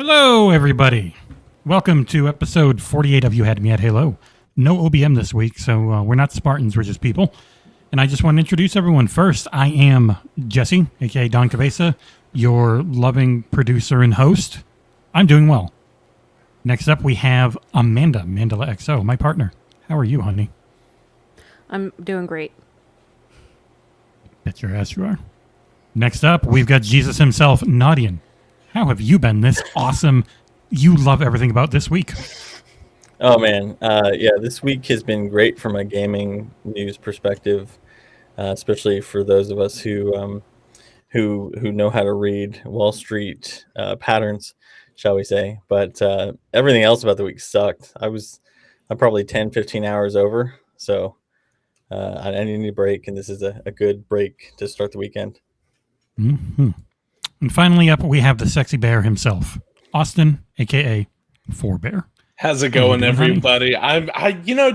Hello, everybody. Welcome to episode 48 of You Had Me at Halo. No OBM this week, so we're not Spartans, we're just people. And I just want to introduce everyone. First, I am Jesse, a.k.a. Don Cabeza, your loving producer and host. I'm doing well. Next up, we have Amanda, Mandalaaxo, my partner. How are you, honey? I'm doing great. Bet your ass you are. Next up, we've got Jesus himself, Knottian. How have you been this awesome? You love everything about this week. Oh man, yeah, this week has been great from a gaming news perspective, especially for those of us who know how to read Wall Street patterns, shall we say. But everything else about the week sucked. I'm probably 10, 15 hours over, so I need a break, and this is a good break to start the weekend. Mm-hmm. And finally up, we have the sexy bear himself, Austin, a.k.a. Pfhorbear. How's it going, everybody?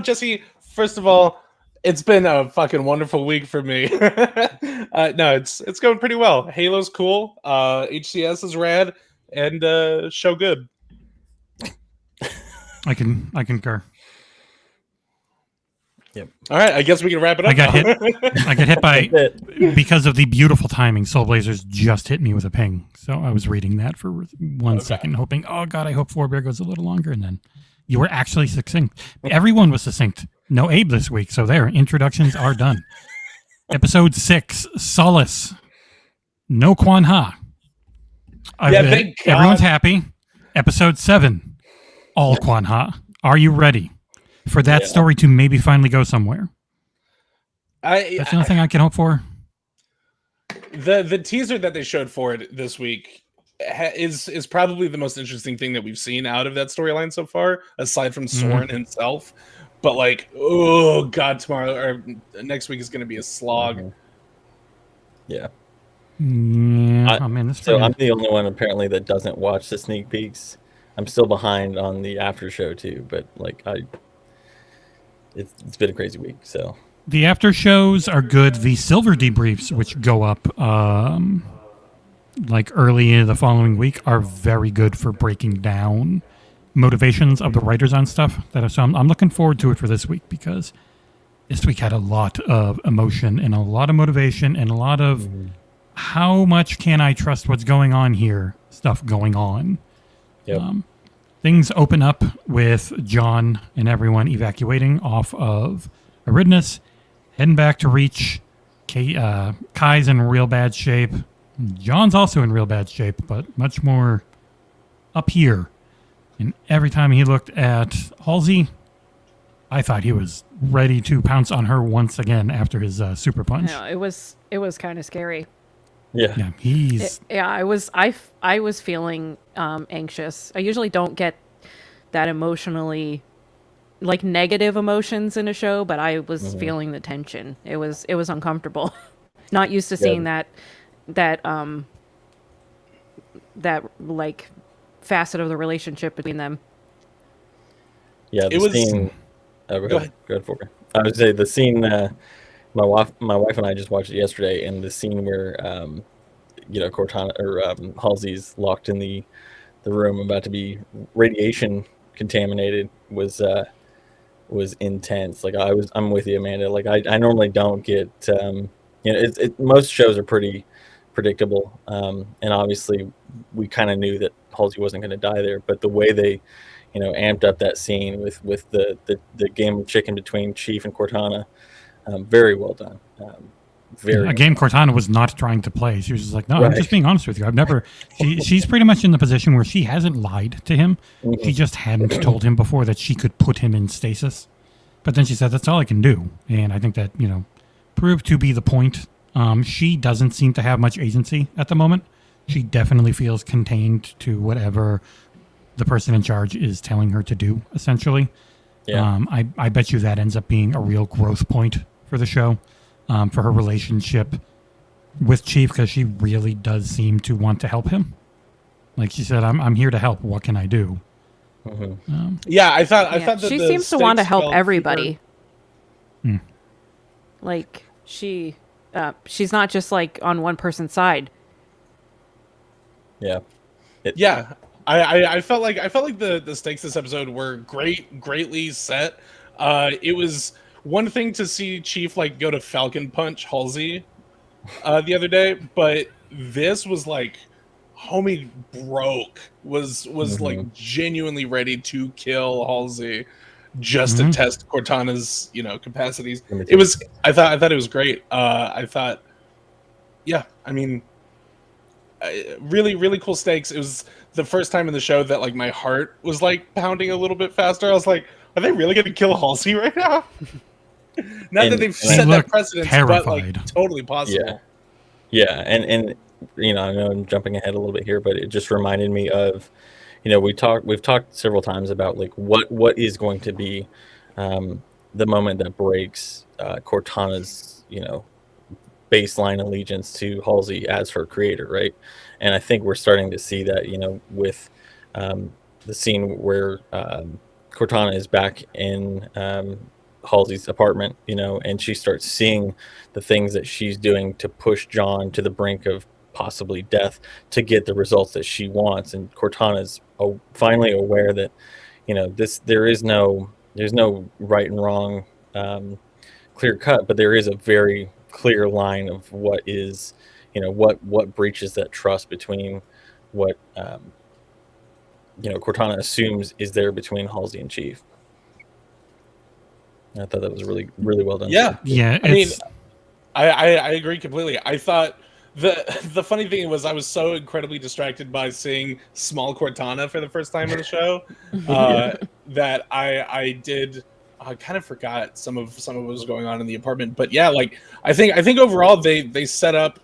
Jesse, first of all, it's been a fucking wonderful week for me. No, it's going pretty well. Halo's cool. HCS is rad, and show good. I concur. Yep. All right, I guess we can wrap it up. I got hit by, because of the beautiful timing, Soulblazers just hit me with a ping. So I was reading that for 1 second, hoping, oh God, I hope Pfhorbear goes a little longer. And then you were actually succinct. Everyone was succinct. No Abe this week. So there, introductions are done. Episode 6, Solace. No Quan Ha. Thank God. Everyone's happy. Episode 7, all Quan Ha. Are you ready for that story to maybe finally go somewhere? That's the only thing I can hope for. The teaser that they showed for it this week is probably the most interesting thing that we've seen out of that storyline so far, aside from Soren himself. But like, oh God, tomorrow or next week is going to be a slog. Yeah. I'm the only one apparently that doesn't watch the sneak peeks. I'm still behind on the after show too, but like it's been a crazy week. So the after shows are good. The silver debriefs, which go up like early in the following week, are very good for breaking down motivations of the writers on stuff. So I'm looking forward to it for this week, because this week had a lot of emotion and a lot of motivation and a lot of how much can I trust what's going on here stuff going on. Yep. Things open up with John and everyone evacuating off of Aridnus, heading back to Reach. Kai's in real bad shape. John's also in real bad shape, but much more up here. And every time he looked at Halsey, I thought he was ready to pounce on her once again after his super punch. No, it was kind of scary. Yeah. I was feeling anxious. I usually don't get that emotionally, like, negative emotions in a show, but I was feeling the tension. It was uncomfortable. Not used to seeing that like facet of the relationship between them. Yeah, scene. Go ahead, Pfhorbear. I would say the scene. My wife and I just watched it yesterday, and the scene where Cortana or Halsey's locked in the room about to be radiation contaminated was intense. Like I'm with you, Amanda. Like I normally don't get most shows are pretty predictable, and obviously we kind of knew that Halsey wasn't going to die there, but the way they amped up that scene with the game of chicken between Chief and Cortana, very well done. A game Cortana was not trying to play. She was just like, no, I'm just being honest with you. She's pretty much in the position where she hasn't lied to him. She just hadn't told him before that she could put him in stasis. But then she said, that's all I can do. And I think that, proved to be the point. She doesn't seem to have much agency at the moment. She definitely feels contained to whatever the person in charge is telling her to do, essentially. Yeah. I bet you that ends up being a real growth point for the show. For her relationship with Chief, because she really does seem to want to help him. Like she said, I'm here to help. What can I do? I thought that she seems to want to help everybody. Like she's not just like on one person's side. Yeah. I felt like the stakes this episode were greatly set. It was one thing to see Chief like go to Falcon Punch Halsey the other day, but this was like homie was like genuinely ready to kill Halsey just to test Cortana's capacities. I thought it was great. I thought, yeah, I mean, really cool stakes. It was the first time in the show that like my heart was like pounding a little bit faster. I was like, are they really gonna kill Halsey right now? Not that they've set that precedent, but like totally possible. Yeah, and I know I'm jumping ahead a little bit here, but it just reminded me of, we've talked several times about like what is going to be the moment that breaks Cortana's baseline allegiance to Halsey as her creator, right? And I think we're starting to see that with the scene where Cortana is back in Halsey's apartment, and she starts seeing the things that she's doing to push John to the brink of possibly death to get the results that she wants. And Cortana's finally aware that there's no right and wrong clear cut, but there is a very clear line of what is what breaches that trust between what Cortana assumes is there between Halsey and Chief. I thought that was really well done. Yeah. I mean, I agree completely. I thought the funny thing was I was so incredibly distracted by seeing small Cortana for the first time in the show that I kind of forgot some of what was going on in the apartment. But yeah, like I think overall they set up.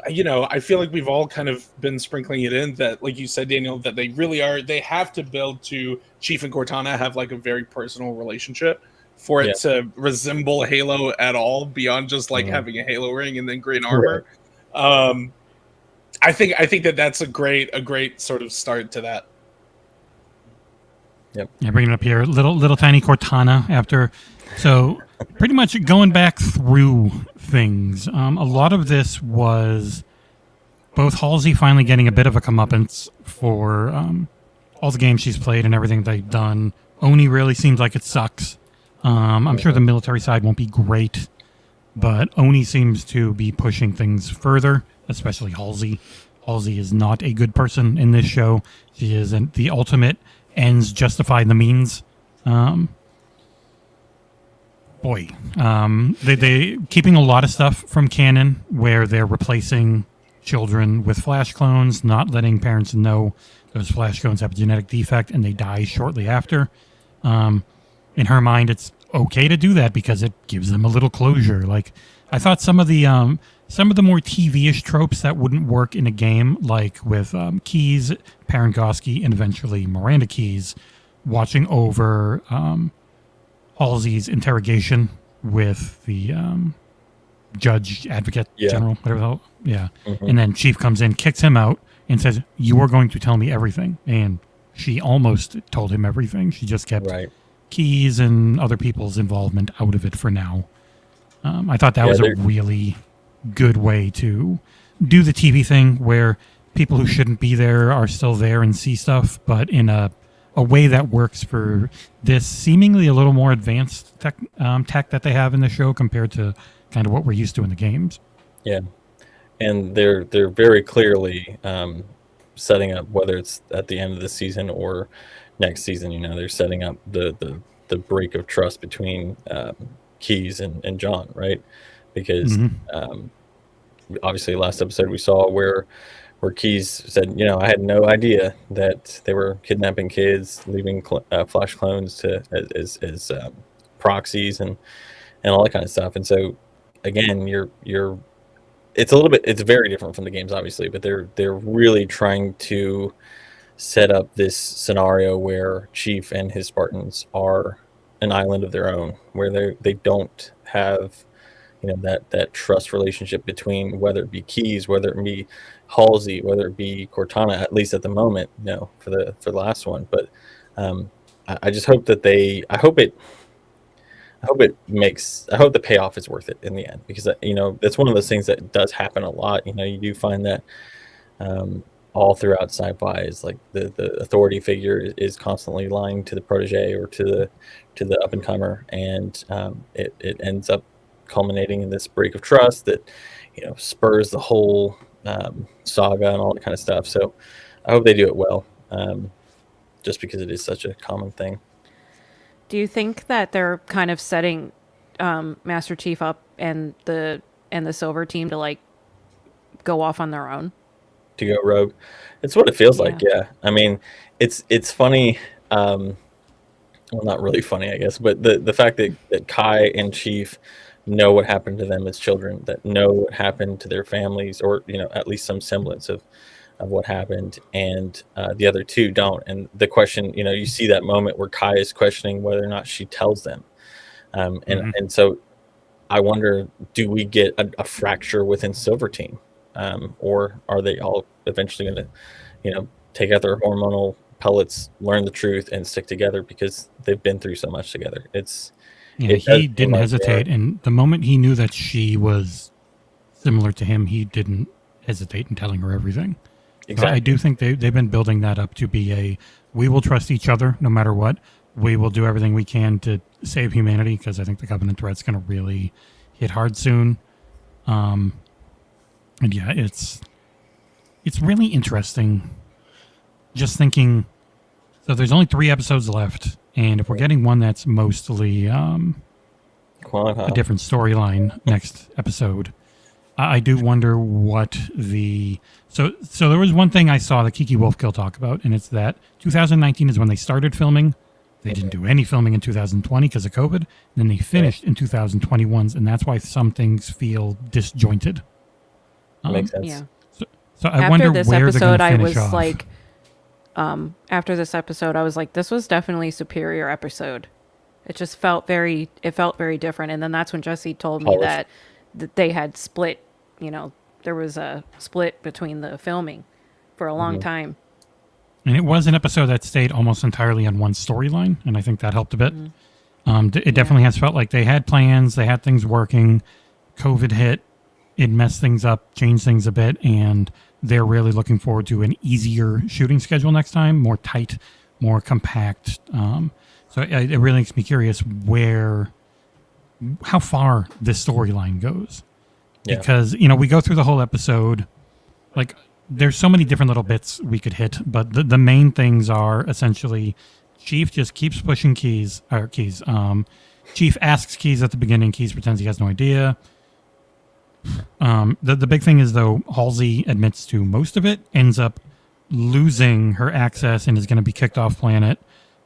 I feel like we've all kind of been sprinkling it in that, like you said, Daniel, that they have to build to Chief and Cortana have like a very personal relationship for it to resemble Halo at all, beyond just like having a Halo ring and then green armor. Right. I think that's a great sort of start to that. Yep. Yeah, bringing it up here, little tiny Cortana after. So pretty much going back through things. A lot of this was both Halsey finally getting a bit of a comeuppance for all the games she's played and everything they've done. Oni really seems like it sucks. I'm sure the military side won't be great, but Oni seems to be pushing things further, especially Halsey. Halsey is not a good person in this show. She is the ultimate ends justify the means. They keeping a lot of stuff from canon where they're replacing children with flash clones, not letting parents know those flash clones have a genetic defect and they die shortly after. In her mind, it's okay to do that because it gives them a little closure. Like I thought some of the more TV-ish tropes that wouldn't work in a game, like with Keyes, Parangosky, and eventually Miranda Keyes watching over Halsey's interrogation with the judge, advocate, general, whatever the hell. Yeah. And then Chief comes in, kicks him out, and says, "You are going to tell me everything." And she almost told him everything. She just kept Keyes and other people's involvement out of it for now. I thought that was a really good way to do the TV thing where people who shouldn't be there are still there and see stuff, but in a way that works for this seemingly a little more advanced tech that they have in the show compared to kind of what we're used to in the games. Yeah. And they're very clearly setting up, whether it's at the end of the season or next season, they're setting up the break of trust between Keyes and John, right? Because obviously last episode we saw where Keyes said, I had no idea that they were kidnapping kids, leaving flash clones as proxies and all that kind of stuff. And so again, it's very different from the games, obviously, but they're really trying to set up this scenario where Chief and his Spartans are an island of their own, where they don't have that trust relationship between, whether it be Keyes, whether it be Halsey, whether it be Cortana, at least at the moment, for the last one. But I just hope that I hope the payoff is worth it in the end, because that's one of those things that does happen a lot. You do find that all throughout sci-fi is like the authority figure is constantly lying to the protege or to the up and comer, and it ends up culminating in this break of trust that spurs the whole saga and all that kind of stuff. So I hope they do it well, just because it is such a common thing. Do you think that they're kind of setting Master Chief up and the Silver Team to like go off on their own? To go rogue? It's what it feels like. Yeah. I mean, it's funny. Well, not really funny, I guess, but the fact that Kai and Chief know what happened to them as children, that know what happened to their families, or at least some semblance of what happened, and the other two don't. And the question, you see that moment where Kai is questioning whether or not she tells them, and so I wonder, do we get a fracture within Silver Team, or are they all eventually going to take out their hormonal pellets, learn the truth, and stick together because they've been through so much together? He didn't hesitate, and the moment he knew that she was similar to him, he didn't hesitate in telling her everything. Exactly. So I do think they've been building that up to be we will trust each other no matter what. We will do everything we can to save humanity, because I think the Covenant threat's going to really hit hard soon. And yeah, it's really interesting just thinking. So there's only 3 episodes left, and if we're getting one that's mostly a different storyline next episode, I do wonder what so there was one thing I saw that Kiki Wolfkill talk about, and it's that 2019 is when they started filming. They didn't do any filming in 2020 because of COVID. And then they finished in 2021, and that's why some things feel disjointed. Makes sense. Yeah. So I wonder where they're going to finish off. Like, after this episode, I was like, this was definitely a superior episode. It just felt very different. And then that's when Jesse told me that they had split. There was a split between the filming for a long time. And it was an episode that stayed almost entirely on one storyline, and I think that helped a bit. It definitely has felt like they had plans, they had things working. COVID hit, it messed things up, changed things a bit, and they're really looking forward to an easier shooting schedule next time, more tight, more compact. So it really makes me curious how far this storyline goes. Yeah. Because, we go through the whole episode, like, there's so many different little bits we could hit, but the main things are essentially Chief just keeps pushing keys. Chief asks Keys at the beginning. Keys pretends he has no idea. The big thing is, though, Halsey admits to most of it, ends up losing her access and is going to be kicked off planet.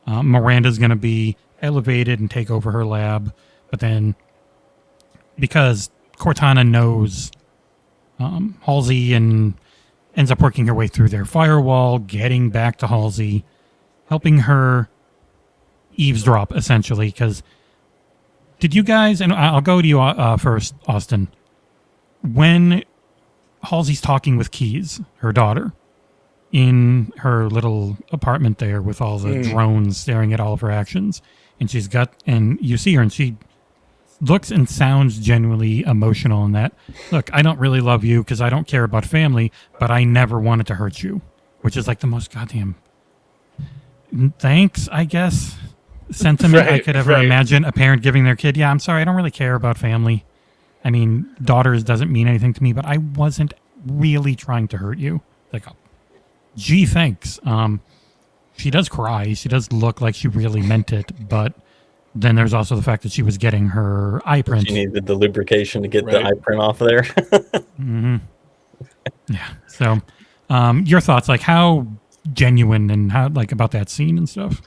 Miranda's going to be elevated and take over her lab. But then, because Cortana knows Halsey and ends up working her way through their firewall, getting back to Halsey, helping her eavesdrop, essentially. Because did you guys, and I'll go to you first, Austin, when Halsey's talking with Keys, her daughter, in her little apartment there with all the drones staring at all of her actions, and you see her and she looks and sounds genuinely emotional in that, look, I don't really love you because I don't care about family, but I never wanted to hurt you, which is like the most goddamn thanks, I guess, sentiment I could ever imagine a parent giving their kid. Yeah, I'm sorry, I don't really care about family. I mean, daughters doesn't mean anything to me, but I wasn't really trying to hurt you. Like, gee, thanks. She does cry. She does look like she really meant it, but then there's also the fact that she was getting her eye print. She needed the lubrication to get the eye print off there. Yeah. So, your thoughts, like how genuine and how about that scene and stuff?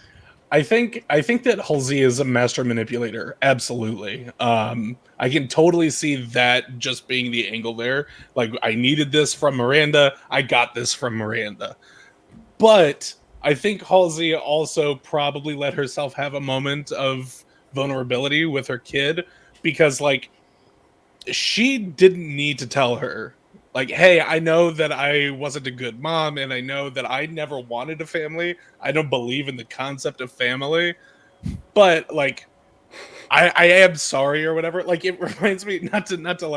I think that Halsey is a master manipulator. Absolutely. I can totally see that just being the angle there. Like, I needed this from Miranda. I got this from Miranda. But I think Halsey also probably let herself have a moment of vulnerability with her kid, because she didn't need to tell her, hey, I know that I wasn't a good mom, and I know that I never wanted a family. I don't believe in the concept of family, but I am sorry or whatever. It reminds me not to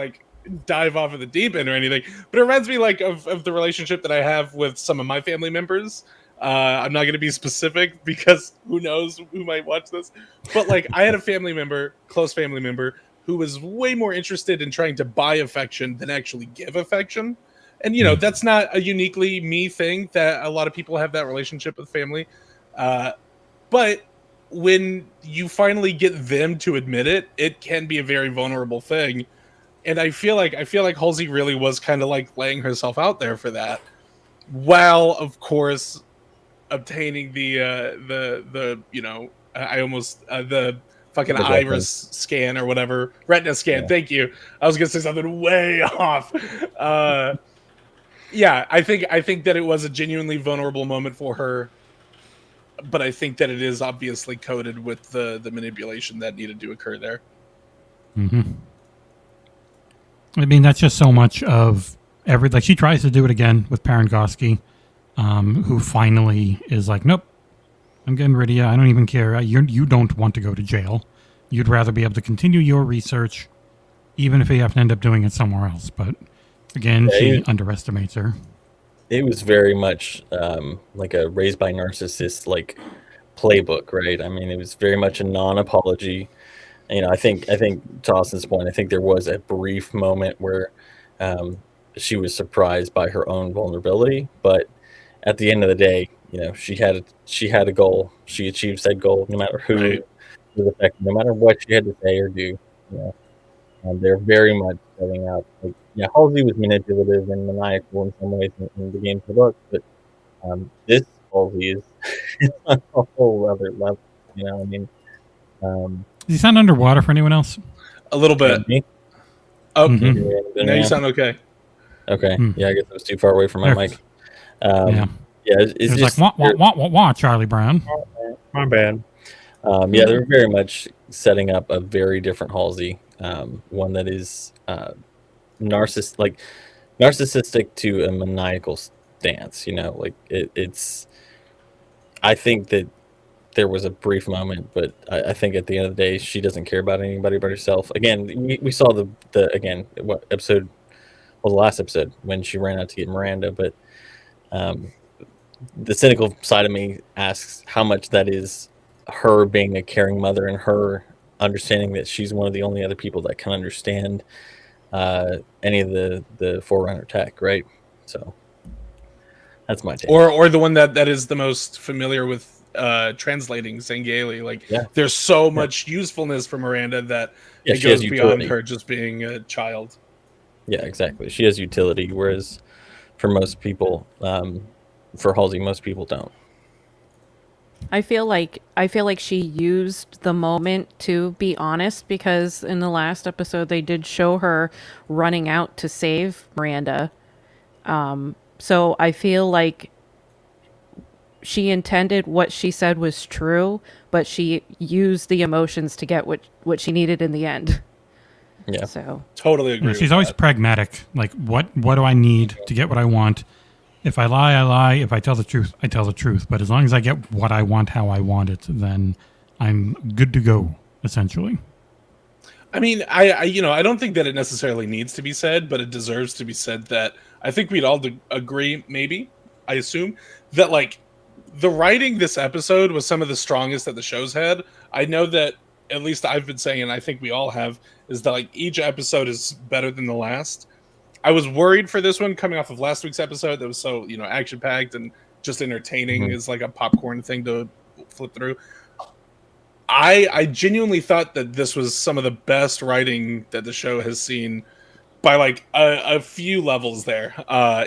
dive off of the deep end or anything, but it reminds me like of the relationship that I have with some of my family members. I'm not going to be specific because who knows who might watch this, but like I had a close family member, who was way more interested in trying to buy affection than actually give affection. And, you know, that's not a uniquely me thing, that a lot of people have that relationship with family. But when you finally get them to admit it, it can be a very vulnerable thing. And I feel like Halsey really was kind of like laying herself out there for that, while of course obtaining the you know, I almost the fucking iris scan or whatever, retina scan. Yeah. Thank you. I was gonna say something way off. Yeah, I think that it was a genuinely vulnerable moment for her, but I think that it is obviously coded with the manipulation that needed to occur there. Mm-hmm. I mean, that's just so much of like she tries to do it again with Parangosky, who finally is like, nope, I'm getting rid of you. I don't even care. You don't want to go to jail. You'd rather be able to continue your research, even if you have to end up doing it somewhere else. But again, she underestimates her. It was very much like a raised by narcissists like playbook, right? I mean, it was very much a non-apology. You know, I think to Austin's point, I think there was a brief moment where she was surprised by her own vulnerability, but at the end of the day, you know, she had a goal. She achieved said goal, no matter who was affected, no matter what she had to say or do. You know, they're very much setting out. Like, yeah, Halsey was manipulative and maniacal in some ways in the game's book, but this Halsey is on a whole other level. You know, I mean. Does he sound underwater for anyone else? A little bit. Oh, now you sound okay. Okay. Yeah, I guess I was too far away from my mic. It's just like wah, Charlie Brown. My bad. Yeah, they're very much setting up a very different Halsey, one that is narcissistic to a maniacal stance. You know, like it's. I think that there was a brief moment, but I think at the end of the day, she doesn't care about anybody but herself. Again, we saw the what episode? Well, the last episode when she ran out to get Miranda, but the cynical side of me asks how much that is her being a caring mother and her understanding that she's one of the only other people that can understand any of the Forerunner tech, right? So that's my take. Or the one that is the most familiar with translating Zangali. Like, there's so much useful's for Miranda that it goes beyond her just being a child. Yeah, exactly. She has utility, whereas for most people, for Halsey, most people don't. I feel like she used the moment to be honest, because in the last episode they did show her running out to save Miranda. So I feel like she intended what she said was true, but she used the emotions to get what she needed in the end. Yeah. So totally agree. She's always pragmatic. Like, what do I need to get what I want? If I lie, I lie. If I tell the truth, I tell the truth. But as long as I get what I want, how I want it, then I'm good to go, essentially. I mean, I don't think that it necessarily needs to be said, but it deserves to be said that I think we'd all agree, maybe, I assume, that, like, the writing this episode was some of the strongest that the show's had. I know that, at least I've been saying, and I think we all have, is that, like, each episode is better than the last. I was worried for this one coming off of last week's episode that was so, you know, action-packed and just entertaining is like a popcorn thing to flip through. I genuinely thought that this was some of the best writing that the show has seen by, like, a few levels there.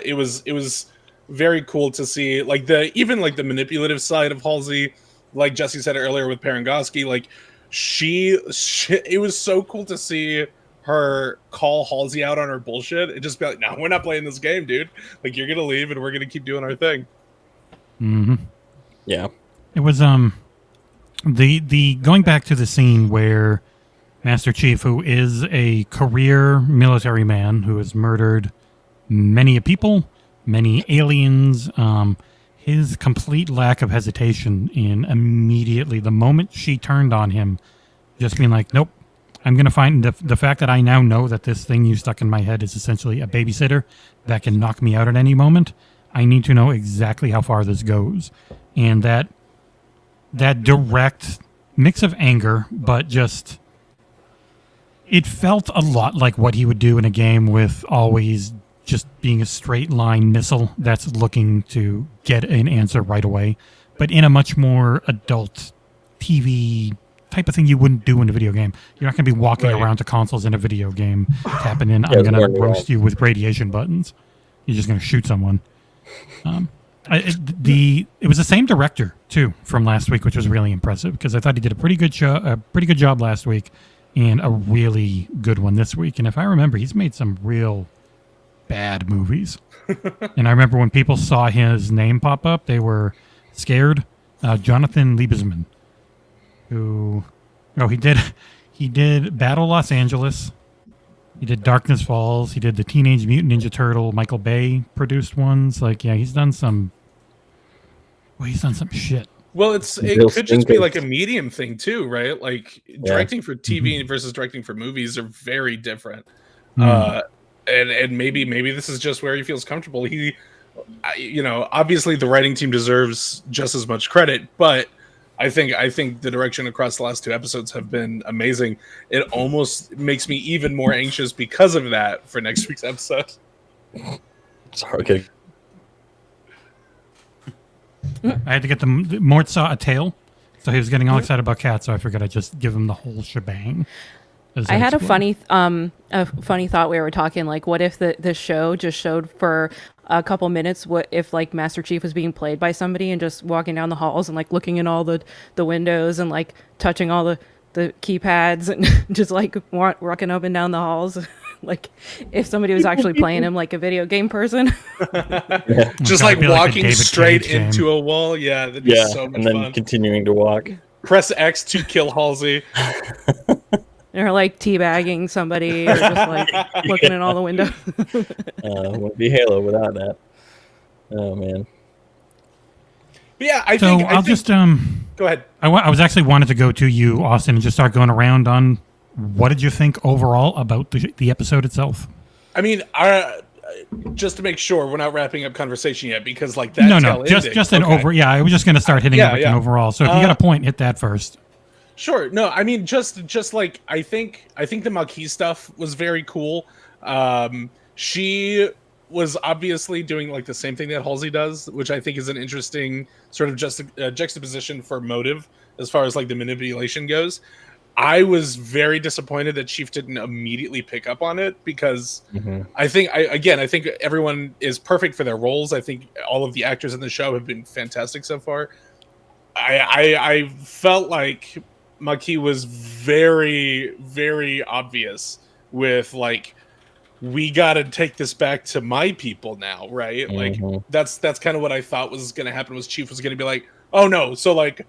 It was very cool to see, like, even the manipulative side of Halsey, like Jesse said earlier with Parangosky, like, it was so cool to see her call Halsey out on her bullshit and just be like, no, we're not playing this game, dude. Like, you're gonna leave and we're gonna keep doing our thing. Mm-hmm. Yeah. It was the going back to the scene where Master Chief, who is a career military man who has murdered many people, many aliens, his complete lack of hesitation in immediately the moment she turned on him, just being like, nope, I'm going to find the fact that I now know that this thing you stuck in my head is essentially a babysitter that can knock me out at any moment. I need to know exactly how far this goes. And that direct mix of anger, but just... It felt a lot like what he would do in a game with always just being a straight line missile that's looking to get an answer right away, but in a much more adult TV type of thing you wouldn't do in a video game. You're not going to be walking around to consoles in a video game tapping in, I'm going to roast you with radiation buttons. You're just going to shoot someone. It was the same director, too, from last week, which was really impressive because I thought he did a pretty good job last week. And a really good one this week. And if I remember, he's made some real bad movies. And I remember when people saw his name pop up, they were scared. Jonathan Liebesman, he did Battle Los Angeles. He did Darkness Falls. He did the Teenage Mutant Ninja Turtle Michael Bay produced ones. Like, yeah, he's done some shit. Well, it could just be like a medium thing too, right? Like directing for TV versus directing for movies are very different. And maybe this is just where he feels comfortable. He, obviously the writing team deserves just as much credit, but I think the direction across the last 2 episodes have been amazing. It almost makes me even more anxious because of that for next week's episode. Sorry, okay. I had to get Mort saw a tail, so he was getting all excited about cats. So I figured I'd just give him the whole shebang. I had a funny thought. We were talking like, what if the show just showed for a couple minutes? What if like Master Chief was being played by somebody and just walking down the halls and like looking in all the windows and like touching all the keypads and just like walking up and down the halls. Like if somebody was actually playing him like a video game person. Just like walking straight into a wall. Yeah, that'd be so much and then fun. Continuing to walk. Press X to kill Halsey. Or like teabagging somebody or just like looking in all the windows. Wouldn't be Halo without that. Oh man. But yeah, I think just go ahead. I was actually wanted to go to you, Austin, and just start going around on what did you think overall about the episode itself? I mean, just to make sure we're not wrapping up conversation yet, because like that. No, just an over. Yeah, I was just going to start hitting it like an overall. So if you got a point, hit that first. Sure. No, I mean, just like I think the Maquis stuff was very cool. She was obviously doing like the same thing that Halsey does, which I think is an interesting sort of juxtaposition for motive as far as like the manipulation goes. I was very disappointed that Chief didn't immediately pick up on it because I think everyone is perfect for their roles. I think all of the actors in the show have been fantastic so far. I felt like Maquis was very, very obvious with like, we got to take this back to my people now, right? Like that's kind of what I thought was going to happen. Was Chief was going to be like, oh no, so like,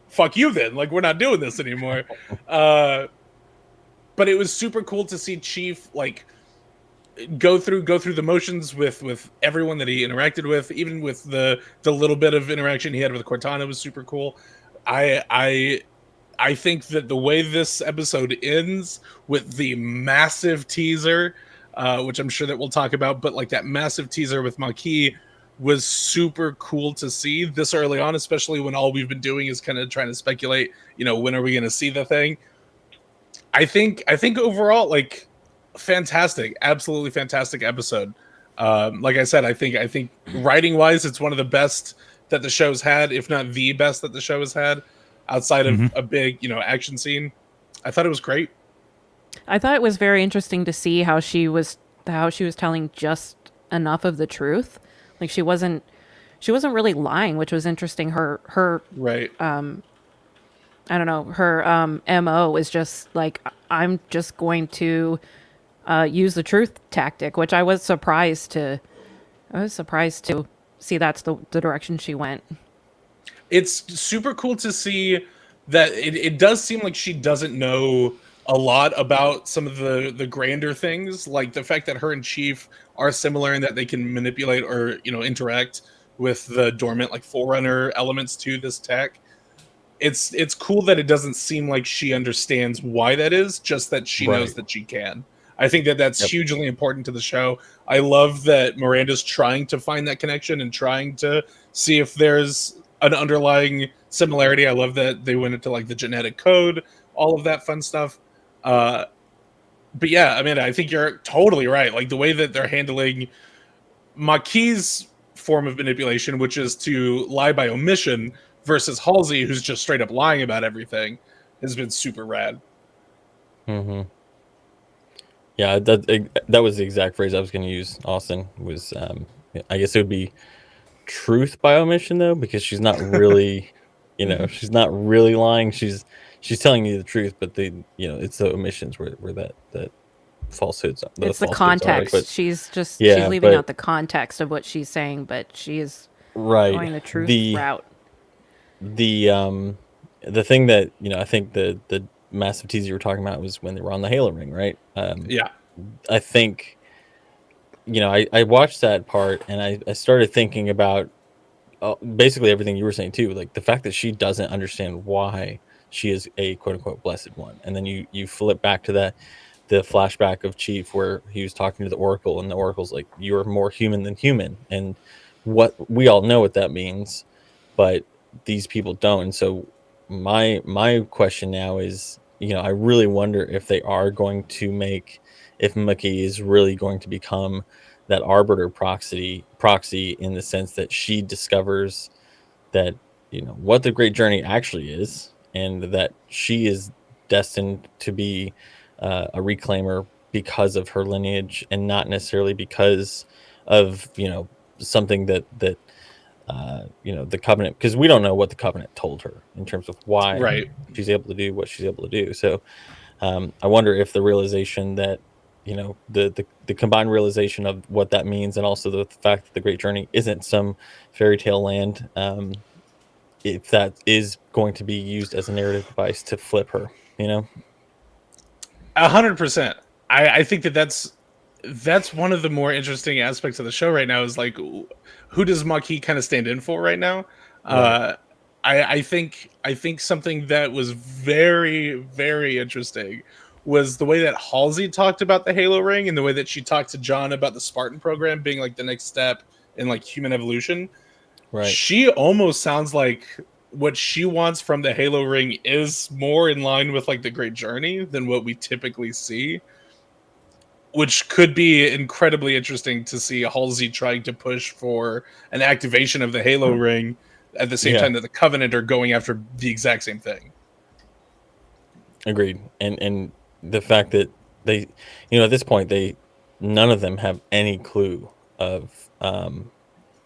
fuck you then, like we're not doing this anymore. But it was super cool to see Chief like go through the motions with everyone that he interacted with, even with the little bit of interaction he had with Cortana was super cool. I think that the way this episode ends with the massive teaser, which I'm sure that we'll talk about, but like that massive teaser with Maquis was super cool to see this early on, especially when all we've been doing is kind of trying to speculate, when are we going to see the thing? I think overall, like, fantastic, absolutely fantastic episode. Like I said, I think writing wise, it's one of the best that the show's had, if not the best that the show has had, outside of a big, action scene. I thought it was great. I thought it was very interesting to see how she was telling just enough of the truth. Like she wasn't really lying, which was interesting. Her right. I don't know. Her MO is just like, I'm just going to use the truth tactic, which I was surprised to see that's the direction she went. It's super cool to see that it does seem like she doesn't know a lot about some of the grander things, like the fact that her and Chief are similar in that they can manipulate or interact with the dormant like Forerunner elements to this tech. it's cool that it doesn't seem like she understands why that is, just that she knows that she can. I think that that's hugely important to the show. I love that Miranda's trying to find that connection and trying to see if there's an underlying similarity. I love that they went into like the genetic code, all of that fun stuff. But yeah, I mean, I think you're totally right. Like the way that they're handling Maquis' form of manipulation, which is to lie by omission, versus Halsey, who's just straight up lying about everything, has been super rad. Mm-hmm. Yeah, that was the exact phrase I was going to use, Austin, was, I guess it would be truth by omission, though, because she's not really, she's not really lying. She's telling you the truth, but it's the omissions where that falsehoods. It's the context. But, she's leaving out the context of what she's saying, but she is going the truth route. The thing that I think the massive teaser you were talking about was when they were on the Halo ring, right? I think I watched that part and I started thinking about basically everything you were saying too, like the fact that she doesn't understand why she is a quote unquote blessed one, and then you flip back to the flashback of Chief where he was talking to the Oracle, and the Oracle's like, you're more human than human, and what we all know what that means, but these people don't. And so my question now is, I really wonder if they are going to if Maquis is really going to become that arbiter proxy in the sense that she discovers that what the Great Journey actually is, and that she is destined to be a reclaimer because of her lineage, and not necessarily because of something that the Covenant, because we don't know what the Covenant told her in terms of why she's able to do what she's able to do. So I wonder if the realization that the combined realization of what that means, and also the fact that the Great Journey isn't some fairy tale land, if that is going to be used as a narrative device to flip her. 100%. I think that's one of the more interesting aspects of the show right now, is like, who does Maquis kind of stand in for right now? I think something that was very, very interesting was the way that Halsey talked about the Halo ring, and the way that she talked to John about the Spartan program being like the next step in like human evolution. Right. She almost sounds like what she wants from the Halo ring is more in line with like the Great Journey than what we typically see, which could be incredibly interesting to see Halsey trying to push for an activation of the Halo ring at the same time that the Covenant are going after the exact same thing. Agreed. And the fact that they, at this point, none of them have any clue of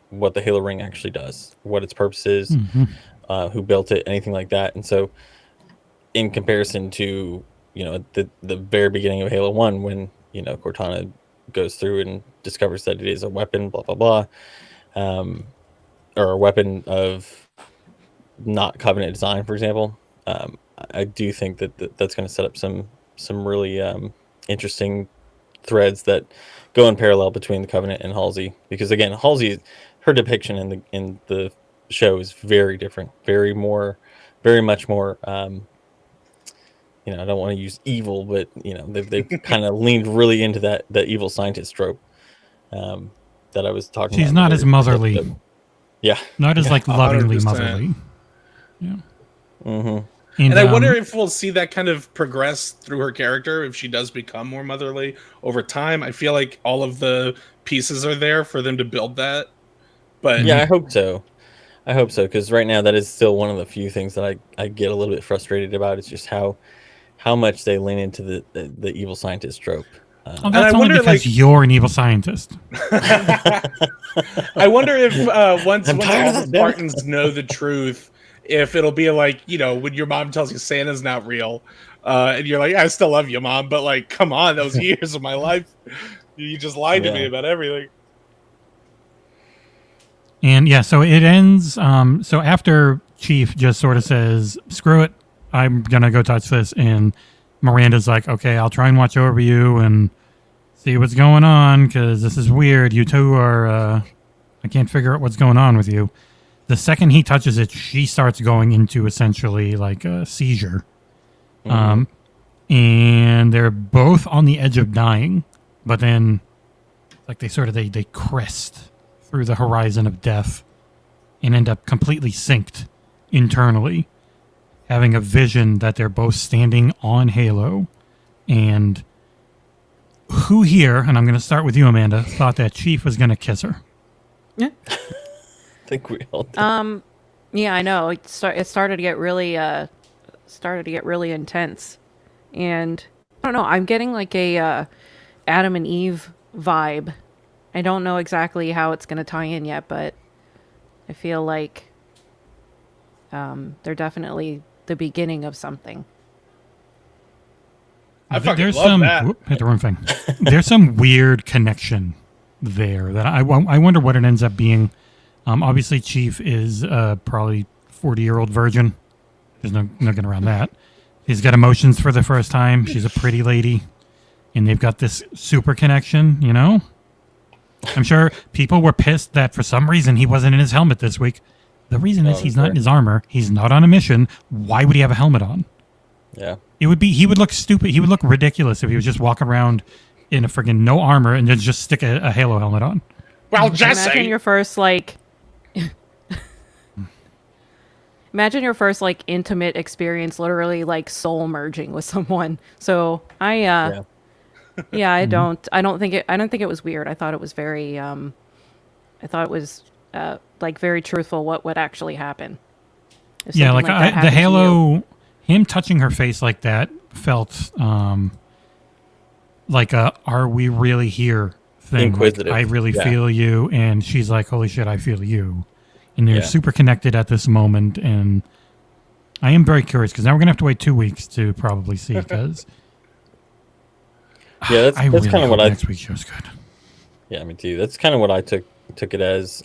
what the Halo ring actually does, what its purpose is, who built it, anything like that. And so in comparison to, the very beginning of Halo 1, when, Cortana goes through and discovers that it is a weapon, blah, blah, blah, or a weapon of not Covenant design, for example, I do think that's going to set up some really interesting threads that go in parallel between the Covenant and Halsey, because again, Halsey, her depiction in the show is very different, very much more. I don't want to use evil, but they've kind of leaned really into that evil scientist trope that I was talking about. She's not as motherly. Not as like lovingly 100%. Motherly. Yeah. Mm-hmm. And I wonder if we'll see that kind of progress through her character, if she does become more motherly over time. I feel like all of the pieces are there for them to build that. But yeah, I hope so. Because right now that is still one of the few things that I get a little bit frustrated about. It's just how much they lean into the evil scientist trope. Well, that's only because you're an evil scientist. I wonder if once all the Spartans know the truth, if it'll be like, when your mom tells you Santa's not real, and you're like, I still love you, Mom, but like, come on, those years of my life, you just lied to me about everything. And yeah, so it ends. So after Chief just sort of says, screw it, I'm going to go touch this. And Miranda's like, okay, I'll try and watch over you and see what's going on, because this is weird. You two are, I can't figure out what's going on with you. The second he touches it, she starts going into essentially like a seizure. And they're both on the edge of dying, but then like they crest through the horizon of death and end up completely synced internally, having a vision that they're both standing on Halo. And who here, and I'm going to start with you, Amanda, thought that Chief was going to kiss her? I think we all did. Yeah, I know. It started to get really intense, and I don't know. I'm getting like a Adam and Eve vibe. I don't know exactly how it's going to tie in yet, but I feel like they're definitely the beginning of something. I fucking love that. Hit the wrong thing. There's some weird connection there that I wonder what it ends up being. Obviously, Chief is probably 40-year-old virgin. There's no getting around that. He's got emotions for the first time. She's a pretty lady. And they've got this super connection, you know? I'm sure people were pissed that for some reason he wasn't in his helmet this week. The reason is he's not in his armor. He's not on a mission. Why would he have a helmet on? Yeah. He would look stupid. He would look ridiculous if he was just walking around in a friggin' no armor and then just stick a Halo helmet on. Well, Jesse. Imagine your first intimate experience, literally like soul merging with someone. So I don't think it was weird. I thought it was very like very truthful what would actually happen. Yeah, like the Halo, him touching her face like that felt like a "Are we really here?" thing. Inquisitive. Like, I really feel you, and she's like, "Holy shit, I feel you," and they're super connected at this moment. And I am very curious because now we're gonna have to wait 2 weeks to probably see because. Yeah, that's really kind of what next week's show's good. Yeah, me too. That's kind of what I took it as.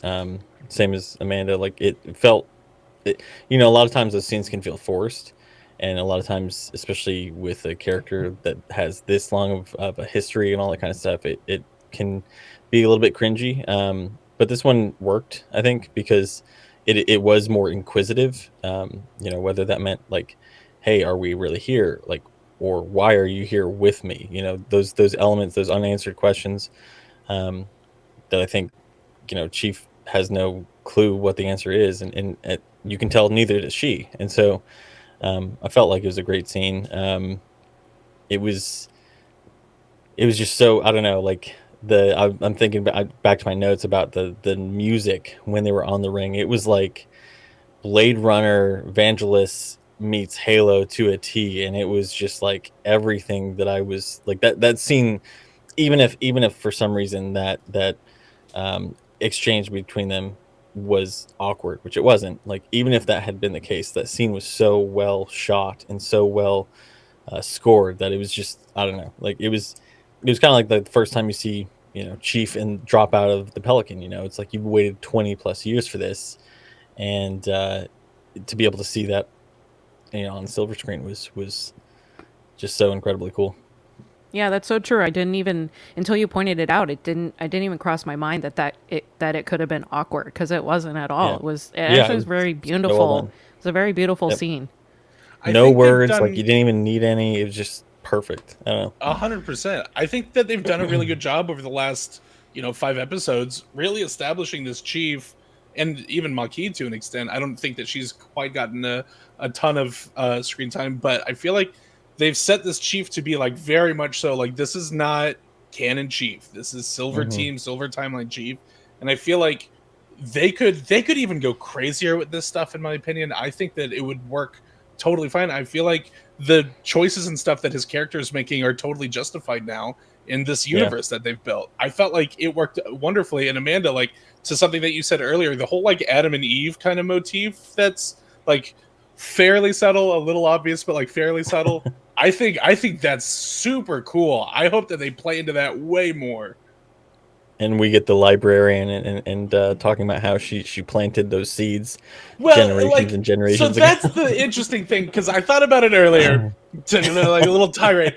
Same as Amanda. Like it felt, a lot of times those scenes can feel forced, and a lot of times, especially with a character that has this long of a history and all that kind of stuff, it can be a little bit cringy. But this one worked, I think, because it was more inquisitive. Whether that meant like, hey, are we really here? Like, or why are you here with me? Those elements, those unanswered questions that I think, Chief has no clue what the answer is. And you can tell neither does she. And so I felt like it was a great scene. It was just so, I don't know, like I'm thinking back to my notes about the music when they were on the ring. It was like Blade Runner Vangelis meets Halo to a T, and it was just like everything that I was like that scene. Even if for some reason that exchange between them was awkward, which it wasn't. Like even if that had been the case, that scene was so well shot and so well scored that it was just, I don't know. Like it was kind of like the first time you see Chief and drop out of the Pelican. It's like you've waited 20 plus years for this, and to be able to see that on the silver screen was just so incredibly cool. Yeah, that's so true. I didn't even, until you pointed it out, I didn't even cross my mind that it could have been awkward, because it wasn't at all. Yeah. It actually was very beautiful. So well, it was a very beautiful scene. No words, like you didn't even need any. It was just perfect. I don't know. 100%. I think that they've done a really good job over the last 5 episodes, really establishing this Chief, and even Maquis to an extent. I don't think that she's quite gotten a ton of screen time, but I feel like they've set this Chief to be like very much so like, this is not canon Chief. This is Silver Team, Silver Timeline Chief. And I feel like they could even go crazier with this stuff, in my opinion. I think that it would work totally fine. I feel like the choices and stuff that his character is making are totally justified now in this universe that they've built. I felt like it worked wonderfully. And Amanda, like, to something that you said earlier, the whole like Adam and Eve kind of motif that's like fairly subtle, a little obvious, but like fairly subtle. I think that's super cool. I hope that they play into that way more. And we get the librarian and talking about how she planted those seeds generations and generations so ago. That's the interesting thing, because I thought about it earlier, like a little tirade.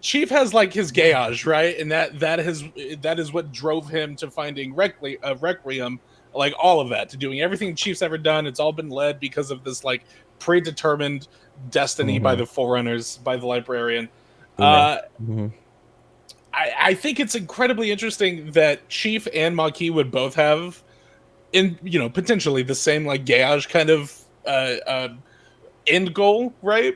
Chief has like his gayage, right? And that is what drove him to finding Requiem like all of that, to doing everything Chief's ever done. It's all been led because of this like predetermined destiny by the Forerunners, by the librarian. I think it's incredibly interesting that Chief and Maquis would both have, potentially the same like Gage kind of end goal, right?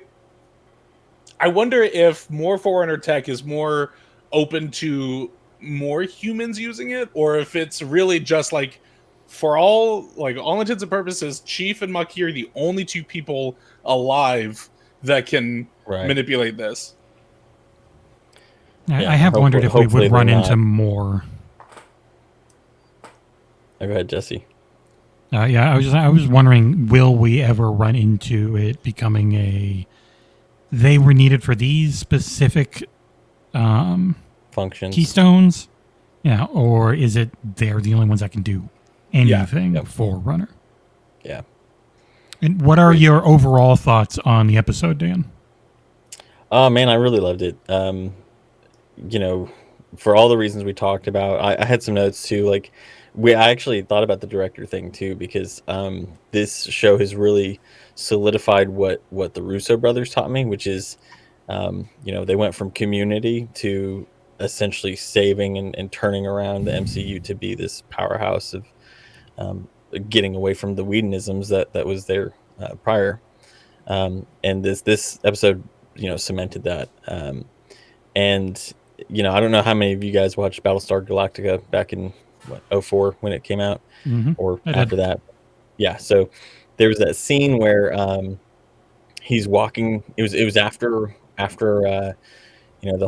I wonder if more Forerunner tech is more open to more humans using it, or if it's really just like, for all intents and purposes, Chief and Maquis are the only two people alive that can manipulate this. I have wondered if we would run into more. Go ahead, Jesse. I was wondering, will we ever run into it becoming they were needed for these specific functions, keystones, or is it they're the only ones that can do anything for Runner? Yeah. And what are your overall thoughts on the episode, Dan? Oh man, I really loved it. For all the reasons we talked about, I had some notes too. Like, I actually thought about the director thing too, because this show has really solidified what the Russo brothers taught me, which is, they went from Community to essentially saving and turning around the MCU to be this powerhouse of getting away from the Whedonisms that was there prior. And this episode, cemented that. And I don't know how many of you guys watched Battlestar Galactica back in 2004 when it came out, or after that. Yeah, so there was that scene where he's walking. It was after the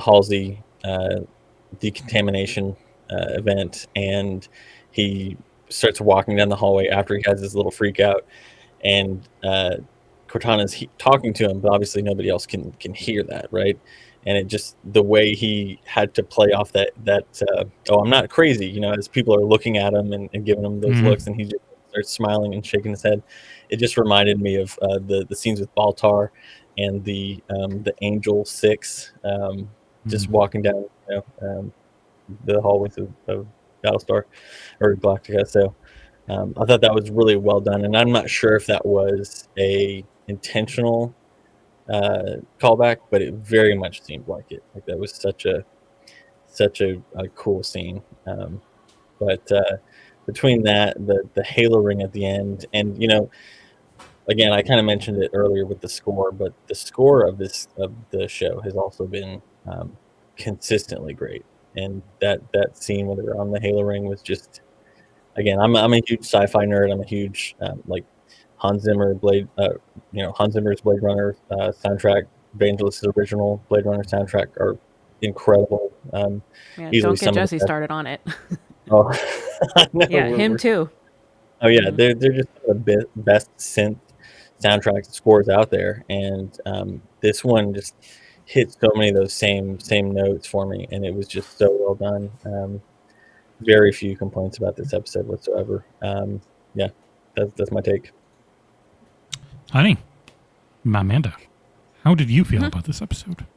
Halsey decontamination event, and he starts walking down the hallway after he has this little freak out, and Cortana's talking to him, but obviously nobody else can hear that, right? And it just, the way he had to play off that I'm not crazy, as people are looking at him and giving him those looks, and he just starts smiling and shaking his head. It just reminded me of the scenes with Baltar and the Angel 6 just walking down the hallways of Battlestar or Galactica. So I thought that was really well done, and I'm not sure if that was a intentional callback, but it very much seemed like it. Like, that was such a cool scene. But between that, the Halo ring at the end, and again, I kind of mentioned it earlier with the score, but the score of the show has also been consistently great. And that scene where they're on the Halo ring was just, again, I'm a huge sci-fi nerd. I'm a huge Hans Zimmer's Blade Runner soundtrack, Vangelis' original Blade Runner soundtrack are incredible. Don't get Jesse started on it. Oh, no, yeah, him too. Oh yeah, they're just the best synth soundtrack scores out there, and this one just hit so many of those same notes for me, and it was just so well done. Very few complaints about this episode whatsoever. Yeah, that's my take. Honey, Amanda, how did you feel about this episode?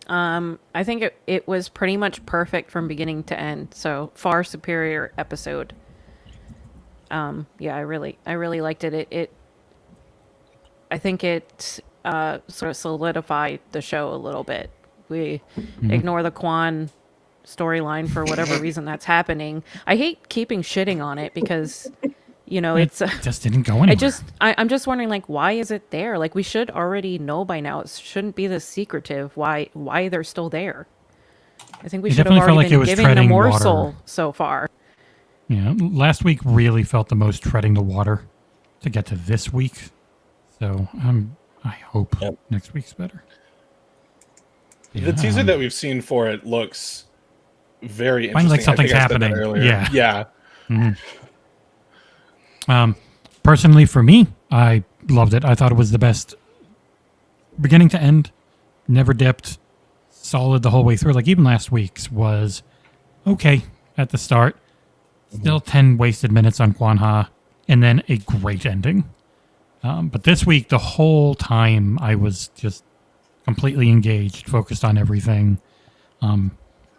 I think it was pretty much perfect from beginning to end. So far superior episode. I really liked it. I think it sort of solidified the show a little bit. We ignore the Quan storyline for whatever reason that's happening. I hate keeping shitting on it because it just didn't go anywhere. I'm just wondering, like, why is it there? Like, we should already know by now. It shouldn't be this secretive. Why they're still there? I think we should have already been giving the morsel so far. Yeah, last week really felt the most treading the water to get to this week. So I hope next week's better. Yeah, the teaser that we've seen for it looks very interesting. Like something's happening. Yeah. Mm-hmm. Personally, for me, I loved it. I thought it was the best beginning to end. Never dipped. Solid the whole way through. Like, even last week's was okay at the start. Still 10 wasted minutes on Quan Ha, and then a great ending. But this week, the whole time, I was just completely engaged, focused on everything.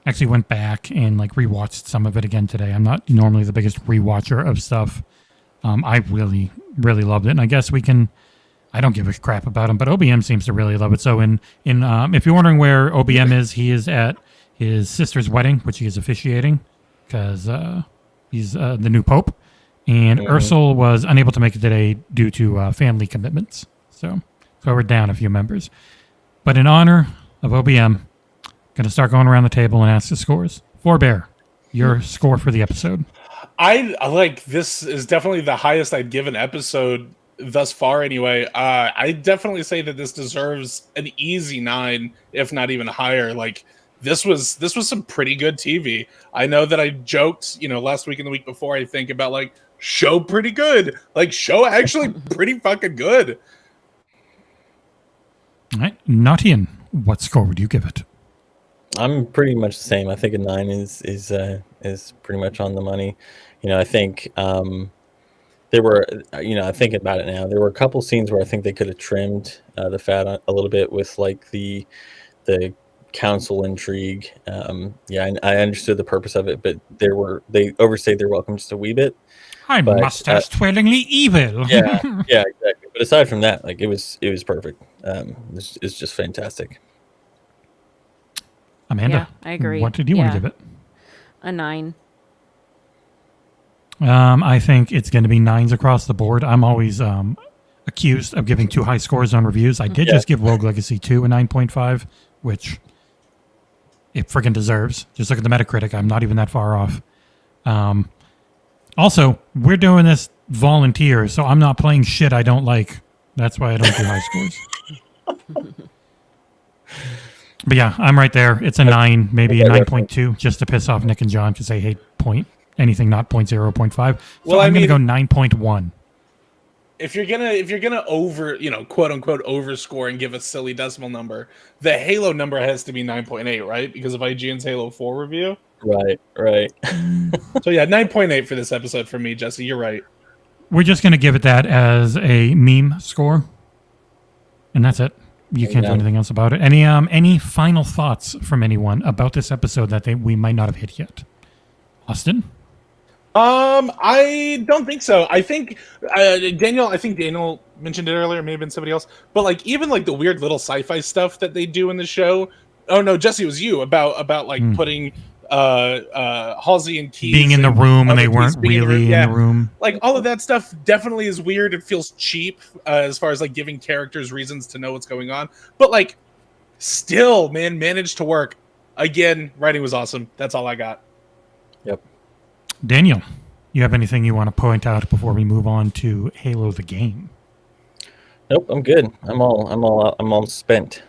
actually went back and like rewatched some of it again today. I'm not normally the biggest rewatcher of stuff. I really, really loved it. And I guess I don't give a crap about him, but OBM seems to really love it. So if you're wondering where OBM is, he is at his sister's wedding, which he is officiating because he's the new pope. And Aarsal was unable to make it today due to family commitments. So we're down a few members. But in honor of OBM, going to start going around the table and ask the scores. Pfhorbear, your score for the episode. I like this is definitely the highest I'd give an episode thus far anyway. I definitely say that this deserves an easy 9, if not even higher. Like this was some pretty good TV. I know that I joked, last week and the week before, I think about like show pretty good. Like show actually pretty fucking good. All right. Knottian, what score would you give it? I'm pretty much the same. I think a 9 is pretty much on the money. I think there were, I think about it now, there were a couple scenes where I think they could have trimmed the fat a little bit with like the council intrigue. I understood the purpose of it, but they overstayed their welcome just a wee bit. I'm mustache twirlingly evil. Yeah, exactly. But aside from that, like it was perfect. It's just fantastic. Amanda, yeah, I agree. What did you want to give it? A 9. I think it's going to be 9s across the board. I'm always accused of giving too high scores on reviews. I did just give Rogue Legacy 2 a 9.5, which it freaking deserves. Just look at the Metacritic. I'm not even that far off. Also, we're doing this volunteer, so I'm not playing shit I don't like. That's why I don't do high scores. But yeah, I'm right there. It's a 9, maybe a 9.2, just to piss off Nick and John because they hate anything not 0.0, 0.5. So I'm going to go 9.1. If you're gonna over, quote unquote overscore and give a silly decimal number, the Halo number has to be 9.8, right? Because of IGN's Halo 4 review. Right. So yeah, 9.8 for this episode for me, Jesse. You're right. We're just going to give it that as a meme score, and that's it. You can't do anything else about it. Any final thoughts from anyone about this episode that we might not have hit yet? Austin? I don't think so. I think Daniel mentioned it earlier, may have been somebody else, but like even like the weird little sci-fi stuff that they do in the show. Oh no, Jesse, it was you about like putting Halsey and Keys being in the room and they weren't really in the room. Like all of that stuff definitely is weird. It feels cheap as far as like giving characters reasons to know what's going on. But like still, man, managed to work. Again, writing was awesome. That's all I got. Yep. Daniel, you have anything you want to point out before we move on to Halo the game? Nope, I'm good. I'm all spent.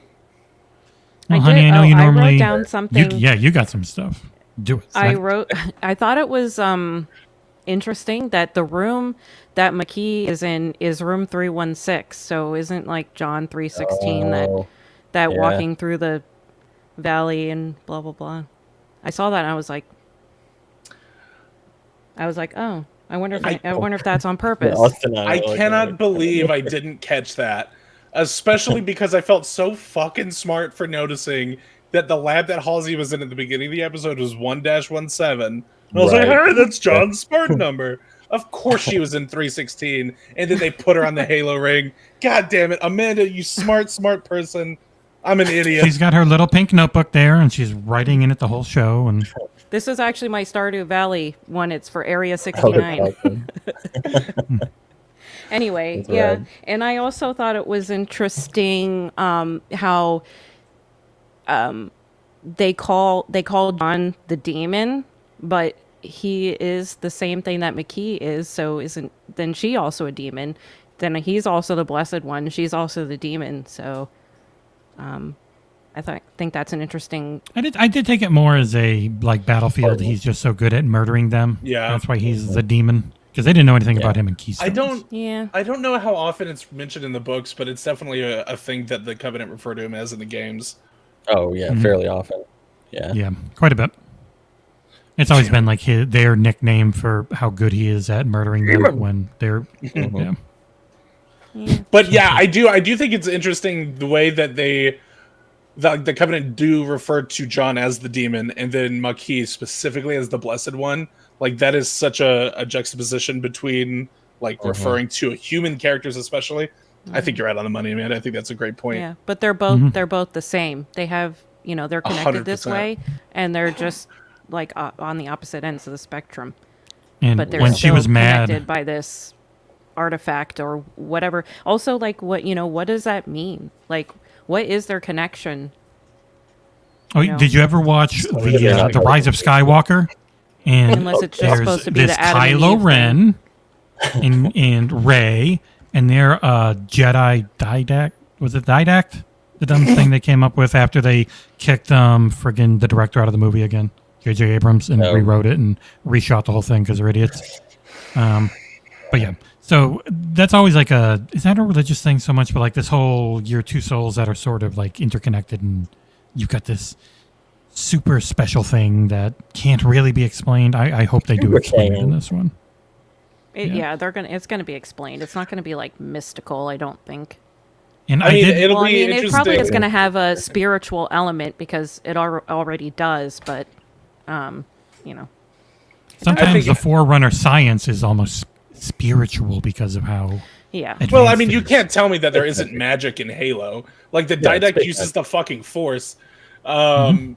Well, honey, I know you normally. I wrote down something. You got some stuff. Do it. I thought it was interesting that the room that McKee is in is room 316. So isn't like John 316 that walking through the valley and blah blah blah. I saw that and I was like, oh, I wonder if that's on purpose. I cannot believe I didn't catch that, especially because I felt so fucking smart for noticing that the lab that Halsey was in at the beginning of the episode was 1-17. And I was like, hey, that's John's smart number. Of course she was in 316. And then they put her on the Halo ring. God damn it. Amanda, you smart person. I'm an idiot. She's got her little pink notebook there, and she's writing in it the whole show. And this is actually my Stardew Valley one. It's for Area 69. Anyway, yeah. And I also thought it was interesting how they call John the demon, but he is the same thing that McKee is. So then she also a demon? Then he's also the blessed one. She's also the demon. So I think that's an interesting. I did take it more as a like Battlefield. He's just so good at murdering them. Yeah, that's why he's the demon. Because they didn't know anything about him in Keystone. I don't know how often it's mentioned in the books, but it's definitely a thing that the Covenant refer to him as in the games. Oh yeah, fairly often. Yeah, quite a bit. It's always been like their nickname for how good he is at murdering them when they're. But yeah, I do think it's interesting the way that they the Covenant do refer to John as the demon, and then Makee specifically as the Blessed One. Like that is such a juxtaposition between like referring to human characters, especially. I think you're right on the money, man. I think that's a great point. Yeah, but they're both the same. They have, they're connected 100%. this way, and they're just like on the opposite ends of the spectrum. And But they're when still she was connected mad, by this artifact or whatever. Also, like what does that mean? Like, what is their connection? did you ever watch the Rise of Skywalker? And Unless it's just supposed to be this the Adam and Kylo Eve Ren and Rey, and their Jedi didact. Was it didact? The dumb thing they came up with after they kicked friggin' the director out of the movie again, J.J. Abrams, and rewrote it and reshot the whole thing because they're idiots. But yeah, so that's always like is that a religious thing so much? But like this whole you're two souls that are sort of like interconnected, and you've got this super special thing that can't really be explained. I hope they do explain it in this one. It's gonna be explained. It's not gonna be like mystical, I don't think. And it probably is gonna have a spiritual element because it already does, but sometimes the Forerunner science is almost spiritual because of how well, I mean, you can't tell me that there isn't magic in Halo. Like the didact uses the fucking Force. I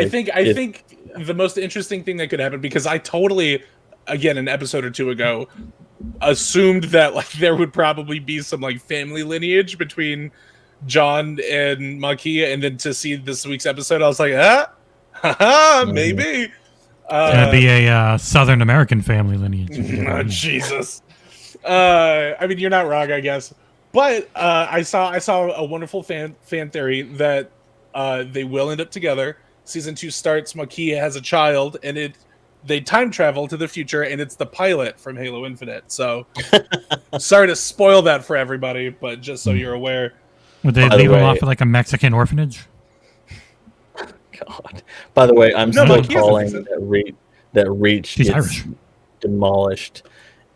think the most interesting thing that could happen, because I totally, again, an episode or two ago, assumed that like there would probably be some like family lineage between John and Makee, and then to see this week's episode, I was like, maybe. It's gonna be a Southern American family lineage. Oh, Jesus. I mean, you're not wrong, I guess. But I saw a wonderful fan theory that they will end up together. Season 2 starts, Makee has a child, and they time travel to the future, and it's the pilot from Halo Infinite. So, sorry to spoil that for everybody, but just so you're aware. Would they leave him off at like a Mexican orphanage? God. By the way, I'm still calling that Reach gets Irish. Demolished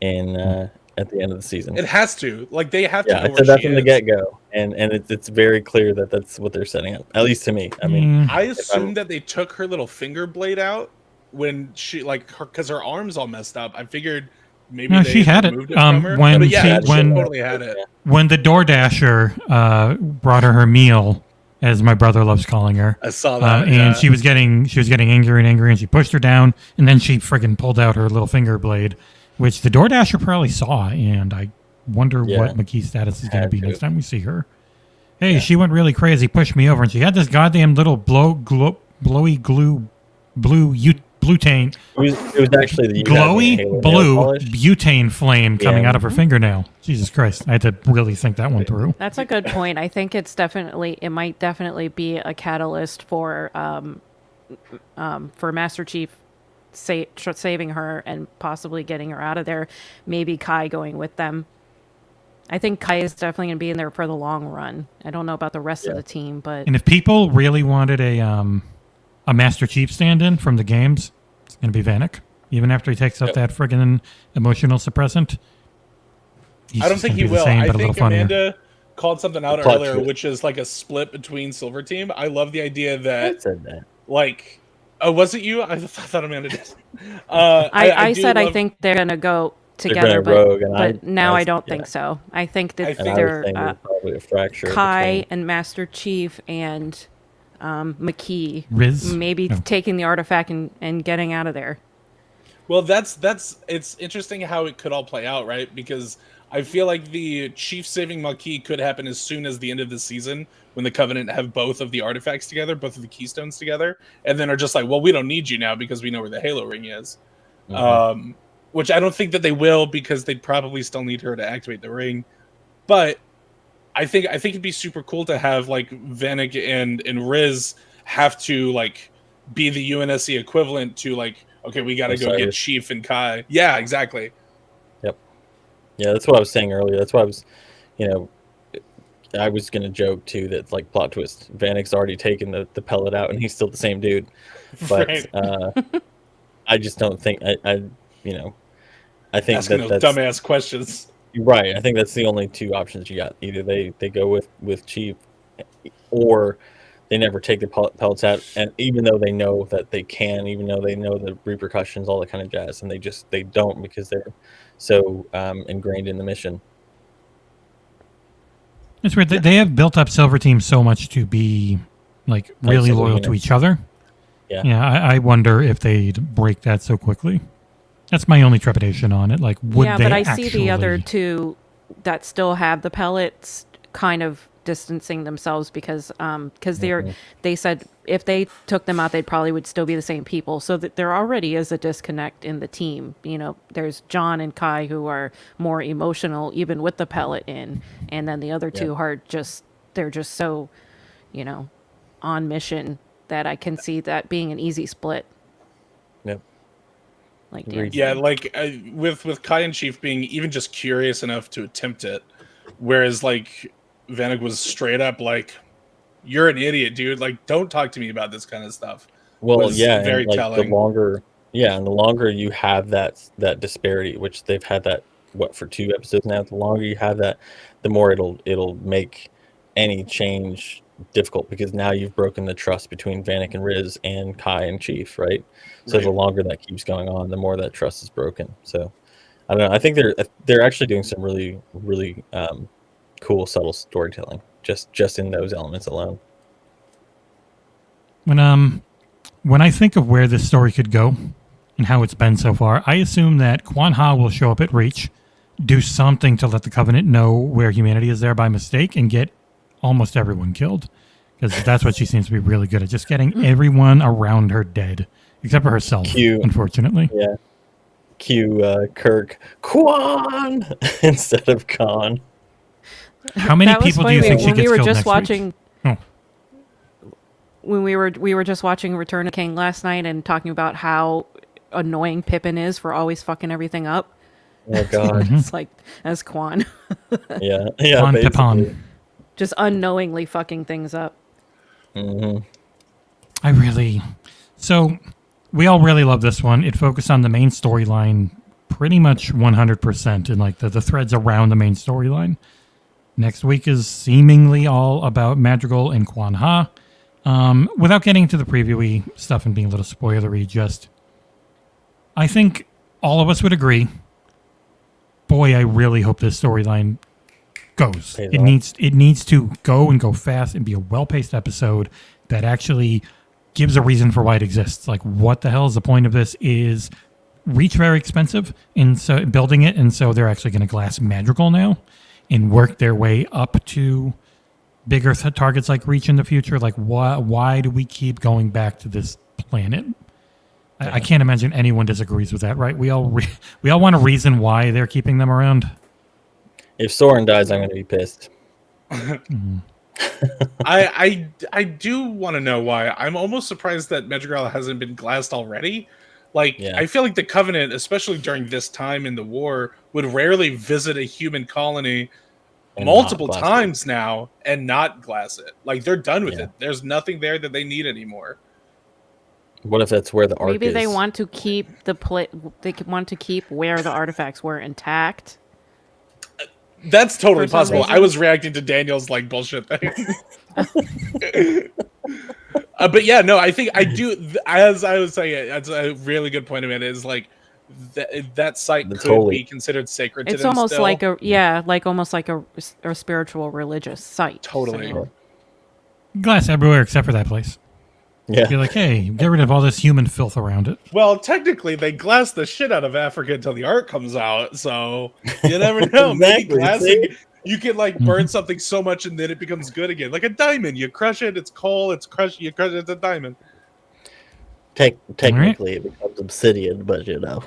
at the end of the season. It has to. Like, they have to know I said that from the get-go. And it's very clear that that's what they're setting up. At least to me. I mean, I assumed that they took her little finger blade out when she, like, because her arm's all messed up. I figured maybe she had it. From her. When she totally had it. When the DoorDasher brought her meal, as my brother loves calling her, I saw that, and she was getting angry, and she pushed her down, and then she friggin' pulled out her little finger blade, which the DoorDasher probably saw, and I wonder what Makee's status is going to be next time we see her. Hey, she went really crazy, pushed me over, and she had this goddamn little blowy glue blue butane. It was actually the glowy blue butane flame coming out of her fingernail. Jesus Christ! I had to really think that one through. That's a good point. I think it might definitely be a catalyst for Master Chief saving her and possibly getting her out of there. Maybe Kai going with them. I think Kai is definitely going to be in there for the long run. I don't know about the rest of the team, but and if people really wanted a Master Chief stand-in from the games, it's going to be Vanek. Even after he takes out that friggin' emotional suppressant, I don't think he will. I think Amanda called something out earlier, which is like a split between Silver Team. I love the idea that, I said that. Like, oh, was it you? I thought Amanda did. I said I think they're going to go together, but now I don't think so. I think that they're probably a fracture Kai and Master Chief and Makee Riz? maybe taking the artifact and getting out of there. Well, it's interesting how it could all play out, right? Because I feel like the Chief saving Makee could happen as soon as the end of the season, when the Covenant have both of the artifacts together, both of the Keystones together, and then are just like, well, we don't need you now because we know where the Halo ring is. Mm-hmm. Which I don't think that they will, because they'd probably still need her to activate the ring. But I think it'd be super cool to have like Vanek and Riz have to like be the UNSC equivalent to like, okay, we got to go get Chief and Kai. Yeah, exactly. Yep. Yeah, that's what I was saying earlier. That's why I was, I was gonna joke too that like plot twist, Vanek's already taken the pellet out and he's still the same dude. But right. I just don't think I think asking those dumbass questions. Right. I think that's the only two options you got. Either they go with Chief or they never take the pellets out, and even though they know that they can, even though they know the repercussions, all that kind of jazz, and they don't because they're so ingrained in the mission. It's weird. They have built up Silver Team so much to be like really loyal to each other. Yeah. I wonder if they'd break that so quickly. That's my only trepidation on it. Like, would they? Yeah, but I see the other two that still have the pellets kind of distancing themselves because they said if they took them out, they probably would still be the same people. So that there already is a disconnect in the team. You know, there's John and Kai who are more emotional, even with the pellet in, and then the other two are they're just so, you know, on mission that I can see that being an easy split. Yep. Like with Kai and Chief being even just curious enough to attempt it, whereas like Vanek was straight up like, "You're an idiot, dude. Like, don't talk to me about this kind of stuff." Well, yeah, very and, like, telling. The longer you have that disparity, which they've had that for 2 episodes now, the longer you have that, the more it'll make any change difficult, because now you've broken the trust between Vanek and Riz and Kai and Chief, right? So the longer that keeps going on, the more that trust is broken. So I don't know. I think they're actually doing some really, really cool, subtle storytelling just in those elements alone. When I think of where this story could go and how it's been so far, I assume that Quan Ha will show up at Reach, do something to let the Covenant know where humanity is there by mistake, and get almost everyone killed, because that's what she seems to be really good at, just getting everyone around her dead, except for herself, unfortunately. Yeah. Cue Kirk, Quan instead of Khan. How many people do you think she gets killed next week? When we were just watching Return of King last night and talking about how annoying Pippin is for always fucking everything up. Oh God. It's like, as Quan. Yeah, Quan Pippin. Just unknowingly fucking things up. Mm-hmm. So we all really love this one. It focused on the main storyline pretty much 100%, and like the threads around the main storyline. Next week is seemingly all about Madrigal and Quan Ha. Without getting into the previewy stuff and being a little spoilery, I think all of us would agree, boy, I really hope this storyline goes. It needs to go and go fast and be a well-paced episode that actually gives a reason for why it exists. Like, what the hell is the point of this? Is Reach very expensive, and so building it, and so they're actually going to glass Madrigal now and work their way up to bigger targets like Reach in the future. Like, why do we keep going back to this planet? I can't imagine anyone disagrees with that, right? We all want a reason why they're keeping them around. If Soren dies, I'm going to be pissed. I do want to know why. I'm almost surprised that Madrigal hasn't been glassed already. I feel like the Covenant, especially during this time in the war, would rarely visit a human colony multiple times now and not glass it. Like, they're done with it. There's nothing there that they need anymore. What if that's where the arc is? Maybe they want to keep they want to keep where the artifacts were intact. That's totally possible. I was reacting to Daniel's like bullshit thing. But yeah, no, I think I do. As I was saying, that's a really good point of it. Is like that site could be considered sacred to them. It's almost still. like almost like a spiritual religious site. Totally. So. Glass everywhere except for that place. Yeah. Be like, hey, get rid of all this human filth around it. Well, technically, they glass the shit out of Africa until the art comes out, so you never know. Maybe glassing, you can like burn something so much and then it becomes good again. Like a diamond, you crush it, it's coal, it's crushed, you crush it, it's a diamond. Technically, it becomes obsidian, but you know.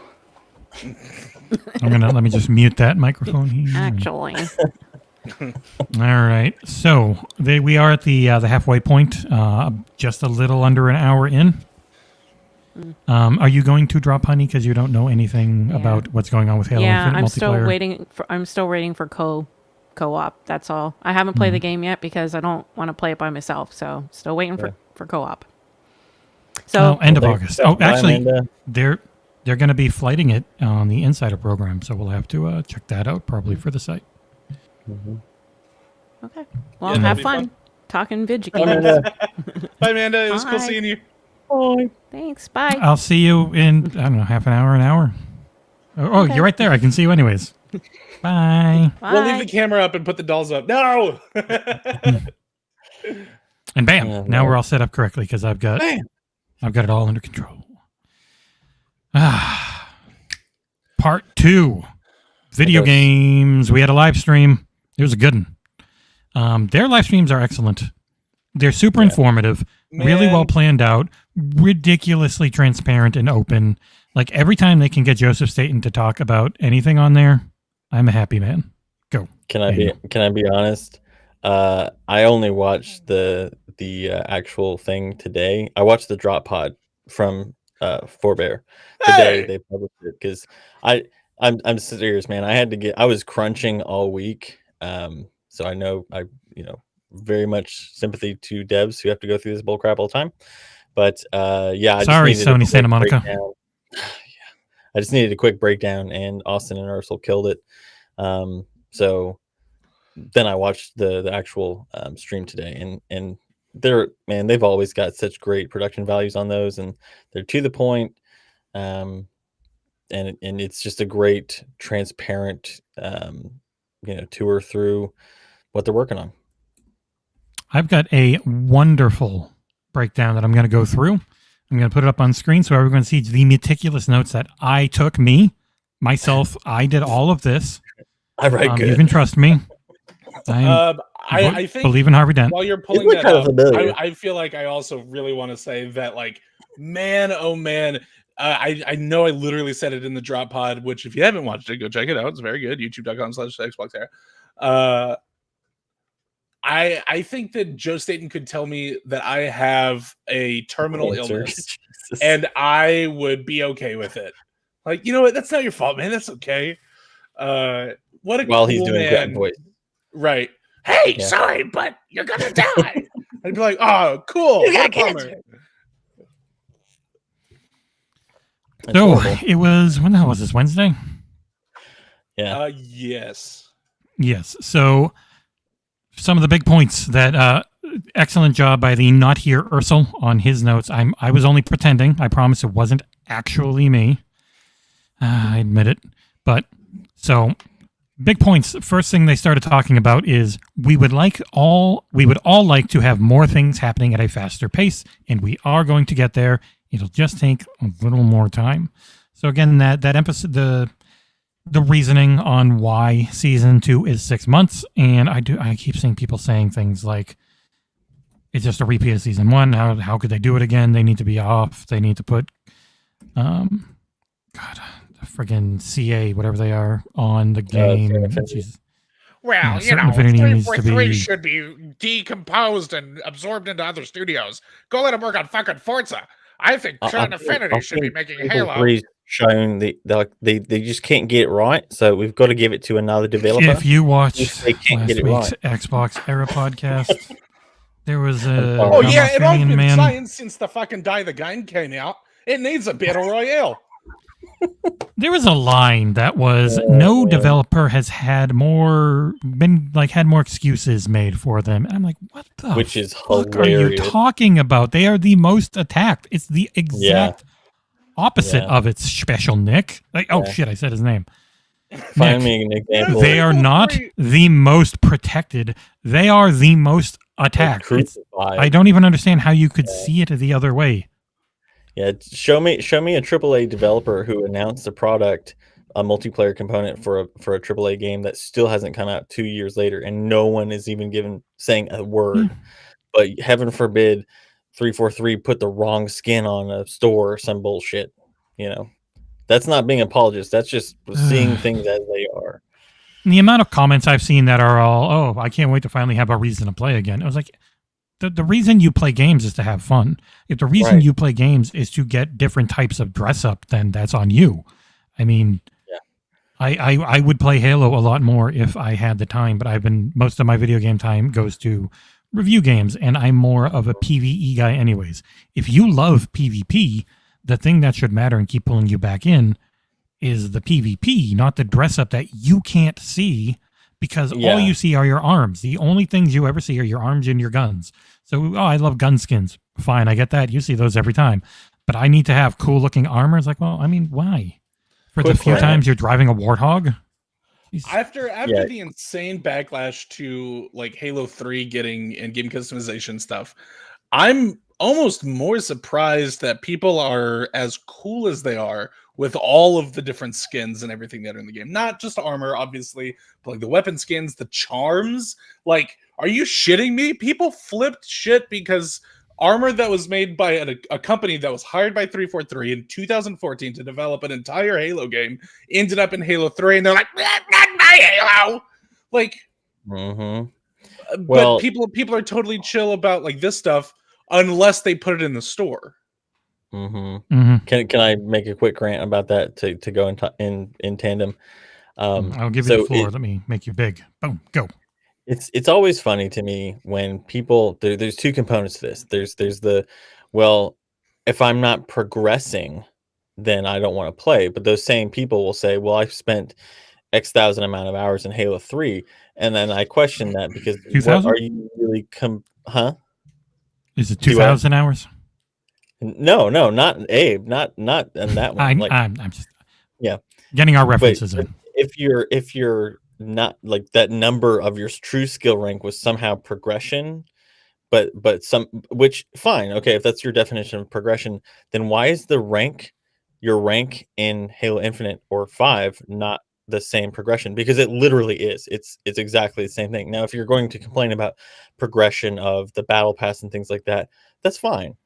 Let me just mute that microphone here. Actually. All right, so we are at the halfway point, just a little under an hour in. Are you going to drop Honey because you don't know anything about what's going on with Halo Infinite multiplayer? I'm still waiting for co-op. That's all. I haven't played the game yet because I don't want to play it by myself. So still waiting for co-op. So end of August. Actually, they're going to be flighting it on the Insider program, so we'll have to check that out probably for the site. Okay. Well, have fun. talking video Bye, games. Amanda. Bye, Amanda. It was cool Bye. seeing you. Bye. Thanks. Bye. I'll see you in, I don't know, half an hour. Oh, Okay. you're right there. I can see you anyways. Bye. Bye. We'll leave the camera up and put the dolls up. No! And bam, Yeah, now no. we're all set up correctly because I've got it all under control. Part 2. Video games. We had a live stream. It was a good one. Their live streams are excellent. They're super informative, really well planned out, ridiculously transparent and open. Like every time they can get Joseph Staten to talk about anything on there, I'm a happy man. Go. Can I be honest? I only watched the actual thing today. I watched the drop pod from Pfhorbear the day they published it because I'm serious, man. I was crunching all week, so I know very much sympathy to devs who have to go through this bullcrap all the time. But yeah, Sorry, Sony Santa Monica. I just needed a quick breakdown, and Austin and Aarsal killed it. So then I watched the actual stream today, and they've always got such great production values on those, and they're to the point, and it's just a great transparent tour through what they're working on. I've got a wonderful breakdown that I'm going to go through. I'm going to put it up on screen so everyone sees the meticulous notes that I took myself. I did all of this. I write good. You can trust me. I think believe in Harvey Dent. While you're pulling that up, I feel like I also really want to say that, like, man, oh man, I know I literally said it in the drop pod, which if you haven't watched it, go check it out. It's very good. YouTube.com/XboxEra. I think that Joe Staten could tell me that I have a terminal illness, and I would be okay with it. Like, you know what? That's not your fault, man. That's okay. What a While cool he's doing man. voice. Right. Hey, sorry, but you're gonna die. I'd be like, oh, cool. You got cancer. So it was, when the hell was this, Wednesday? Yeah. Yes. Yes. So some of the big points that excellent job by the not here Aarsal on his notes. I was only pretending. I promise it wasn't actually me. I admit it. But so big points. First thing they started talking about is we would all like to have more things happening at a faster pace, and we are going to get there. It'll just take a little more time. So again, that emphasis, the reasoning on why season 2 is 6 months, and I keep seeing people saying things like it's just a repeat of season 1. How could they do it again? They need to be off. They need to put friggin' CA, whatever they are, on the game. Well, you know, 343 should be decomposed and absorbed into other studios. Go let them work on fucking Forza. I think Certain Affinity should be making Halo. Showing they just can't get it right, so we've got to give it to another developer. If you watched they can't last get it week's right. XboxEra podcast, there was a it all been man. science since the fucking Die the Gun came out. It needs a battle royale. There was a line that was no developer has had more excuses made for them. And I'm like, what the Which is fuck are you talking about? They are the most attacked. It's the exact opposite of its special Nick. Like, oh shit, I said his name. Find me an example. They are not the most protected. They are the most attacked. I don't even understand how you could see it the other way. Yeah, show me a AAA developer who announced a product, a multiplayer component for a AAA game that still hasn't come out 2 years later, and no one is even saying a word. But heaven forbid, 343 put the wrong skin on a store or some bullshit. You know, that's not being apologist. That's just seeing things as they are. And the amount of comments I've seen that are all, "Oh, I can't wait to finally have a reason to play again." I was like, the reason you play games is to have fun. If the reason you play games is to get different types of dress up, then that's on you. I mean, I would play Halo a lot more if I had the time, but most of my video game time goes to review games, and I'm more of a PvE guy anyways. If you love PvP, the thing that should matter and keep pulling you back in is the PvP, not the dress up that you can't see because all you see are your arms. The only things you ever see are your arms and your guns. So, I love gun skins. Fine, I get that. You see those every time. But I need to have cool looking armor. It's like, well, I mean, why? For the few times you're driving a Warthog? After the insane backlash to like Halo 3 getting and game customization stuff, I'm almost more surprised that people are as cool as they are with all of the different skins and everything that are in the game. Not just armor, obviously, but like the weapon skins, the charms. Like, are you shitting me? People flipped shit because armor that was made by a company that was hired by 343 in 2014 to develop an entire Halo game ended up in Halo 3, and they're like, not my Halo! Like, but people are totally chill about like this stuff unless they put it in the store. Can I make a quick rant about that to go in tandem? I'll give you the floor. Let me make you big. Boom, go. It's always funny to me when people there's two components to this. There's the, well, if I'm not progressing, then I don't want to play. But those same people will say, well, I've spent X thousand amount of hours in Halo 3, and then I question that because what are you really Is it 2,000 hours? No, not Abe, not in that one. I'm just getting our references in. If you're not like that, number of your true skill rank was somehow progression, but some, which fine, okay, if that's your definition of progression, then why is your rank in Halo Infinite or 5 not the same progression? Because it literally is. It's exactly the same thing. Now, if you're going to complain about progression of the battle pass and things like that, that's fine.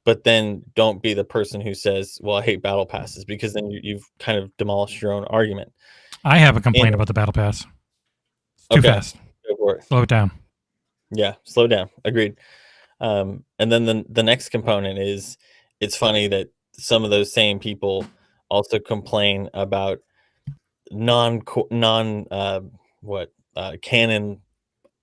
But then don't be the person who says, well, I hate battle passes, because then you've kind of demolished your own argument. I have a complaint about the battle pass. It's too fast. Go for it. Slow it down. Yeah, slow down. Agreed. And then the next component is, it's funny that some of those same people also complain about canon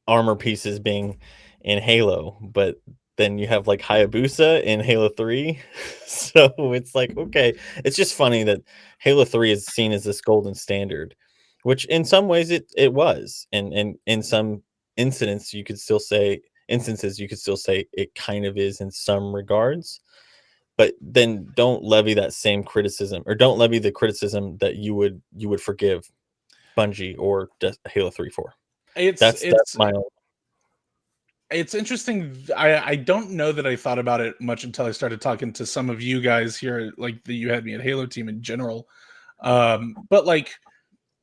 armor pieces being in Halo, but then you have like Hayabusa in Halo 3. So it's like, okay, it's just funny that Halo 3 is seen as this golden standard, which in some ways it was. And in some instances you could still say it kind of is in some regards. But then don't levy that same criticism, or don't levy the criticism that you would forgive Bungie or Halo 3 for. That's my own. It's interesting. I don't know that I thought about it much until I started talking to some of you guys here, like that you had me at Halo Team in general. But like,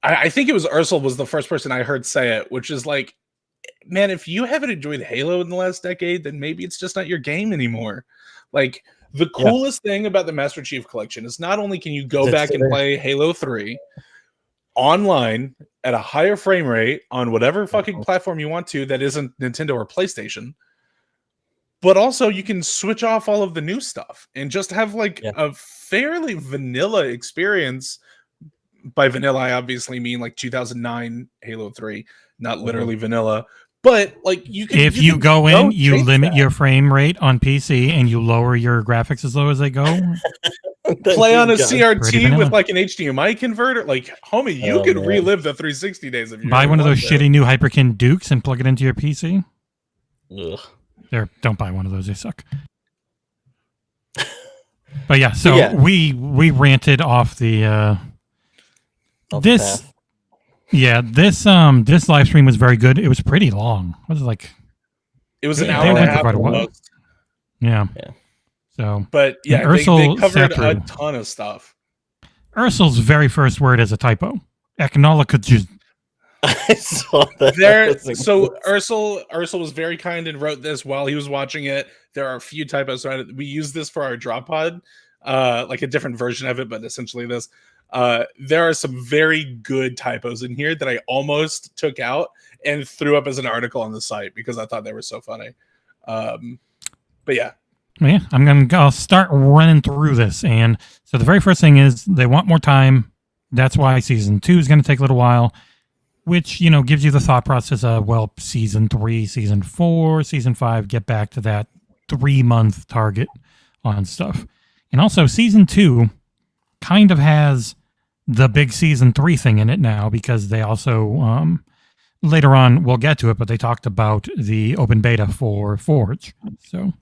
I think it was Aarsal was the first person I heard say it, which is like, man, if you haven't enjoyed Halo in the last decade, then maybe it's just not your game anymore. Like, the coolest thing about the Master Chief Collection is not only can you go back and play Halo 3 online at a higher frame rate on whatever fucking platform you want to that isn't Nintendo or PlayStation, but also you can switch off all of the new stuff and just have like a fairly vanilla experience. By vanilla, I obviously mean like 2009 Halo 3, not literally vanilla. But like you can, if you go in, you limit your frame rate on PC and you lower your graphics as low as they go. Play on a CRT with like an HDMI converter. Like, homie, you could relive the 360 days of your buy one of those shitty new Hyperkin Dukes and plug it into your PC. Ugh. There, don't buy one of those. They suck. But yeah, so we ranted off the this. Path. Yeah, this live stream was very good. It was pretty long. It was like it was an hour and a half. Quite a while. Yeah. So, but yeah, they covered a ton of stuff. Aarsal's very first word is a typo. Acknowledge. I saw that. So Aarsal was very kind and wrote this while he was watching it. There are a few typos. So we use this for our drop pod, like a different version of it, but essentially this. There are some very good typos in here that I almost took out and threw up as an article on the site because I thought they were so funny. But yeah. Yeah, I'll start running through this. And so the very first thing is they want more time. That's why season 2 is going to take a little while, which, gives you the thought process of, well, season 3, season 4, season 5, get back to that 3-month target on stuff. And also season 2 kind of has the big season 3 thing in it now, because they also later on, we'll get to it, but they talked about the open beta for Forge. So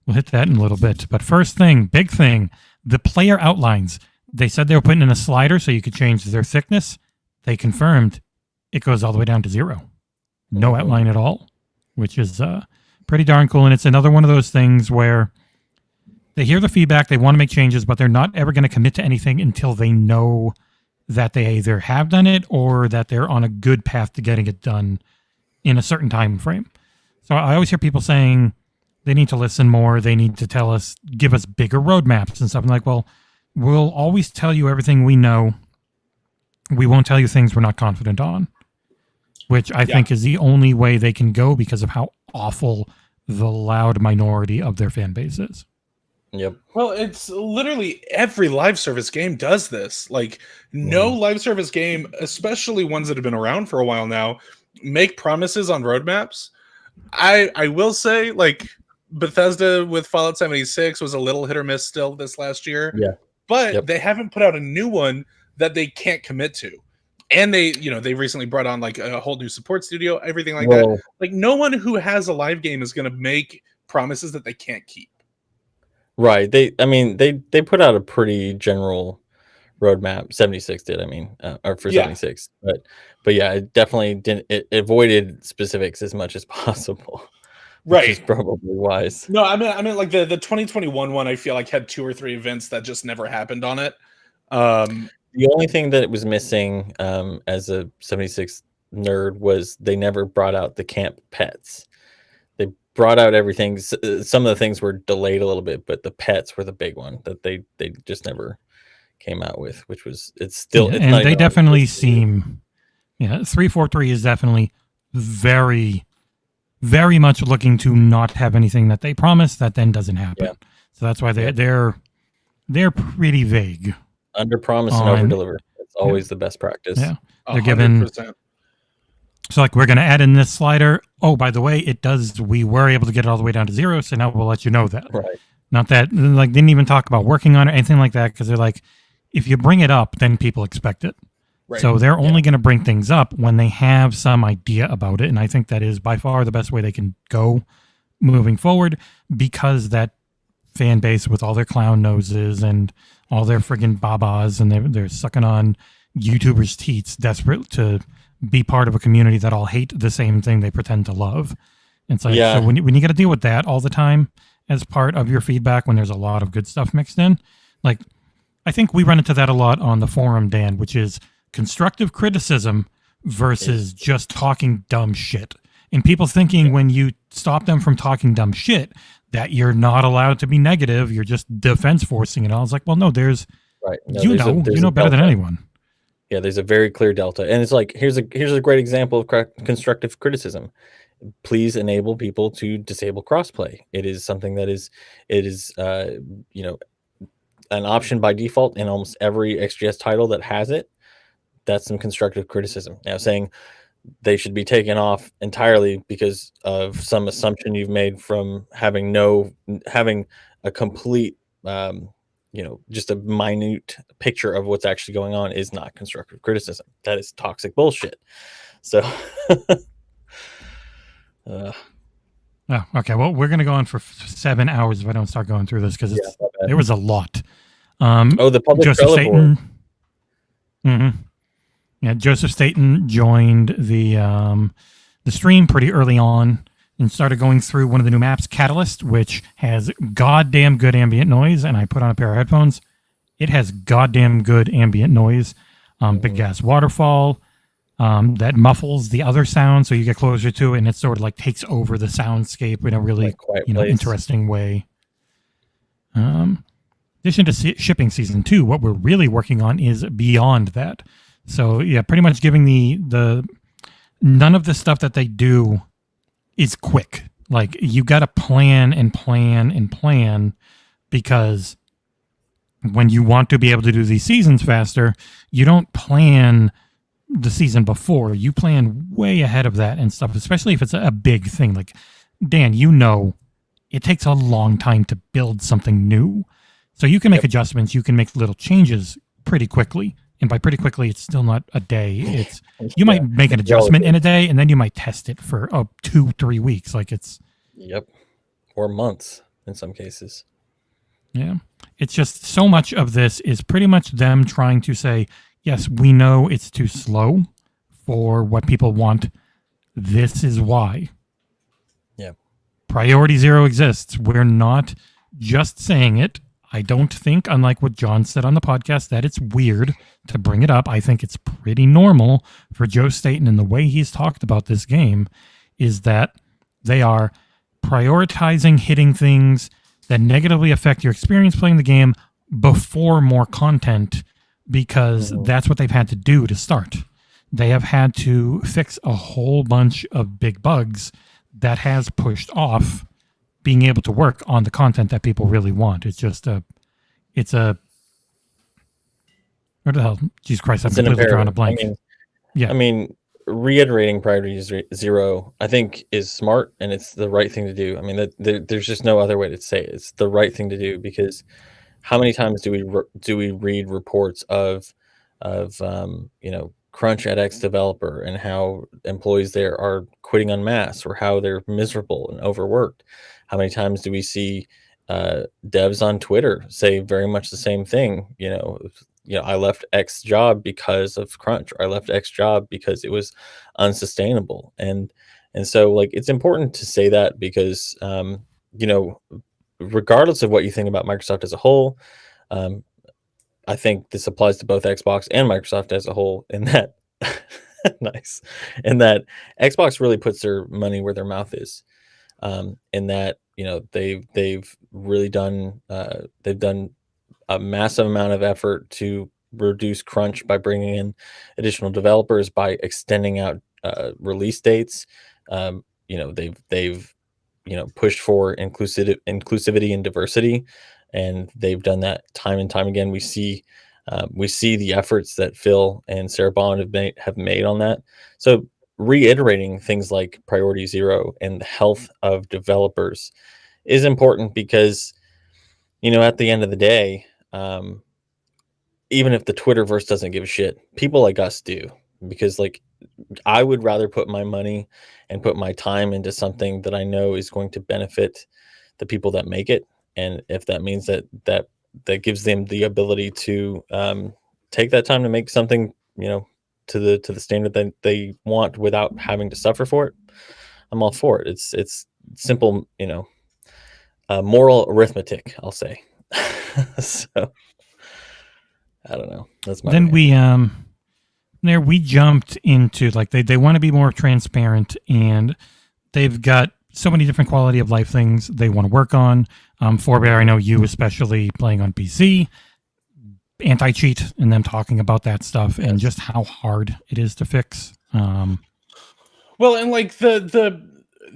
we'll hit that in a little bit. But first thing, big thing, the player outlines. They said they were putting in a slider so you could change their thickness. They confirmed it goes all the way down to 0. No outline at all, which is pretty darn cool. And it's another one of those things where they hear the feedback, they want to make changes, but they're not ever going to commit to anything until they know that they either have done it or that they're on a good path to getting it done in a certain time frame. So I always hear people saying they need to listen more, they need to tell us, give us bigger roadmaps and stuff. I'm like, well, we'll always tell you everything we know. We won't tell you things we're not confident on, which I think is the only way they can go because of how awful the loud minority of their fan base is. Yep. Well, it's literally every live service game does this. Like, no live service game, especially ones that have been around for a while now, make promises on roadmaps. I will say, like, Bethesda with Fallout 76 was a little hit or miss still this last year. Yeah. But they haven't put out a new one that they can't commit to. And they recently brought on like a whole new support studio, everything like that. Like, no one who has a live game is going to make promises that they can't keep. Right. They put out a pretty general roadmap. 76 did, or for 76. But yeah, it definitely didn't. It avoided specifics as much as possible. Right. Which is probably wise. No, I mean, like the 2021 one, I feel like had 2 or 3 events that just never happened on it. The only thing that it was missing, as a 76 nerd, was they never brought out the camp pets. They brought out everything. Some of the things were delayed a little bit, but the pets were the big one that they just never came out with, which was it's and they definitely seem 343 is definitely very, very much looking to not have anything that they promise that then doesn't happen. So that's why they're pretty vague. Under promise and over deliver. It's always the best practice. Yeah, they're given. So like, we're going to add in this slider. Oh, by the way, it does. We were able to get it all the way down to 0, so now we'll let you know that. Right. Not that, like, didn't even talk about working on it or anything like that, because they're like, if you bring it up, then people expect it. Right. So they're only going to bring things up when they have some idea about it, and I think that is by far the best way they can go moving forward, because that fan base with all their clown noses and all their friggin' babas, and they're sucking on YouTubers' teats, desperate to be part of a community that all hate the same thing they pretend to love. And so, so when you got to deal with that all the time as part of your feedback, when there's a lot of good stuff mixed in, like, I think we run into that a lot on the forum, Dan, which is constructive criticism versus just talking dumb shit. And people thinking when you stop them from talking dumb shit that you're not allowed to be negative, you're just defense forcing it. I was like, well, no, there's you know better than anyone. Yeah, there's a very clear delta, and it's like, here's a great example of constructive criticism. Please enable people to disable crossplay. It is something that is an option by default in almost every XGS title that has it. That's some constructive criticism. Now, saying they should be taken off entirely because of some assumption you've made from having a complete just a minute picture of what's actually going on is not constructive criticism. That is toxic bullshit. So okay. Well, we're going to go on for 7 hours if I don't start going through this, because there was a lot. The public Joseph Staten. Yeah, Joseph Staten joined the stream pretty early on and started going through one of the new maps, Catalyst, which has goddamn good ambient noise. And I put on a pair of headphones. It has goddamn good ambient noise. Big gas waterfall that muffles the other sound, so you get closer to it, and it sort of like takes over the soundscape in a really interesting way. In addition to shipping season 2, what we're really working on is beyond that. So yeah, pretty much giving the none of the stuff that they do is quick. Like, you got to plan and plan and plan, because when you want to be able to do these seasons faster, you don't plan the season before. You plan way ahead of that and stuff, especially if it's a big thing. Like, Dan, it takes a long time to build something new. So you can make adjustments, you can make little changes pretty quickly and by pretty quickly, it's still not a day. It's you might make an adjustment in a day, and then you might test it for 2-3 weeks. Like it's or months in some cases. Yeah, it's just so much of this is pretty much them trying to say, yes, we know it's too slow for what people want. This is why. Yeah. Priority 0 exists. We're not just saying it. I don't think, unlike what John said on the podcast, that it's weird to bring it up. I think it's pretty normal for Joe Staten and the way he's talked about this game is that they are prioritizing hitting things that negatively affect your experience playing the game before more content, because that's what they've had to do to start. They have had to fix a whole bunch of big bugs that has pushed off being able to work on the content that people really want. It's just where the hell? Jesus Christ, I'm completely drawing a blank. I mean, reiterating priority 0, I think, is smart, and it's the right thing to do. I mean, there's just no other way to say it. It's the right thing to do, because how many times do we read reports of crunch at X developer and how employees there are quitting en masse, or how they're miserable and overworked? How many times do we see devs on Twitter say very much the same thing? I left X job because of crunch, or I left X job because it was unsustainable. And so, like, it's important to say that, because, regardless of what you think about Microsoft as a whole, I think this applies to both Xbox and Microsoft as a whole, in that, in that Xbox really puts their money where their mouth is. In that, they've really done, a massive amount of effort to reduce crunch by bringing in additional developers, by extending out release dates. They've pushed for inclusivity and diversity, and they've done that time and time again. We see the efforts that Phil and Sarah Bond have made on that. So reiterating things like priority 0 and the health of developers is important, because at the end of the day, even if the Twitterverse doesn't give a shit, people like us do, because, like, I would rather put my money and put my time into something that I know is going to benefit the people that make it. And if that means that gives them the ability to take that time to make something, to the standard that they want without having to suffer for it, I'm all for it. It's simple, moral arithmetic, I'll say. So I don't know. That's my then opinion. We jumped into, like, they want to be more transparent, and they've got so many different quality of life things they want to work on. Pfhorbear, I know you especially playing on PC, anti-cheat, and them talking about that stuff, and just how hard it is to fix. Well, and like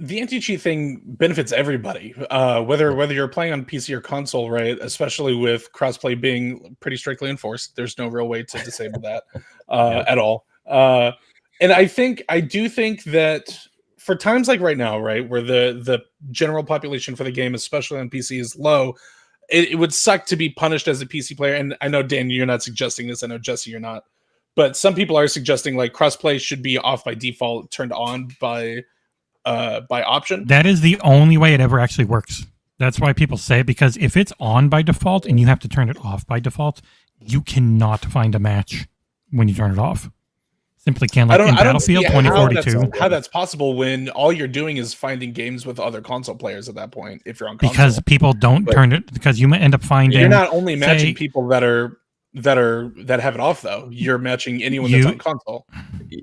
the anti-cheat thing benefits everybody, whether you're playing on PC or console, right? Especially with crossplay being pretty strictly enforced. There's no real way to disable that at all. And I do think that for times like right now, right, where the general population for the game, especially on PC, is low, it would suck to be punished as a PC player. And I know, Dan, you're not suggesting this. I know, Jesse, you're not. But some people are suggesting, like, crossplay should be off by default, turned on by option. That is the only way it ever actually works. That's why people say it, because if it's on by default and you have to turn it off by default, you cannot find a match when you turn it off. Simply can't. Like in Battlefield 2042. How that's possible when all you're doing is finding games with other console players at that point, if you're on console. Because people don't turn it, because you might end up finding. You're not only matching people that have it off, though. You're matching anyone that's on console.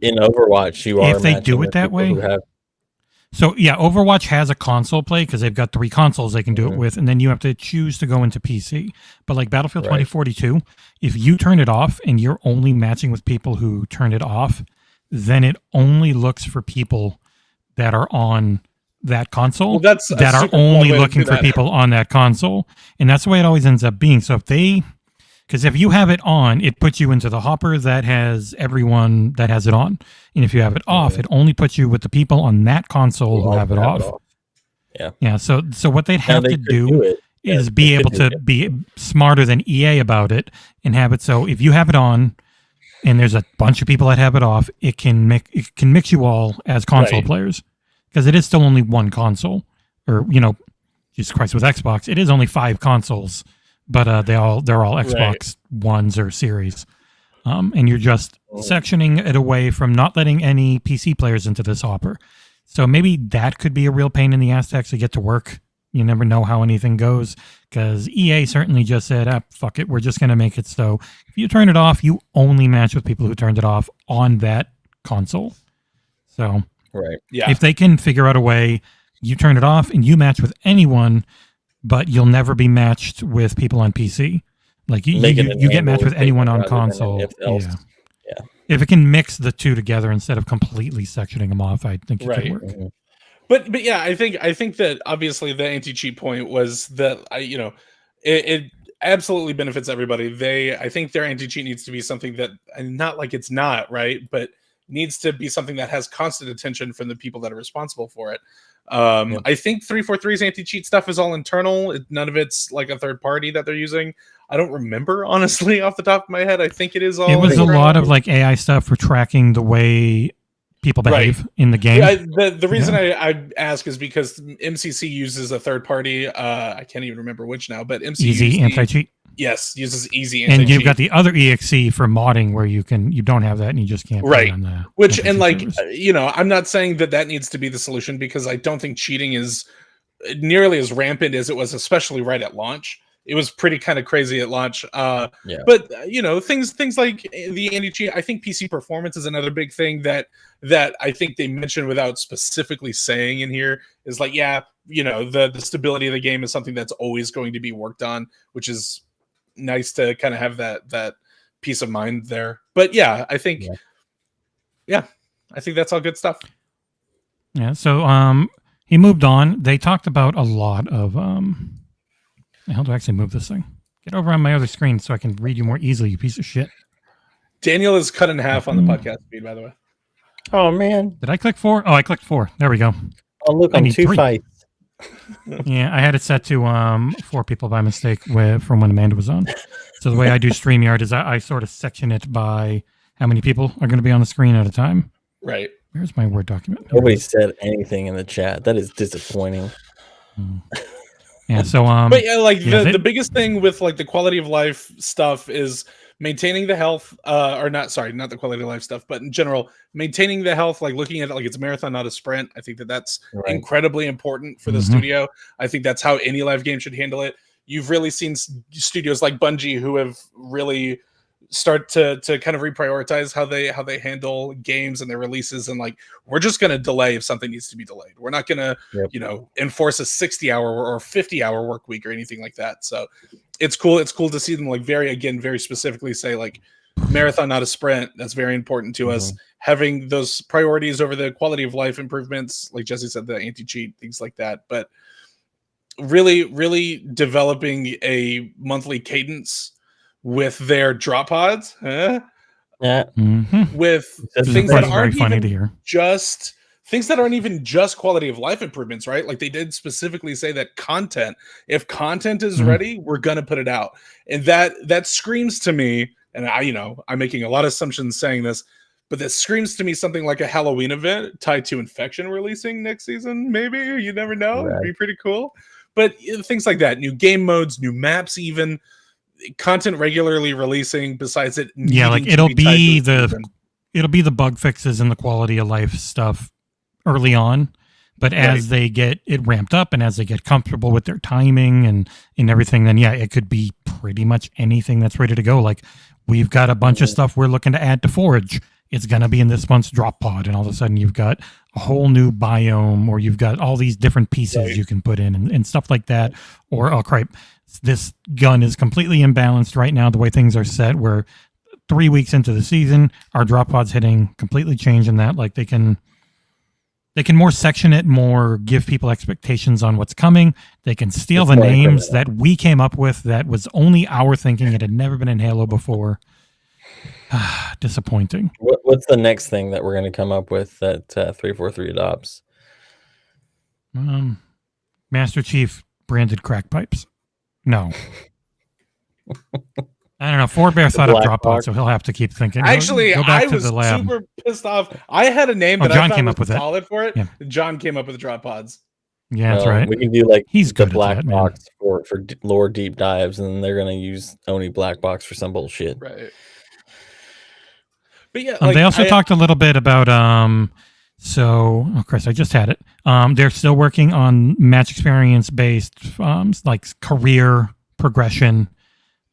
In Overwatch, you are. If they do it that way. So, yeah, Overwatch has a console play because they've got 3 consoles they can do it with, and then you have to choose to go into PC. But like Battlefield 2042, if you turn it off and you're only matching with people who turned it off, then it only looks for people that are on that console, that are only looking for people on that console. And that's the way it always ends up being. So because if you have it on, it puts you into the hopper that has everyone that has it on. And if you have it off, it only puts you with the people on that console who have it off. Yeah. So what they'd have to do is be able to be smarter than EA about it and have it so if you have it on, and there's a bunch of people that have it off, it can mix you all as console players, because it is still only one console, or Jesus Christ, with Xbox, it is only 5 consoles, but they're all Xbox Ones or Series, and you're just sectioning it away from not letting any PC players into this hopper. So maybe that could be a real pain in the ass to actually get to work. You never know how anything goes, because EA certainly just said, fuck it, we're just going to make it so if you turn it off, you only match with people who turned it off on that console. So if they can figure out a way, you turn it off and you match with anyone, but you'll never be matched with people on PC. Like you get matched with anyone on console. If it can mix the two together instead of completely sectioning them off, I think it could work. Mm-hmm. But yeah, I think that obviously the anti-cheat point was that it absolutely benefits everybody. I think their anti-cheat needs to be something that, and not like it's not right, but needs to be something that has constant attention from the people that are responsible for it. I think 343's anti-cheat stuff is all internal. None of it's like a third party that they're using. I don't remember, honestly, off the top of my head. I think it is all. It was a lot of like AI stuff for tracking the way people behave in the game. The reason I ask is because MCC uses a third party. I can't even remember which now, but MCC Easy anti-cheat. Yes, uses easy anti-cheat. And you've got the other EXE for modding where you don't have that and you just can't play on the which, and like servers. I'm not saying that needs to be the solution, because I don't think cheating is nearly as rampant as it was, especially right at launch. It was pretty kind of crazy at launch. But things like the anti-cheat, I think PC performance is another big thing that I think they mentioned without specifically saying in here, is like, the stability of the game is something that's always going to be worked on, which is nice to kind of have that peace of mind there. But I think I think that's all good stuff. Yeah. So he moved on. They talked about a lot of how do I actually move this thing? Get over on my other screen so I can read you more easily, you piece of shit. Daniel is cut in half on the podcast feed, by the way. Oh, man. Did I click 4? Oh, I clicked 4. There we go. Oh, look, I'm 2 fights. Yeah, I had it set to 4 people by mistake from when Amanda was on. So the way I do StreamYard is I sort of section it by how many people are going to be on the screen at a time. Right. Where's my Word document? Nobody said anything in the chat. That is disappointing. Yeah, so but the biggest thing with like the quality of life stuff is maintaining the health, not the quality of life stuff, but in general, maintaining the health, like looking at it like it's a marathon, not a sprint. I think that's incredibly important for the studio. I think that's how any live game should handle it. You've really seen studios like Bungie who have really start to kind of reprioritize how they handle games and their releases, and like, we're just going to delay if something needs to be delayed. We're not going to enforce a 60-hour or 50-hour work week or anything like that. So it's cool to see them like very specifically say like marathon, not a sprint. That's very important to us. Having those priorities over the quality of life improvements, like Jesse said, the anti-cheat, things like that. But really developing a monthly cadence with their drop pods, with things that aren't even just quality of life improvements, right? Like they did specifically say that if content is ready, we're gonna put it out, and that screams to me. And I'm making a lot of assumptions saying this, but that screams to me something like a Halloween event tied to Infection releasing next season. Maybe, you never know. It'd be pretty cool. But things like that, new game modes, new maps, even content regularly releasing besides it. Yeah, like it'll be the bug fixes and the quality of life stuff early on, but as they get it ramped up and as they get comfortable with their timing and everything, then it could be pretty much anything that's ready to go. Like we've got a bunch of stuff we're looking to add to Forge. It's going to be in this month's drop pod, and all of a sudden you've got a whole new biome, or you've got all these different pieces you can put in and stuff like that. Or, oh crap, this gun is completely imbalanced right now the way things are set. We're 3 weeks into the season, our drop pod's hitting, completely changing that. Like they can more section it, more give people expectations on what's coming. They can steal the names that we came up with that was only our thinking. It had never been in Halo before. Disappointing. What's the next thing that we're going to come up with that 343 adopts? Master Chief branded crack pipes. No. I don't know. Pfhorbear thought of drop pod, so he'll have to keep thinking. Actually, go back I to was the lab. super pissed off. I had a name that John I came thought up was with solid for it. Yeah. John came up with drop pods. Yeah, that's right. We can do like he's the good black at that, box for lore deep dives, and then they're gonna use only black box for some bullshit. Right. But yeah, they also talked a little bit about Chris, I just had it. They're still working on match experience based like career progression.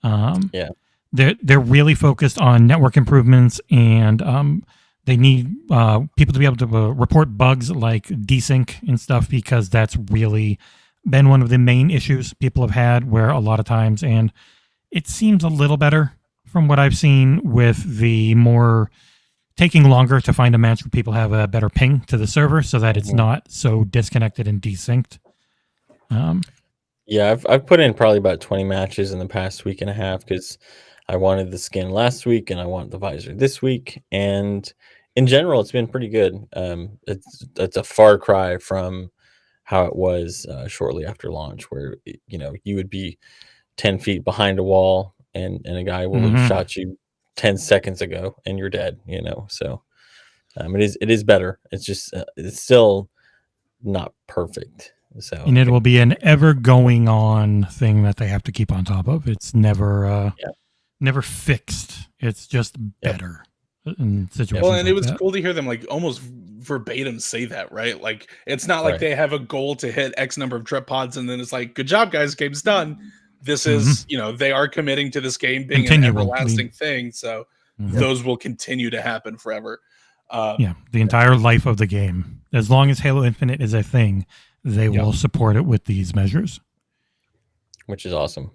They're really focused on network improvements, and they need people to be able to report bugs like desync and stuff, because that's really been one of the main issues people have had, where a lot of times, and it seems a little better from what I've seen with the more taking longer to find a match where people have a better ping to the server so that it's not so disconnected and desynced. Yeah, I've put in probably about 20 matches in the past week and a half, because I wanted the skin last week and I want the visor this week, and in general it's been pretty good. It's a far cry from how it was shortly after launch, where you would be 10 feet behind a wall and a guy will have shot you 10 seconds ago and you're dead, so it is better. It's just it's still not perfect. So, and it will be an ever going on thing that they have to keep on top of. It's never never fixed. It's just better in situations. Well, and it was that. cool to hear them like almost verbatim say that, right? Like it's not like they have a goal to hit X number of trip pods and then it's like, good job, guys, game's done. This is, they are committing to this game being an everlasting thing. So those will continue to happen forever. The entire life of the game. As long as Halo Infinite is a thing, they will support it with these measures. Which is awesome.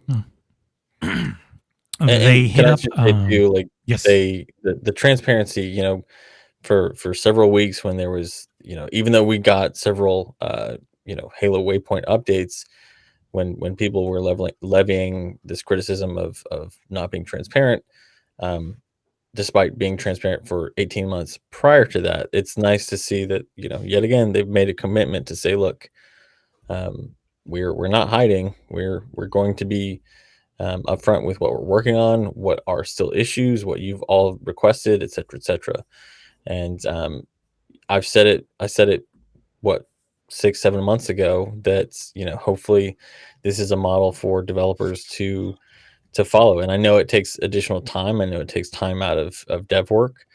They hit up... the transparency, for several weeks when there was, even though we got several, Halo Waypoint updates, when people were levying this criticism of not being transparent, despite being transparent for 18 months prior to that, it's nice to see that, yet again, they've made a commitment to say, look, we're not hiding. We're going to be upfront with what we're working on, what are still issues, what you've all requested, et cetera, and I said it 6-7 months ago that hopefully this is a model for developers to follow. And I know it takes additional time. I know it takes time out of dev work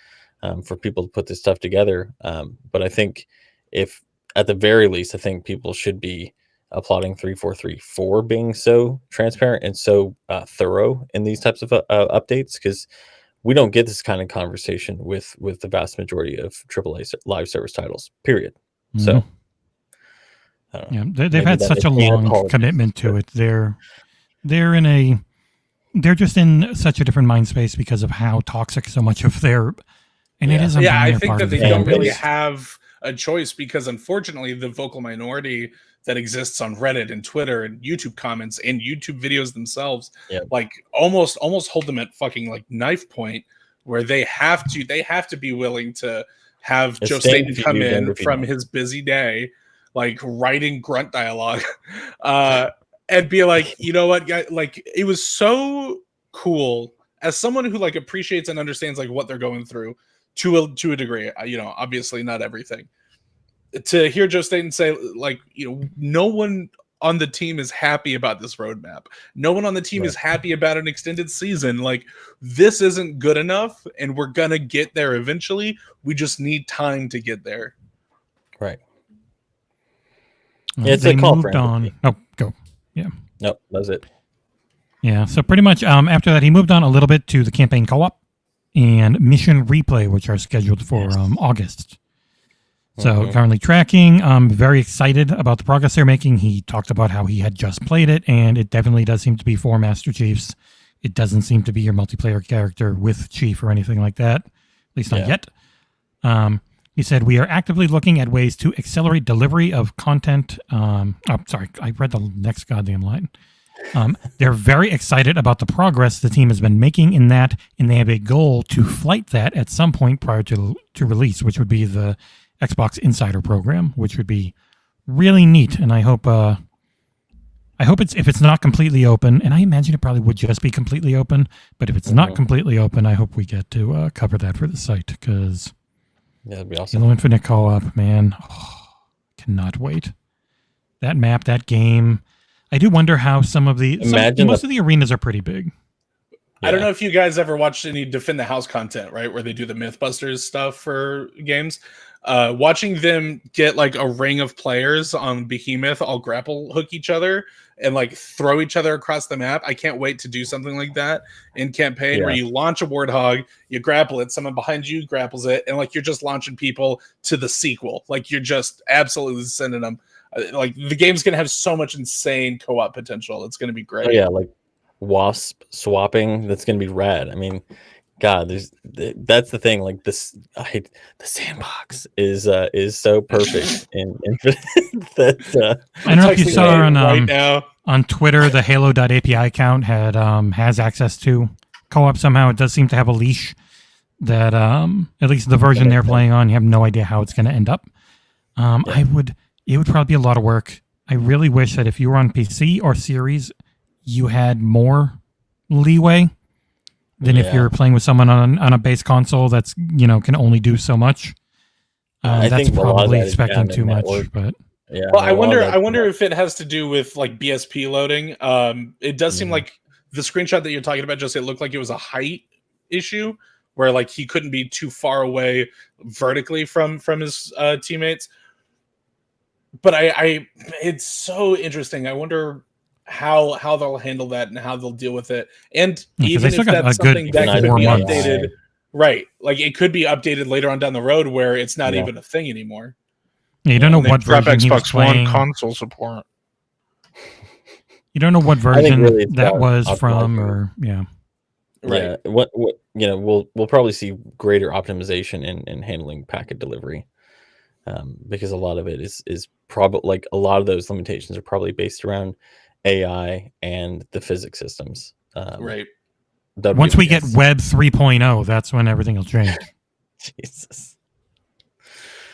for people to put this stuff together. But I think if at the very least, I think people should be applauding 343 for being so transparent and so thorough in these types of updates, because we don't get this kind of conversation with the vast majority of AAA live service titles, period. So they've had such a long commitment to it. They're just in such a different mind space because of how toxic so much of their, and it is a I think that they don't really base. have a choice, because unfortunately the vocal minority that exists on Reddit and Twitter and YouTube comments and YouTube videos themselves, like almost hold them at fucking like knife point, where they have to be willing to have Joe Staten come in from his busy day, like writing grunt dialogue, and be like, you know what, guys, like it was so cool as someone who like appreciates and understands like what they're going through to a degree, obviously not everything, to hear Joe Staten say like, no one on the team is happy about this roadmap. No one on the team is happy about an extended season. Like, this isn't good enough, and we're gonna get there eventually. We just need time to get there. Right. It's a call for on. Oh, go. Yeah. Nope, that's it. Yeah. So pretty much after that, he moved on a little bit to the campaign co-op and mission replay, which are scheduled for August. So currently tracking. I'm very excited about the progress they're making. He talked about how he had just played it, and it definitely does seem to be 4 Master Chiefs. It doesn't seem to be your multiplayer character with Chief or anything like that, at least not yet. He said, we are actively looking at ways to accelerate delivery of content. Sorry, I read the next goddamn line. They're very excited about the progress the team has been making in that, and they have a goal to flight that at some point prior to release, which would be the Xbox Insider program, which would be really neat. And I hope I hope if it's not completely open, and I imagine it probably would just be completely open, but if it's not completely open, I hope we get to cover that for the site, because that'd be awesome. Halo Infinite co-op, man, cannot wait. That map, that game. I do wonder how most of the arenas are pretty big. I don't know if you guys ever watched any Defend the House content, right, where they do the Mythbusters stuff for games. Watching them get like a ring of players on Behemoth all grapple hook each other and like throw each other across the map. I can't wait to do something like that in campaign where you launch a warthog, you grapple it, someone behind you grapples it, and like you're just launching people to the sequel. Like you're just absolutely sending them. Like the game's gonna have so much insane co-op potential. It's gonna be great. Oh, yeah, like wasp swapping. That's gonna be rad. I mean, God, that's the thing. Like this, the sandbox is so perfect in Infinite. That I don't know if you saw on Twitter, the Halo.api account has access to co-op somehow. It does seem to have a leash that at least the version they're playing on, you have no idea how it's going to end up. It would probably be a lot of work. I really wish that if you were on PC or Series, you had more leeway than if you're playing with someone on a base console that's can only do so much. I that's think probably expecting too much, but well, I wonder if it has to do with like BSP loading. It does seem like the screenshot that you're talking about, it looked like it was a height issue where like he couldn't be too far away vertically from his teammates. But it's so interesting. I wonder how they'll handle that and how they'll deal with it, and even if that's something that could be updated, right? Like it could be updated later on down the road where it's not even a thing anymore. You don't know what version he was playing. Xbox One console support. You don't know what version that was from, or right. What we'll probably see greater optimization in handling packet delivery, because a lot of it is probably like a lot of those limitations are probably based around AI and the physics systems. Right. Once we get Web 3.0, that's when everything will change. Jesus.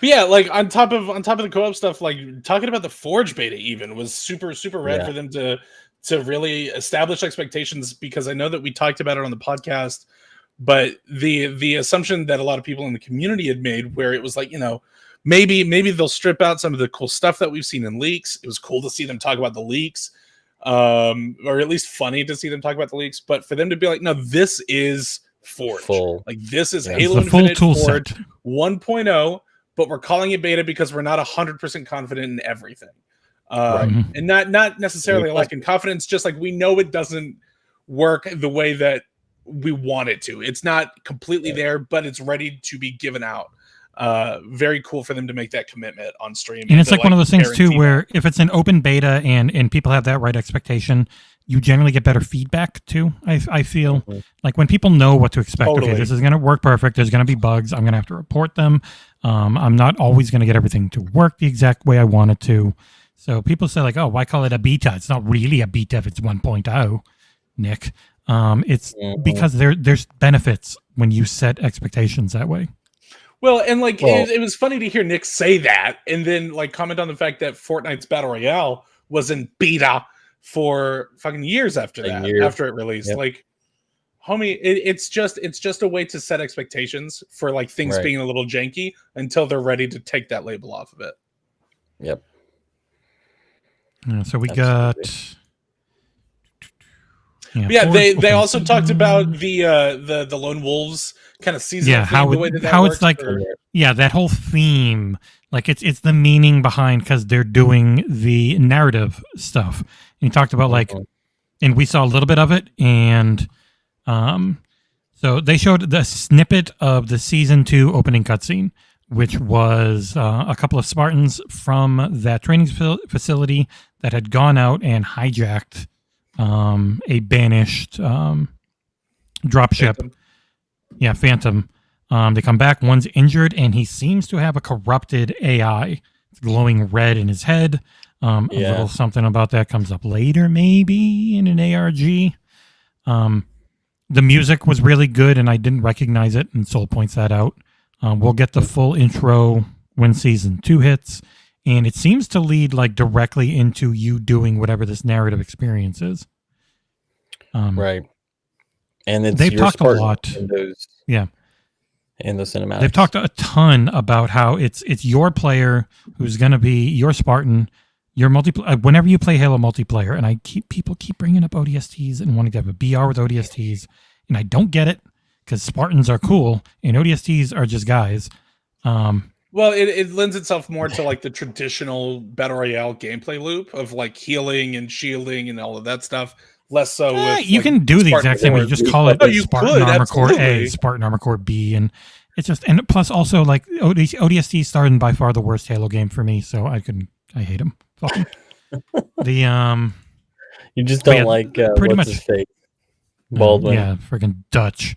But yeah, like on top of the co-op stuff, like talking about the Forge beta even was super rad for them to really establish expectations, because I know that we talked about it on the podcast, but the assumption that a lot of people in the community had made, where it was like, maybe they'll strip out some of the cool stuff that we've seen in leaks. It was cool to see them talk about the leaks. Or at least funny to see them talk about the leaks, but for them to be like, no, this is Forge. Like this is Halo Infinite Forge 1.0, but we're calling it beta because we're not 100% confident in everything. And not necessarily like in confidence, just like we know it doesn't work the way that we want it to. It's not completely there, but it's ready to be given out. Very cool for them to make that commitment on stream. And it's like one of those things too, where if it's an open beta and people have that right expectation, you generally get better feedback too. I feel like when people know what to expect, okay, this is going to work perfect. There's going to be bugs. I'm going to have to report them. I'm not always going to get everything to work the exact way I want it to. So people say like, oh, why call it a beta? It's not really a beta if it's 1.0, Nick. It's because there's benefits when you set expectations that way. Well, and like it was funny to hear Nick say that, and then like comment on the fact that Fortnite's Battle Royale was in beta for fucking years after that, after it released. Like, homie, it's just a way to set expectations for like things being a little janky until they're ready to take that label off of it. Yep. So we got. They also talked about the Lone Wolves kind of season. Yeah, how it's like that whole theme, like it's the meaning behind, because they're doing the narrative stuff. And he talked about like, and we saw a little bit of it, and so they showed the snippet of the season 2 opening cutscene, which was a couple of Spartans from that training facility that had gone out and hijacked a banished dropship. Phantom. They come back. One's injured, and he seems to have a corrupted AI. It's glowing red in his head. A little something about that comes up later, maybe in an ARG. The music was really good, and I didn't recognize it, and Soul points that out. We'll get the full intro when season 2 hits, and it seems to lead like directly into you doing whatever this narrative experience is. Right. And they've talked a lot. In those, in the cinematics. They've talked a ton about how it's your player who's going to be your Spartan, your whenever you play Halo multiplayer, and people keep bringing up ODSTs and wanting to have a BR with ODSTs, and I don't get it because Spartans are cool and ODSTs are just guys. Well, it lends itself more to like the traditional Battle Royale gameplay loop of like healing and shielding and all of that stuff. Less so with you can do the exact same way. You just call it Spartan Armor Core A, Spartan Armor Core B, and it's just, and plus also like ODST started by far the worst Halo game for me, so I hate them. Fuck them. You just don't like pretty much his face? Baldwin. Yeah, freaking Dutch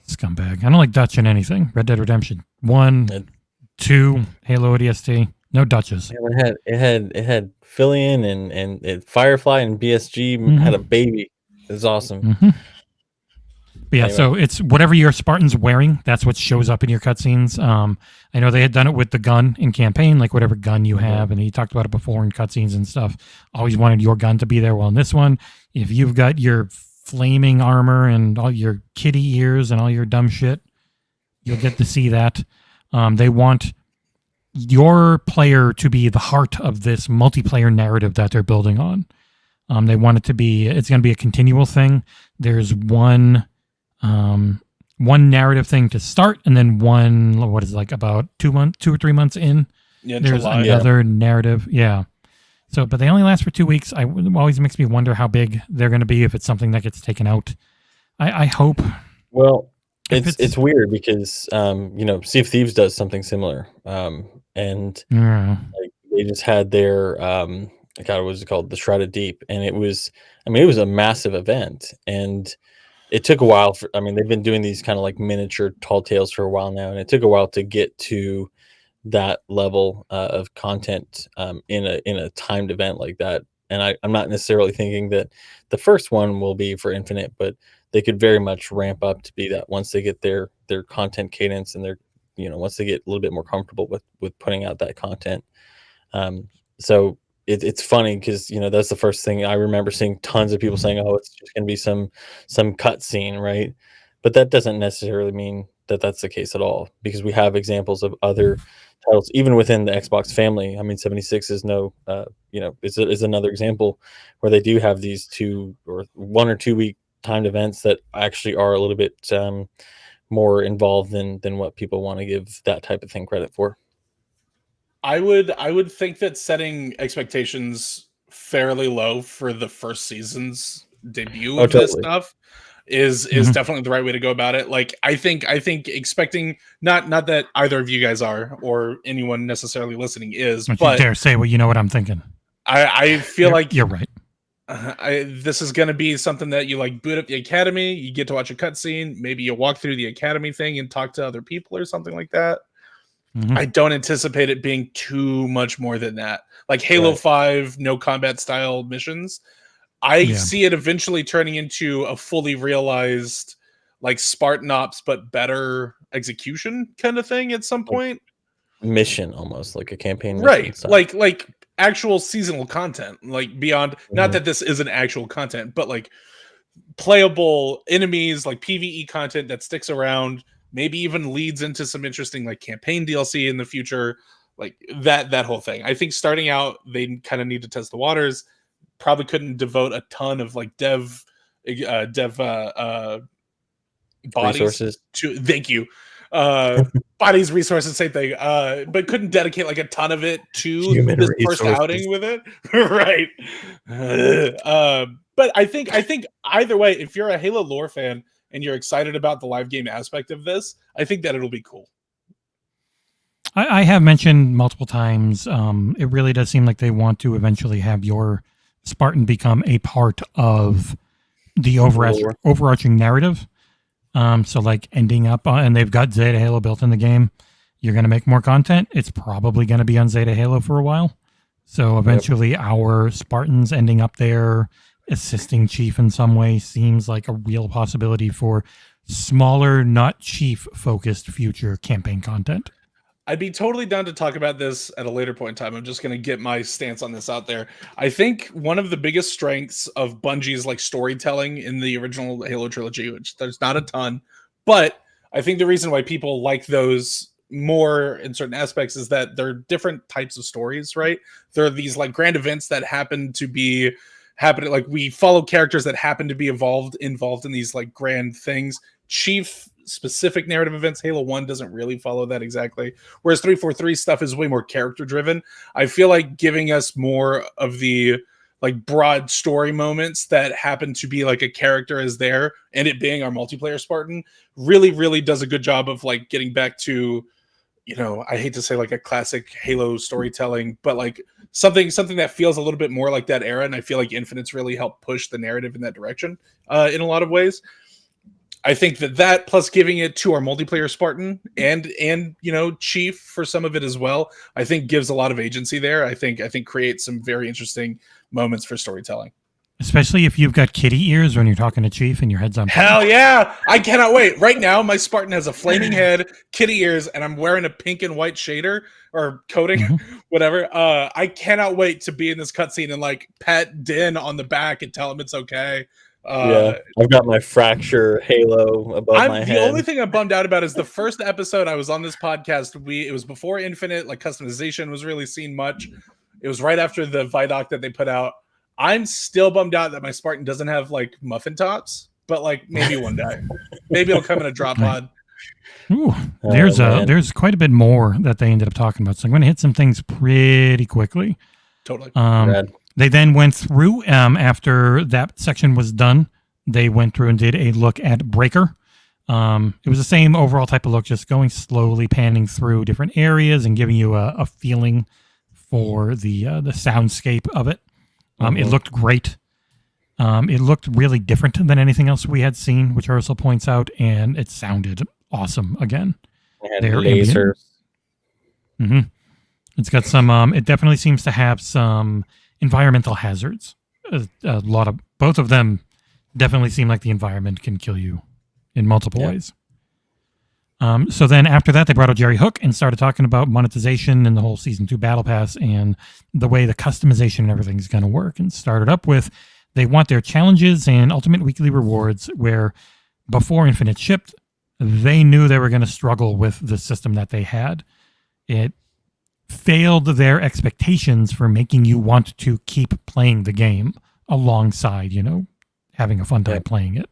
scumbag. I don't like Dutch in anything. Red Dead Redemption 1, 2, Halo ODST. No Dutches. Yeah, it had Fillion and Firefly and BSG had a baby. It's awesome. Mm-hmm. But yeah, anyway. So it's whatever your Spartan's wearing, that's what shows up in your cutscenes. I know they had done it with the gun in campaign, like whatever gun you have, and he talked about it before in cutscenes and stuff. Always wanted your gun to be there. Well, in this one, if you've got your flaming armor and all your kitty ears and all your dumb shit, you'll get to see that. They want your player to be the heart of this multiplayer narrative that they're building on. They want it to be, it's going to be a continual thing. There's one narrative thing to start, and then about 2 or 3 months in, there's another narrative. Yeah. So, but they only last for 2 weeks. It always makes me wonder how big they're going to be if it's something that gets taken out. I hope. Well, it's weird because Sea of Thieves does something similar, and like they just had their what was it called, the Shrouded Deep, and it was a massive event, and it took a while they've been doing these kind of like miniature tall tales for a while now, and it took a while to get to that level of content in a timed event like that. And I'm not necessarily thinking that the first one will be for Infinite, but they could very much ramp up to be that once they get their content cadence and their once they get a little bit more comfortable with putting out that content. So it's funny because that's the first thing I remember seeing tons of people saying, oh, it's just going to be some cut scene, right? But that doesn't necessarily mean that that's the case at all, because we have examples of other titles even within the Xbox family. 76 is is another example where they do have these 1 or 2 week timed events that actually are a little bit more involved than what people want to give that type of thing credit for. I would think that setting expectations fairly low for the first season's debut of this stuff is definitely the right way to go about it. Like I think expecting not that either of you guys are or anyone necessarily listening is, don't you dare say what I'm thinking. I feel like you're right. This is going to be something that you like boot up the academy, you get to watch a cutscene, maybe you walk through the academy thing and talk to other people or something like that. I don't anticipate it being too much more than that. Like Halo 5, no combat style missions. I see it eventually turning into a fully realized like Spartan Ops, but better execution kind of thing at some point. Mission, almost like a campaign mission, right? So. Like actual seasonal content, like beyond. Not that this isn't actual content, but like playable enemies, like PvE content that sticks around. Maybe even leads into some interesting like campaign DLC in the future, like that whole thing. I think starting out, they kind of need to test the waters. Probably couldn't devote a ton of like dev bodies resources to. Thank you. Bodies, resources, same thing. But couldn't dedicate like a ton of it to human this resources. First outing with it, right? But I think either way, if you're a Halo lore fan and you're excited about the live game aspect of this, I think that it'll be cool. I have mentioned multiple times, it really does seem like they want to eventually have your Spartan become a part of the overarching narrative. So like ending up and they've got Zeta Halo built in the game. You're going to make more content. It's probably going to be on Zeta Halo for a while. So eventually our Spartans ending up there, assisting Chief in some way, seems like a real possibility for smaller, not Chief-focused future campaign content. I'd be totally down to talk about this at a later point in time. I'm just going to get my stance on this out there. I think one of the biggest strengths of Bungie's like storytelling in the original Halo trilogy, which there's not a ton, but I think the reason why people like those more in certain aspects is that they're different types of stories, right? There are these like grand events that happen to be happening. Like we follow characters that happen to be involved in these like grand things. Chief specific narrative events, Halo 1 doesn't really follow that exactly, whereas 343 stuff is way more character driven. I feel like giving us more of the like broad story moments that happen to be like a character is there, and it being our multiplayer Spartan really does a good job of like getting back to, you know, I hate to say like a classic Halo storytelling, but like something that feels a little bit more like that era. And I feel like Infinite's really helped push the narrative in that direction in a lot of ways. I think that plus giving it to our multiplayer Spartan and you know, Chief for some of it as well, I think gives a lot of agency there. I think creates some very interesting moments for storytelling. Especially if you've got kitty ears when you're talking to Chief and your head's on. Hell yeah! I cannot wait. Right now, my Spartan has a flaming head, kitty ears, and I'm wearing a pink and white shader or coating, whatever. I cannot wait to be in this cutscene and like pet Din on the back and tell him it's okay. Yeah, I've got my fracture halo above my head. The only thing I'm bummed out about is the first episode I was on this podcast. It was before Infinite, like customization was really seen much. It was right after the Vidoc that they put out. I'm still bummed out that my Spartan doesn't have like muffin tops, but like maybe one day, maybe it'll come in a drop pod. Ooh, there's quite a bit more that they ended up talking about. So I'm going to hit some things pretty quickly. Totally. They then went through, after that section was done, they went through and did a look at Breaker. It was the same overall type of look, just going slowly, panning through different areas and giving you a feeling for the soundscape of it. It looked great. It looked really different than anything else we had seen, which Aarsal points out, and it sounded awesome again. It had lasers. It's got some, it definitely seems to have some environmental hazards. A lot of, both of them definitely seem like the environment can kill you in multiple ways. So then after that, they brought out Jerry Hook and started talking about monetization and the whole Season 2 Battle Pass and the way the customization and everything is going to work. And started up with, they want their challenges and ultimate weekly rewards, where before Infinite shipped, they knew they were going to struggle with the system that they had. It failed their expectations for making you want to keep playing the game alongside, you know, having a fun time playing it.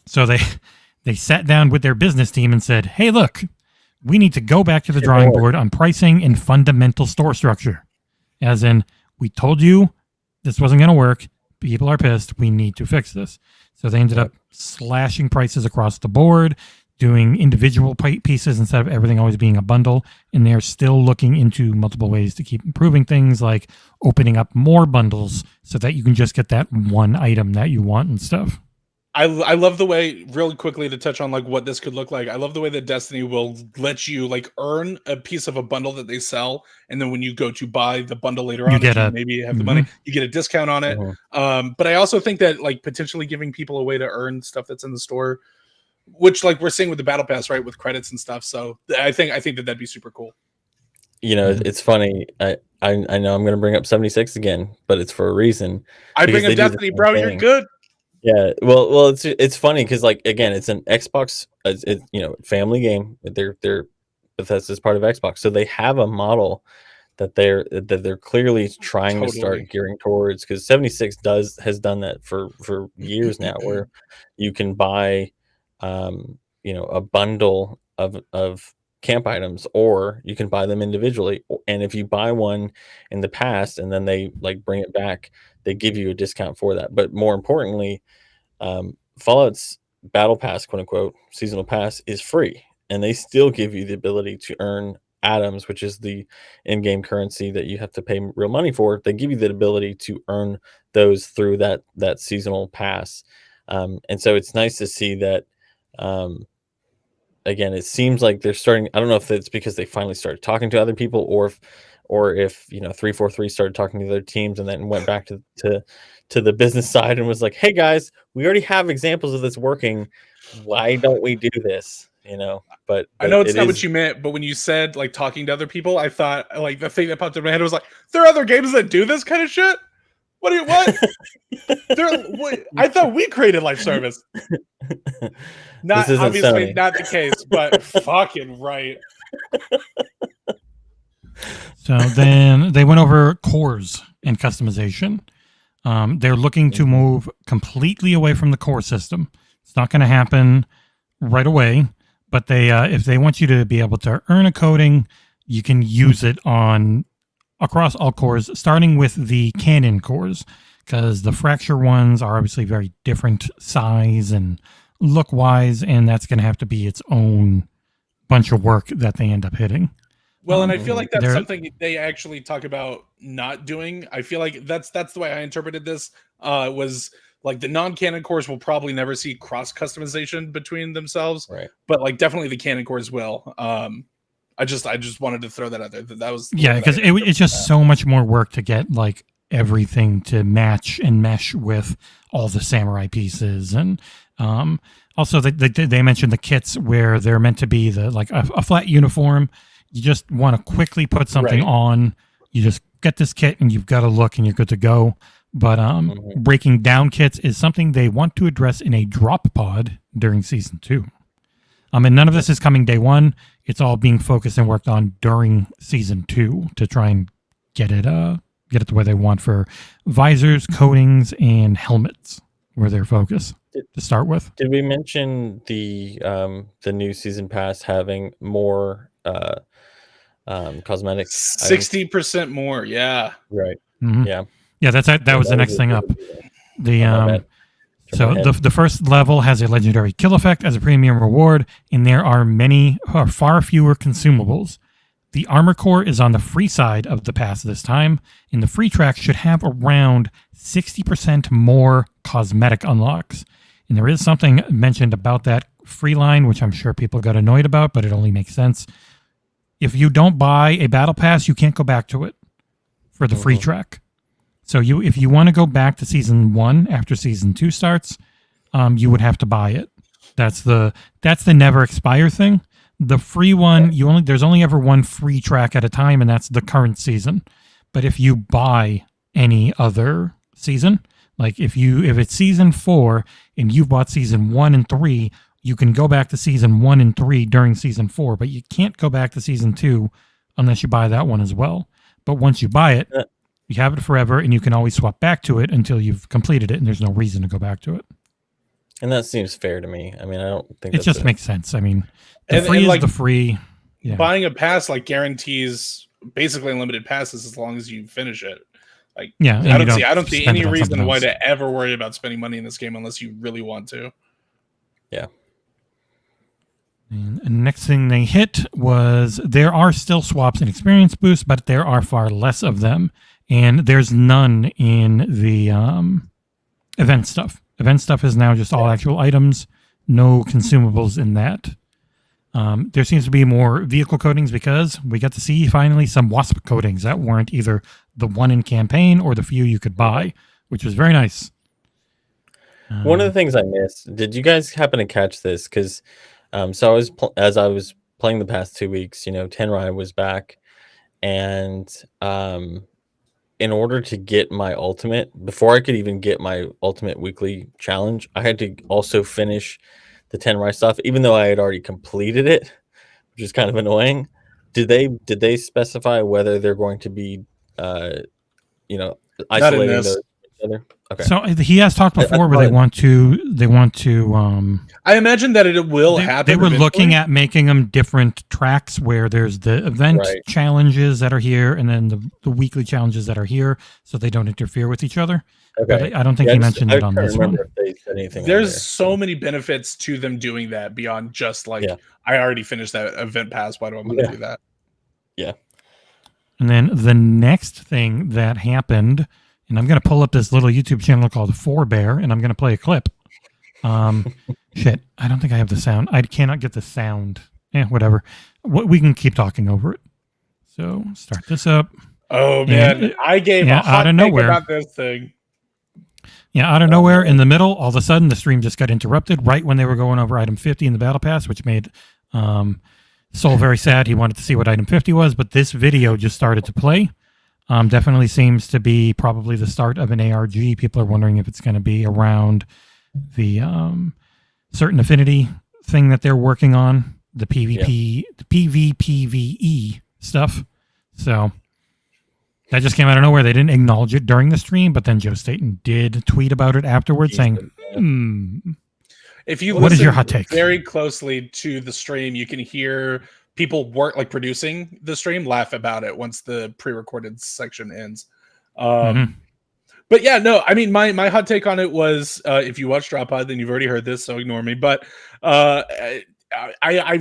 So they sat down with their business team and said, hey, look, we need to go back to the drawing board on pricing and fundamental store structure. As in, we told you this wasn't going to work. People are pissed. We need to fix this. So they ended up slashing prices across the board, doing individual pieces instead of everything always being a bundle. And they're still looking into multiple ways to keep improving things, like opening up more bundles so that you can just get that one item that you want and stuff. I love the way, really quickly to touch on like what this could look like. I love the way that Destiny will let you like earn a piece of a bundle that they sell, and then when you go to buy the bundle later on, maybe have the money, you get a discount on it. But I also think that like potentially giving people a way to earn stuff that's in the store, which like we're seeing with the Battle Pass, right, with credits and stuff. So I think that'd be super cool. You know, it's funny. I know I'm going to bring up 76 again, but it's for a reason. I bring up Destiny, bro. You're good. Yeah, well, it's funny because like again, it's an Xbox, family game. They're Bethesda's part of Xbox, so they have a model that they're clearly trying to start gearing towards. Because 76 has done that for years now, where you can buy, a bundle of camp items, or you can buy them individually. And if you buy one in the past and then they like bring it back, they give you a discount for that. But more importantly, Fallout's Battle Pass, quote unquote, seasonal pass is free, and they still give you the ability to earn atoms, which is the in-game currency that you have to pay real money for. They give you the ability to earn those through that seasonal pass. And so it's nice to see that. Again, it seems like they're starting. I don't know if it's because they finally started talking to other people, or if 343 started talking to their teams and then went back to the business side and was like, hey guys, we already have examples of this working. Why don't we do this? But I know it's not what you meant, but when you said like talking to other people, I thought like the thing that popped in my head was like, there are other games that do this kind of shit. What? I thought we created live service. Not obviously Sony. Not the case, but fucking right. So then they went over cores and customization. They're looking to move completely away from the core system. It's not going to happen right away, but they if they want you to be able to earn a coding, you can use it across all cores, starting with the canon cores, because the fracture ones are obviously very different size and look-wise, and that's going to have to be its own bunch of work that they end up hitting. Well, and I feel like that's something they actually talk about not doing. I feel like that's the way I interpreted this. Was like the non-canon cores will probably never see cross customization between themselves, right? But like definitely the canon cores will. I just wanted to throw that out there. That was because it's just so much more work to get like everything to match and mesh with all the samurai pieces, and also they mentioned the kits where they're meant to be a flat uniform. You just want to quickly put something on. You just get this kit and you've got to look and you're good to go. But breaking down kits is something they want to address in a drop pod during season 2. And none of this is coming day 1. It's all being focused and worked on during season 2 to try and get it the way they want for visors, coatings, and helmets, where they're focused to start with. Did we mention the new season pass having more cosmetics? 60% more, yeah. Right. Mm-hmm. Yeah, that was the next thing up. The first level has a legendary kill effect as a premium reward, and there are far fewer consumables. The armor core is on the free side of the pass this time, and the free track should have around 60% more cosmetic unlocks. And there is something mentioned about that free line, which I'm sure people got annoyed about, but it only makes sense. If you don't buy a battle pass, you can't go back to it for the free track. So if you want to go back to season 1 after season 2 starts, you would have to buy it. That's the never expire thing. The free one, there's only ever one free track at a time, and that's the current season. But if you buy any other season, like if it's season 4 and you've bought season 1 and 3, you can go back to season 1 and 3 during season 4, but you can't go back to season 2 unless you buy that one as well. But once you buy it, you have it forever, and you can always swap back to it until you've completed it, and there's no reason to go back to it. And that seems fair to me. I mean, I don't think it just makes sense. I mean, the free is the free. Yeah. Buying a pass guarantees basically unlimited passes as long as you finish it. I don't see any reason why to ever worry about spending money in this game unless you really want to. Yeah. And the next thing they hit was there are still swaps and experience boosts, but there are far less of them. And there's none in the event stuff. Event stuff is now just all actual items, no consumables in that. There seems to be more vehicle coatings because we got to see finally some wasp coatings that weren't either the one in campaign or the few you could buy, which was very nice. One of the things I missed, did you guys happen to catch this? Because as I was playing the past 2 weeks, Tenrai was back, and in order to get my ultimate, before I could even get my ultimate weekly challenge, I had to also finish the Tenrai stuff, even though I had already completed it, which is kind of annoying. Did they specify whether they're going to be, isolating those together? Okay. So he has talked before where they want to. I imagine that it will happen. They were looking at making them different tracks where there's the event challenges that are here and then the weekly challenges that are here, so they don't interfere with each other. Okay. But I don't think he mentioned it on this one. If they said anything there's so many benefits to them doing that beyond just I already finished that event pass. Why do I want to do that? Yeah. And then the next thing that happened. And I'm going to pull up this little YouTube channel called Pfhorbear, and I'm going to play a clip. Shit, I don't think I have the sound. I cannot get the sound. Whatever. We can keep talking over it. So, start this up. Oh, man. I gave a hot take about this thing. Yeah, out of nowhere, in the middle, all of a sudden, the stream just got interrupted right when they were going over item 50 in the Battle Pass, which made Soul very sad. He wanted to see what item 50 was, but this video just started to play. Definitely seems to be probably the start of an ARG. People are wondering if it's going to be around the certain affinity thing that they're working on, the PvP, the PvPvE stuff. So that just came out of nowhere. They didn't acknowledge it during the stream, but then Joe Staten did tweet about it afterwards, saying, If you what is your hot take? Very closely to the stream, you can hear people producing the stream laugh about it once the pre-recorded section ends. But yeah, no, I mean, my hot take on it was, if you watch Drop Pod, then you've already heard this, so ignore me. But I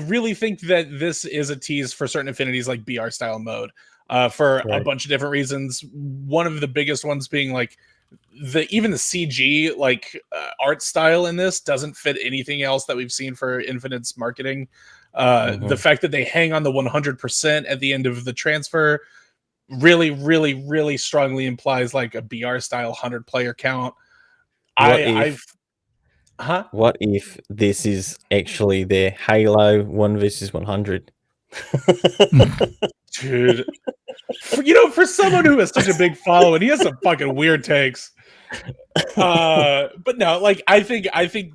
really think that this is a tease for certain affinities like BR style mode for a bunch of different reasons. One of the biggest ones being like even the CG art style in this doesn't fit anything else that we've seen for Infinite's marketing. The fact that they hang on the 100% at the end of the transfer really, really, really strongly implies like a BR style 100 player count. What if this is actually their Halo 1 versus 100? Dude, for someone who has such a big following, he has some fucking weird takes. But no, like I think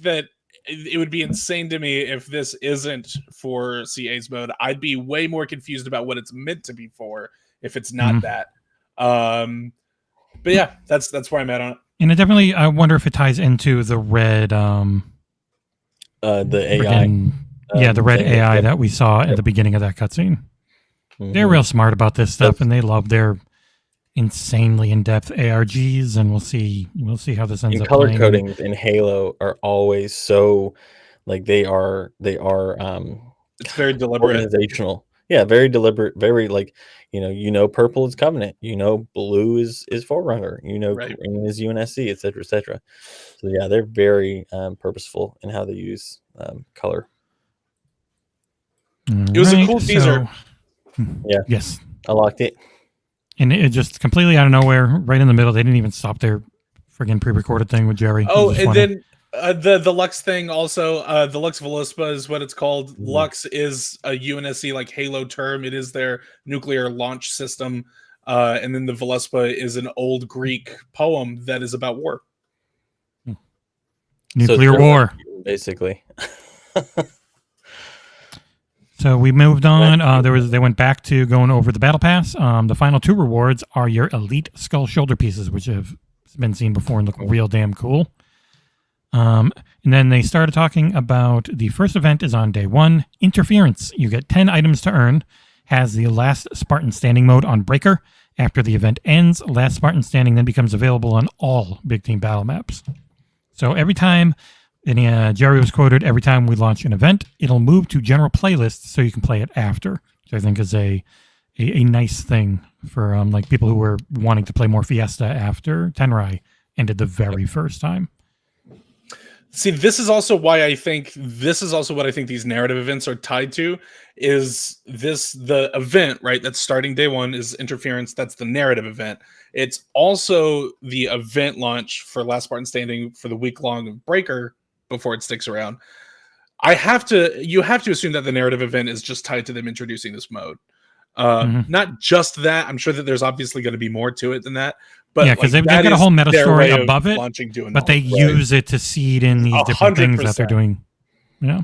that it would be insane to me if this isn't for CA's mode. I'd be way more confused about what it's meant to be for if it's not that. But yeah, that's where I'm at on it. And it definitely, I wonder if it ties into the red, the AI. The red AI that we saw at the beginning of that cutscene. They're real smart about this stuff, and they love their insanely in-depth ARGs, and we'll see how this ends up. Color codings in Halo are always so, like they are. It's very deliberate, organizational. Yeah, very deliberate. Very like purple is Covenant. Blue is Forerunner. Green is UNSC, etc., etc. So yeah, they're very purposeful in how they use color. It was a cool teaser. Yeah. Yes. I liked it. And it just completely out of nowhere, right in the middle. They didn't even stop their friggin' pre-recorded thing with Jerry. Oh, and then the Lux thing also. The Lux Velispa is what it's called. Lux is a UNSC like Halo term. It is their nuclear launch system. And then the Velispa is an old Greek poem that is about war. Nuclear war, basically. So we moved on. They went back to going over the battle pass. The final 2 rewards are your elite skull shoulder pieces, which have been seen before and look real damn cool. And then they started talking about the first event is on day 1. Interference. You get 10 items to earn. Has the last Spartan standing mode on Breaker. After the event ends, last Spartan standing then becomes available on all big team battle maps. So every time. And Jerry was quoted, every time we launch an event, it'll move to general playlists so you can play it after, which I think is a nice thing for like people who were wanting to play more Fiesta after Tenrai ended the very first time. See, this is also what I think these narrative events are tied to. Is this the event, right? That's starting day 1 is Interference. That's the narrative event. It's also the event launch for Last Spartan Standing for the week long Breaker before it sticks around. You have to assume that the narrative event is just tied to them introducing this mode. Not just that. I'm sure that there's obviously going to be more to it than that. But yeah, because they've got a whole meta story above it, but they use it to seed in these different things that they're doing. Yeah.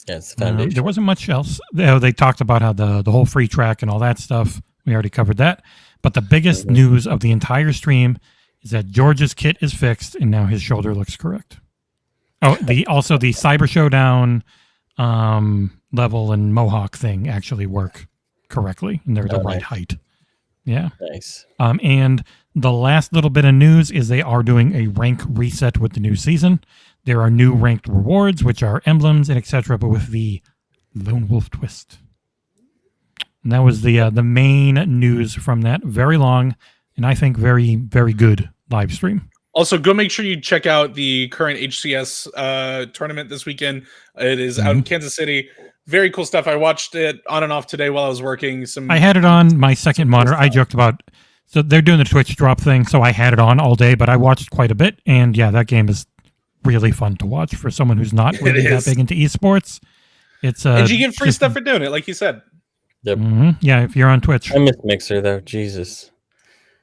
Yeah, it's the foundation. There wasn't much else. They talked about how the whole free track and all that stuff. We already covered that. But the biggest news of the entire stream is that George's kit is fixed and now his shoulder looks correct. Oh, the Cyber Showdown level and Mohawk thing actually work correctly, and they're the right height. Yeah. Nice. And the last little bit of news is they are doing a rank reset with the new season. There are new ranked rewards, which are emblems and etc., but with the Lone Wolf twist. And that was the main news from that very long and I think very, very good live stream. Also, go make sure you check out the current HCS tournament this weekend. It is out in Kansas City. Very cool stuff. I watched it on and off today while I was working. I had it on my second monitor. I joked about, so they're doing the Twitch drop thing, so I had it on all day, but I watched quite a bit. And yeah, that game is really fun to watch for someone who's not really that big into esports. It's and you get free stuff for doing it, like you said. Yep. Yeah, if you're on Twitch. I miss Mixer though. Jesus.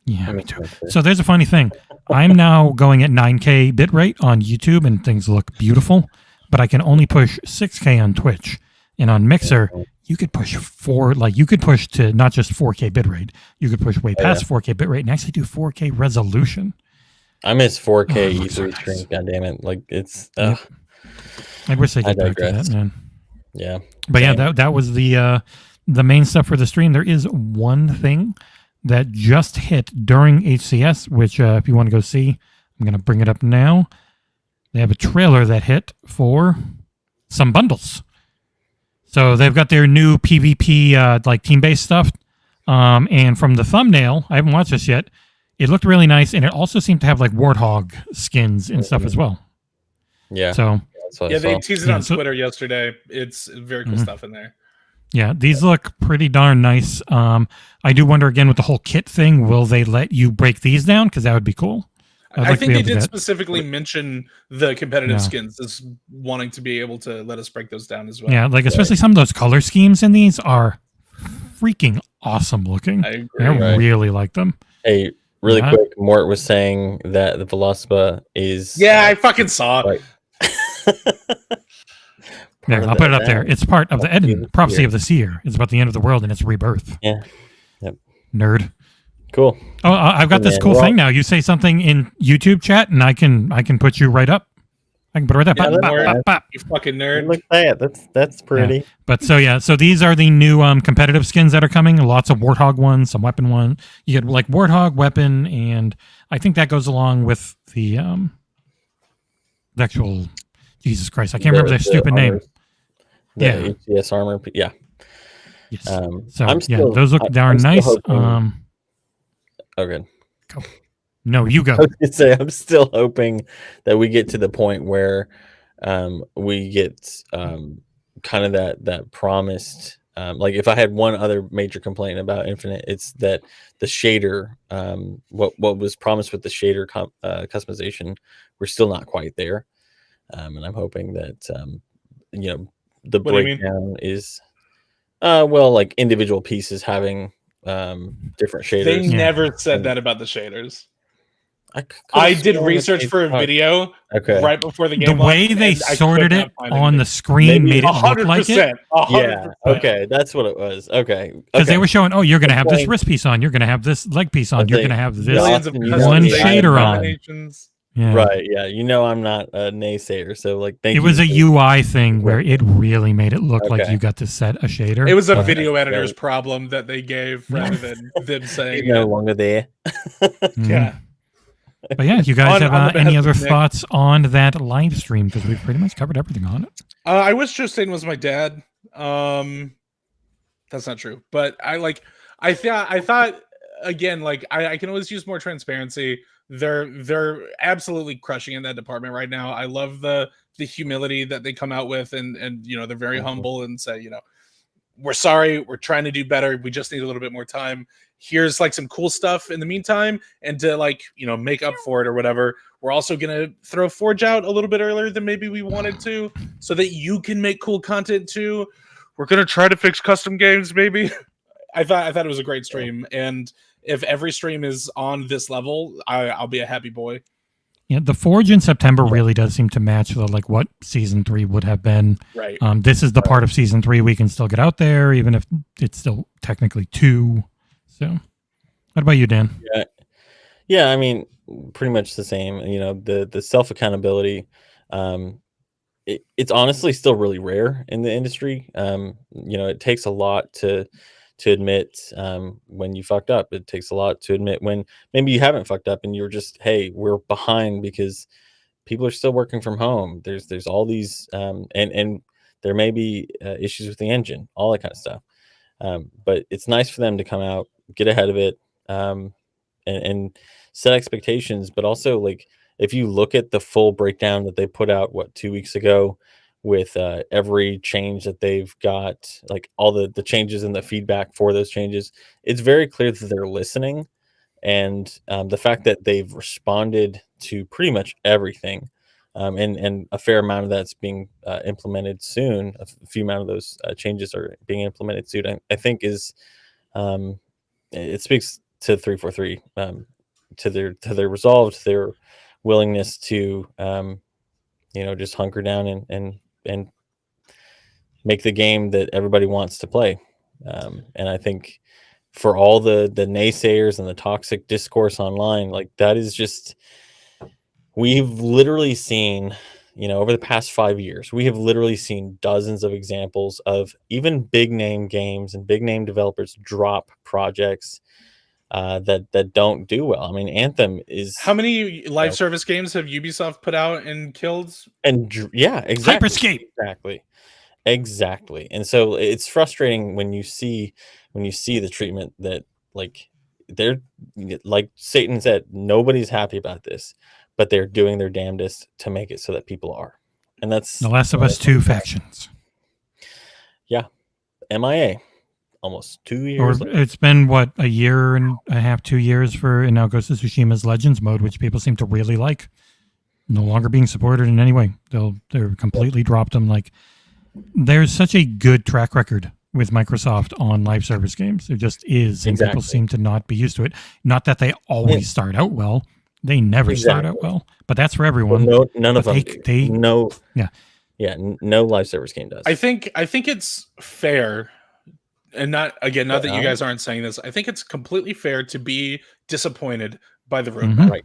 Yeah, me too. So there's a funny thing. I'm now going at 9K bitrate on YouTube, and things look beautiful, but I can only push 6K on Twitch. And on Mixer, you could push you could push to not just 4K bitrate. You could push way past 4K bitrate and actually do 4K resolution. I miss 4K E3 stream. God damn it! Like it's. I wish they could back to that, man. Yeah. But yeah, that was the main stuff for the stream. There is one thing that just hit during HCS, which if you want to go see, I'm going to bring it up now. They have a trailer that hit for some bundles. So they've got their new PvP like team-based stuff. And from the thumbnail, I haven't watched this yet, it looked really nice, and it also seemed to have like Warthog skins and stuff as well. Yeah. So they teased it on Twitter yesterday. It's very cool stuff in there. Yeah, these look pretty darn nice. I do wonder again with the whole kit thing, will they let you break these down? Because that would be cool. I think they did specifically mention the competitive skins as wanting to be able to let us break those down as well. Yeah, like especially some of those color schemes in these are freaking awesome looking. I agree. I really like them. Hey, really quick, Mort was saying that the Velocipa is... Yeah, I fucking saw it. There, I'll put it up there. It's part of the Eden prophecy of the seer. It's about the end of the world and its rebirth. Yeah. Yep. Nerd. Cool. Oh, I've got this cool thing now. You say something in YouTube chat, and I can put you right up. I can put it right up. Yeah, you fucking nerd. Look at that. That's pretty. Yeah. But so these are the new competitive skins that are coming. Lots of Warthog ones, some weapon ones. You get like Warthog, weapon, and I think that goes along with the actual... Jesus Christ, I can't remember their stupid name. The HCS armor. Yeah. Yes. Those look darn nice. Oh, good. Go. No, you go. I was gonna say, I'm still hoping that we get to the point where we get kind of that promised. Like if I had one other major complaint about Infinite, it's that the shader, what was promised with the shader customization, we're still not quite there. And I'm hoping that the breakdown is like individual pieces having different shaders. They never said that about the shaders. I did research for a video right before the game. The way they sorted it on the screen made it look like it. 100%. Yeah. Okay, that's what it was. Okay. Because they were showing, you're going to have this wrist piece on, you're going to have this leg piece on, you're going to have this one shader on. Yeah. Right, yeah. I'm not a naysayer, so like it was a UI thing where it really made it look like you got to set a shader. It was a video editor's problem that they gave rather than them saying no longer there. Yeah. But yeah, you guys have any other thoughts on that live stream? Because we've pretty much covered everything on it. I wish Justin was my dad. That's not true. But I thought again, like I can always use more transparency. They're absolutely crushing in that department right now. I love the humility that they come out with, and they're very humble and say, we're sorry, we're trying to do better. We just need a little bit more time. Here's like some cool stuff in the meantime, and to make up for it or whatever. We're also gonna throw Forge out a little bit earlier than maybe we wanted to, so that you can make cool content too. We're gonna try to fix custom games, maybe. I thought it was a great stream, and if every stream is on this level, I'll be a happy boy. Yeah, the Forge in September really does seem to match what Season 3 would have been. Right. This is the part of Season 3 we can still get out there, even if it's still technically 2. So, what about you, Dan? Yeah. I mean, pretty much the same. The self accountability. It's honestly still really rare in the industry. It takes a lot to admit when you fucked up. It takes a lot to admit when maybe you haven't fucked up and you're just, hey, we're behind because people are still working from home. There's all these and there may be issues with the engine, all that kind of stuff. But it's nice for them to come out, get ahead of it, and set expectations. But also, like, if you look at the full breakdown that they put out 2 weeks ago, with every change that they've got, like all the changes and the feedback for those changes, it's very clear that they're listening. And the fact that they've responded to pretty much everything and a fair amount of that's being implemented soon. A few amount of those changes are being implemented soon. I think is it speaks to 343 to their resolve, to their willingness to just hunker down and make the game that everybody wants to play. And I think for all the naysayers and the toxic discourse online, like that is just, we've literally seen, over the past 5 years, we have literally seen dozens of examples of even big name games and big name developers drop projects that don't do well. I mean, Anthem is... How many live service games have Ubisoft put out and killed? And yeah, exactly. Hyperscape. Exactly. And so it's frustrating when you see the treatment that, like, they're, like Satan said, nobody's happy about this, but they're doing their damnedest to make it so that people are. And that's The Last of Us 2 factions. Yeah. MIA. Almost 2 years. Or it's been, what, a year and a half, 2 years for now Ghost of Tsushima's Legends mode, which people seem to really like. No longer being supported in any way. They're completely dropped them. Like, there's such a good track record with Microsoft on live service games. There just is, and people seem to not be used to it. Not that they always start out well. They never start out well. But that's for everyone. Well, none of them. No live service game does. I think it's fair, and not that you guys aren't saying this. I think it's completely fair to be disappointed by the roadmap. Mm-hmm. Right.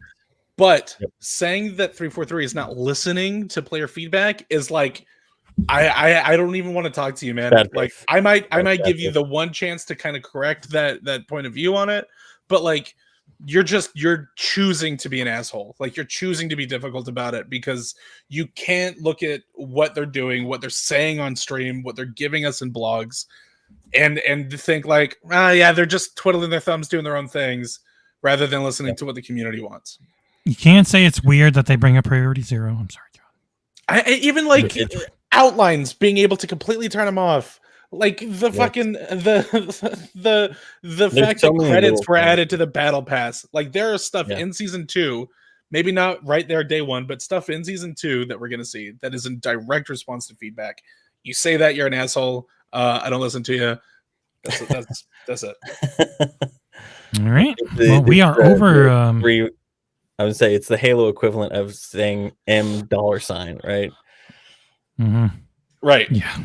But saying that 343 is not listening to player feedback is like, I don't even want to talk to you, man. Like, I might give you the one chance to kind of correct that point of view on it, but like, you're choosing to be an asshole. Like, you're choosing to be difficult about it because you can't look at what they're doing, what they're saying on stream, what they're giving us in blogs, and think like, they're just twiddling their thumbs, doing their own things, rather than listening to what the community wants. You can't say it's weird that they bring up Priority Zero. I'm sorry, John. Even like outlines, being able to completely turn them off, like the fucking the fact that credits were added to the battle pass. Like, there is stuff in season 2, maybe not right there day 1, but stuff in season 2 that we're gonna see that is in direct response to feedback. You say that, you're an asshole. I don't listen to you. That's it. All right. Well, we are over. I would say it's the Halo equivalent of saying $, right? Mm-hmm. Right. Yeah.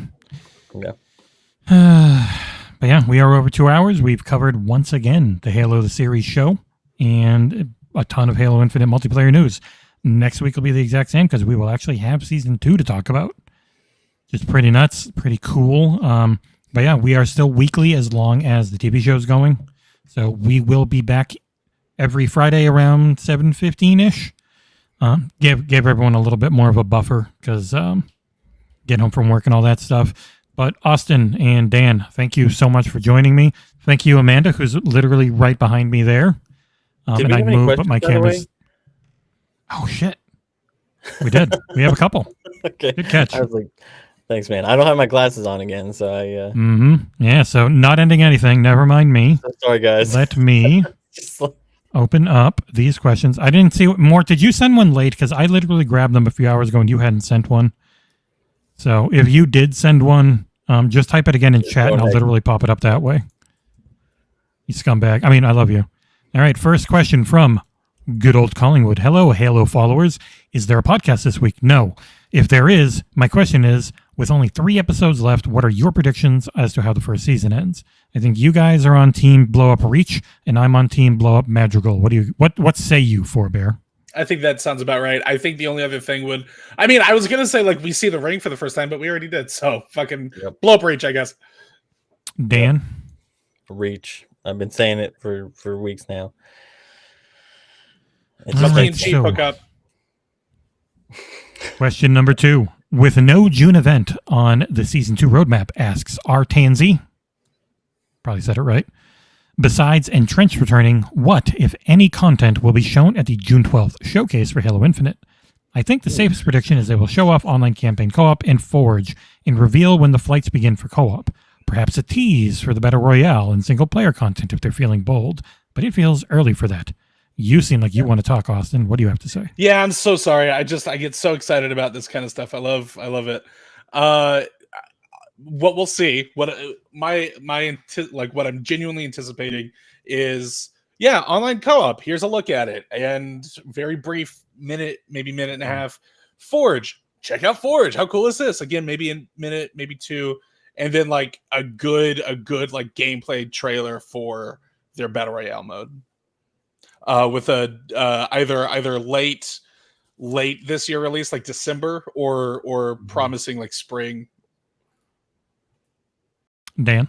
But yeah, we are over 2 hours. We've covered once again the Halo the Series show and a ton of Halo Infinite multiplayer news. Next week will be the exact same because we will actually have season 2 to talk about. Just pretty nuts, pretty cool. But yeah, we are still weekly as long as the TV show is going. So we will be back every Friday around 7:15-ish. Give everyone a little bit more of a buffer because getting home from work and all that stuff. But Austin and Dan, thank you so much for joining me. Thank you, Amanda, who's literally right behind me there. And I moved, but my camera's... Oh, shit. We did. We have a couple. Okay. Good catch. I was like, thanks, man. I don't have my glasses on again, so I... Yeah, so not ending anything. Never mind me. So sorry, guys. Let me open up these questions. I didn't see more. Did you send one late? Because I literally grabbed them a few hours ago and you hadn't sent one. So if you did send one, just type it again in chat and I'll literally pop it up that way. You scumbag. I mean, I love you. All right, first question from good old Collingwood. Hello, Halo followers. Is there a podcast this week? No. If there is, my question is, with only 3 episodes left, what are your predictions as to how the first season ends? I think you guys are on team blow up Reach, and I'm on team blow up Madrigal. What say you, Pfhorbear? I think that sounds about right. I think the only other thing would... I mean, I was going to say, like, we see the ring for the first time, but we already did. So, fucking blow up Reach, I guess. Dan? Reach. I've been saying it for weeks now. Hook up. Question number 2. With no June event on the Season 2 roadmap, asks R. Tansy. Probably said it right. Besides Entrenched returning, what, if any, content will be shown at the June 12th showcase for Halo Infinite? I think the safest prediction is they will show off online campaign co-op and Forge and reveal when the flights begin for co-op. Perhaps a tease for the Battle Royale and single-player content if they're feeling bold, but it feels early for that. You seem like you want to talk, Austin. What do you have to say? Yeah, I'm so sorry. I get so excited about this kind of stuff. I love it. What we'll see, what what I'm genuinely anticipating is, online co-op. Here's a look at it, and very brief minute and a half. Forge, check out Forge. How cool is this? Again, maybe a minute, maybe two, and then like a good like gameplay trailer for their battle royale mode. With a either late this year release, like December, or promising like spring. Dan?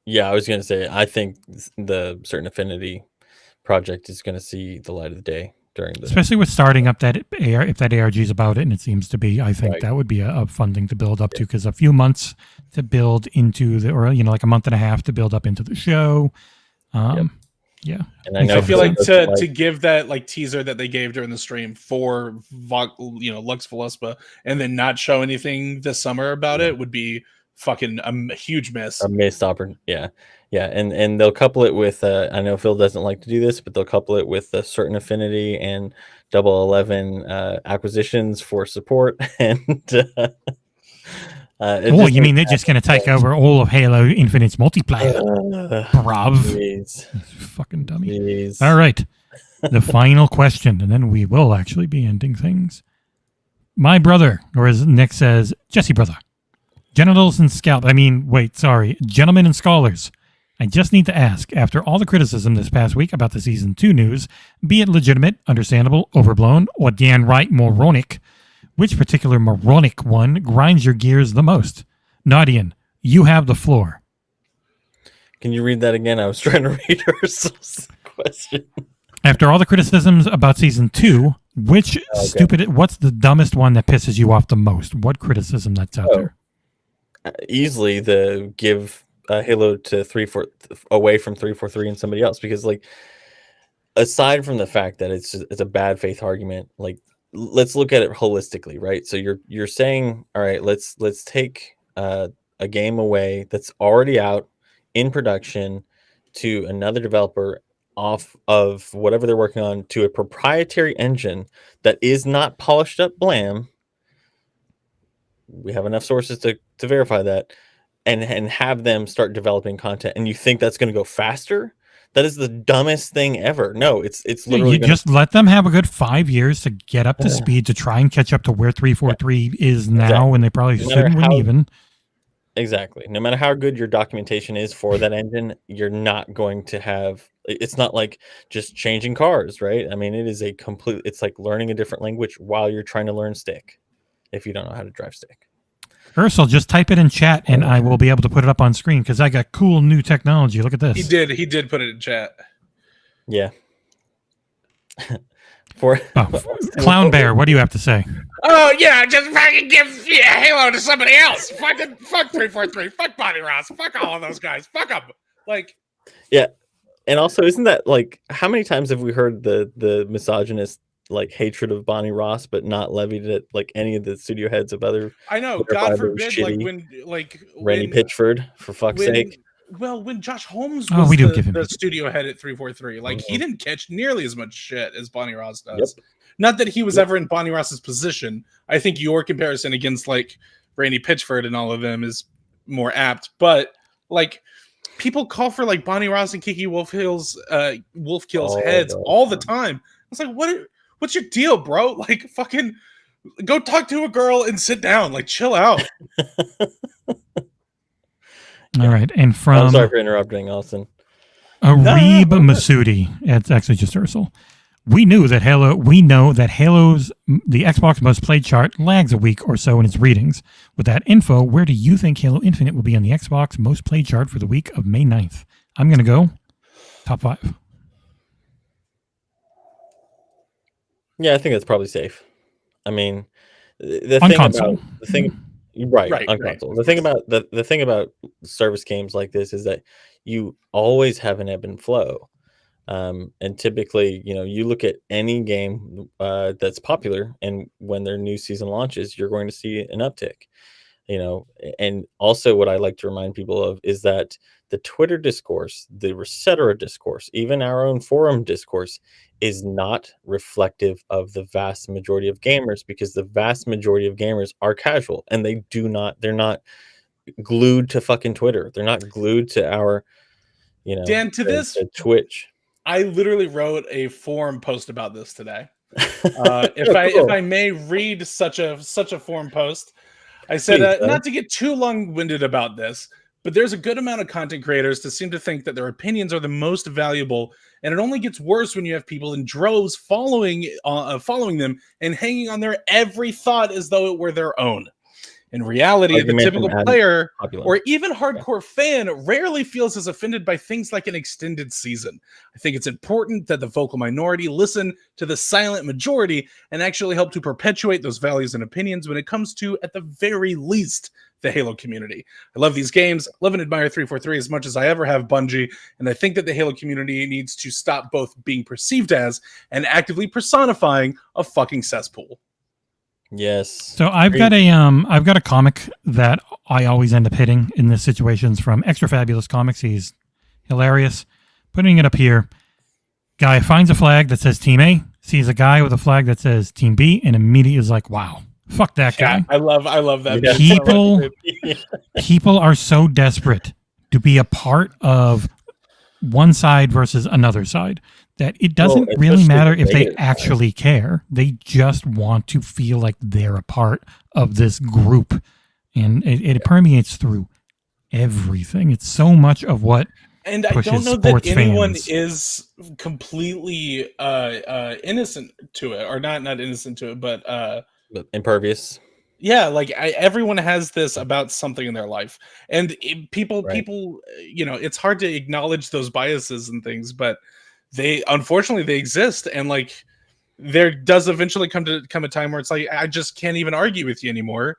Yeah, I was going to say, I think the Certain Affinity project is going to see the light of the day during this. Especially with starting up that if that ARG is about it, and it seems to be, I think that would be a fun thing to build up to, because a few months to build into like a month and a half to build up into the show. Yeah. And I feel like to give that like teaser that they gave during the stream for Lux Veluspa, and then not show anything this summer about it would be fucking a huge miss. A missed opportunity. Yeah. And they'll couple it with I know Phil doesn't like to do this, but they'll couple it with a Certain Affinity and 11 acquisitions for support. And you mean they're just going to take over all of Halo Infinite's multiplayer? Rob. Fucking dummy. Please. All right. The final question, and then we will actually be ending things. My brother, or as Nick says, Jesse brother. Genitals and gentlemen and scholars. I just need to ask, after all the criticism this past week about the Season 2 news, be it legitimate, understandable, overblown, or downright moronic, which particular moronic one grinds your gears the most? Knottian, you have the floor. Can you read that again? I was trying to read Aarsal's question. After all the criticisms about Season 2, what's the dumbest one that pisses you off the most? What criticism that's out there? Easily the give Halo to away from 343 and somebody else, because like, aside from the fact that it's a bad faith argument, like, let's look at it holistically, right? So you're saying, all right, let's take a game away that's already out in production to another developer off of whatever they're working on to a proprietary engine that is not polished up blam. We have enough sources to verify that, and have them start developing content, and you think that's going to go faster? That is the dumbest thing ever. No, it's literally just let them have a good 5 years to get up to speed, to try and catch up to where 343 is now, exactly. And they probably wouldn't even. Exactly. No matter how good your documentation is for that engine, you're not going to have. It's not like just changing cars, right? I mean, it is it's like learning a different language while you're trying to learn stick, if you don't know how to drive stick. Aarsal, just type it in chat, and I will be able to put it up on screen, because I got cool new technology. Look at this. He did put it in chat. Yeah. Clown Bear, what do you have to say? Oh yeah, just fucking give Halo to somebody else. Fuck 343. Fuck Bonnie Ross. Fuck all of those guys. Fuck them. Like. Yeah, and also, isn't that like, how many times have we heard the misogynist like hatred of Bonnie Ross, but not levied at like any of the studio heads of other? I know, God forbid, when Randy Pitchford, for fuck's sake. Well, when Josh Holmes was the studio head at 343, like he didn't catch nearly as much shit as Bonnie Ross does. Yep. Not that he was ever in Bonnie Ross's position. I think your comparison against like Randy Pitchford and all of them is more apt, but like, people call for like Bonnie Ross and Kiki Wolfkill's heads all the time. It's like, what's your deal, bro? Like, fucking go talk to a girl and sit down. Like, chill out. All right. And from... I'm sorry for interrupting, Austin. Arib Masudi. It's actually just Aarsal. We know that Halo's the Xbox most played chart lags a week or so in its readings. With that info, where do you think Halo Infinite will be on the Xbox most played chart for the week of May 9th? I'm going to go top 5. Yeah, I think that's probably safe. I mean, on console. Right, on console. The thing about service games like this is that you always have an ebb and flow. And typically, you look at any game that's popular, and when their new season launches, you're going to see an uptick. And also what I like to remind people of is that the Twitter discourse, the Resetera discourse, even our own forum discourse is not reflective of the vast majority of gamers, because the vast majority of gamers are casual and they're not glued to fucking Twitter. They're not glued to our, Dan, to Twitch. I literally wrote a forum post about this today. If I may read such a forum post, I said, not to get too long-winded about this, but there's a good amount of content creators that seem to think that their opinions are the most valuable, and it only gets worse when you have people in droves following them and hanging on their every thought as though it were their own. In reality, the typical player or even hardcore fan rarely feels as offended by things like an extended season. I think it's important that the vocal minority listen to the silent majority and actually help to perpetuate those values and opinions when it comes to, at the very least, the Halo community. I love these games, love and admire 343 as much as I ever have Bungie, and I think that the Halo community needs to stop both being perceived as and actively personifying a fucking cesspool. Yes. So I've got a comic that I always end up hitting in this situations from Extra Fabulous Comics. He's hilarious. Putting it up here. Guy finds a flag that says Team A, sees a guy with a flag that says Team B, and immediately is like, wow, fuck that guy. I love that. People are so desperate to be a part of one side versus another side that it doesn't really matter if they actually care. They just want to feel like they're a part of this group. And it permeates through everything. It's so much of what and I don't know that anyone is completely innocent to it, or not innocent to it, but impervious. Yeah, like everyone has this about something in their life, and people, it's hard to acknowledge those biases and things, but unfortunately they exist, and like there does eventually come a time where it's like I just can't even argue with you anymore.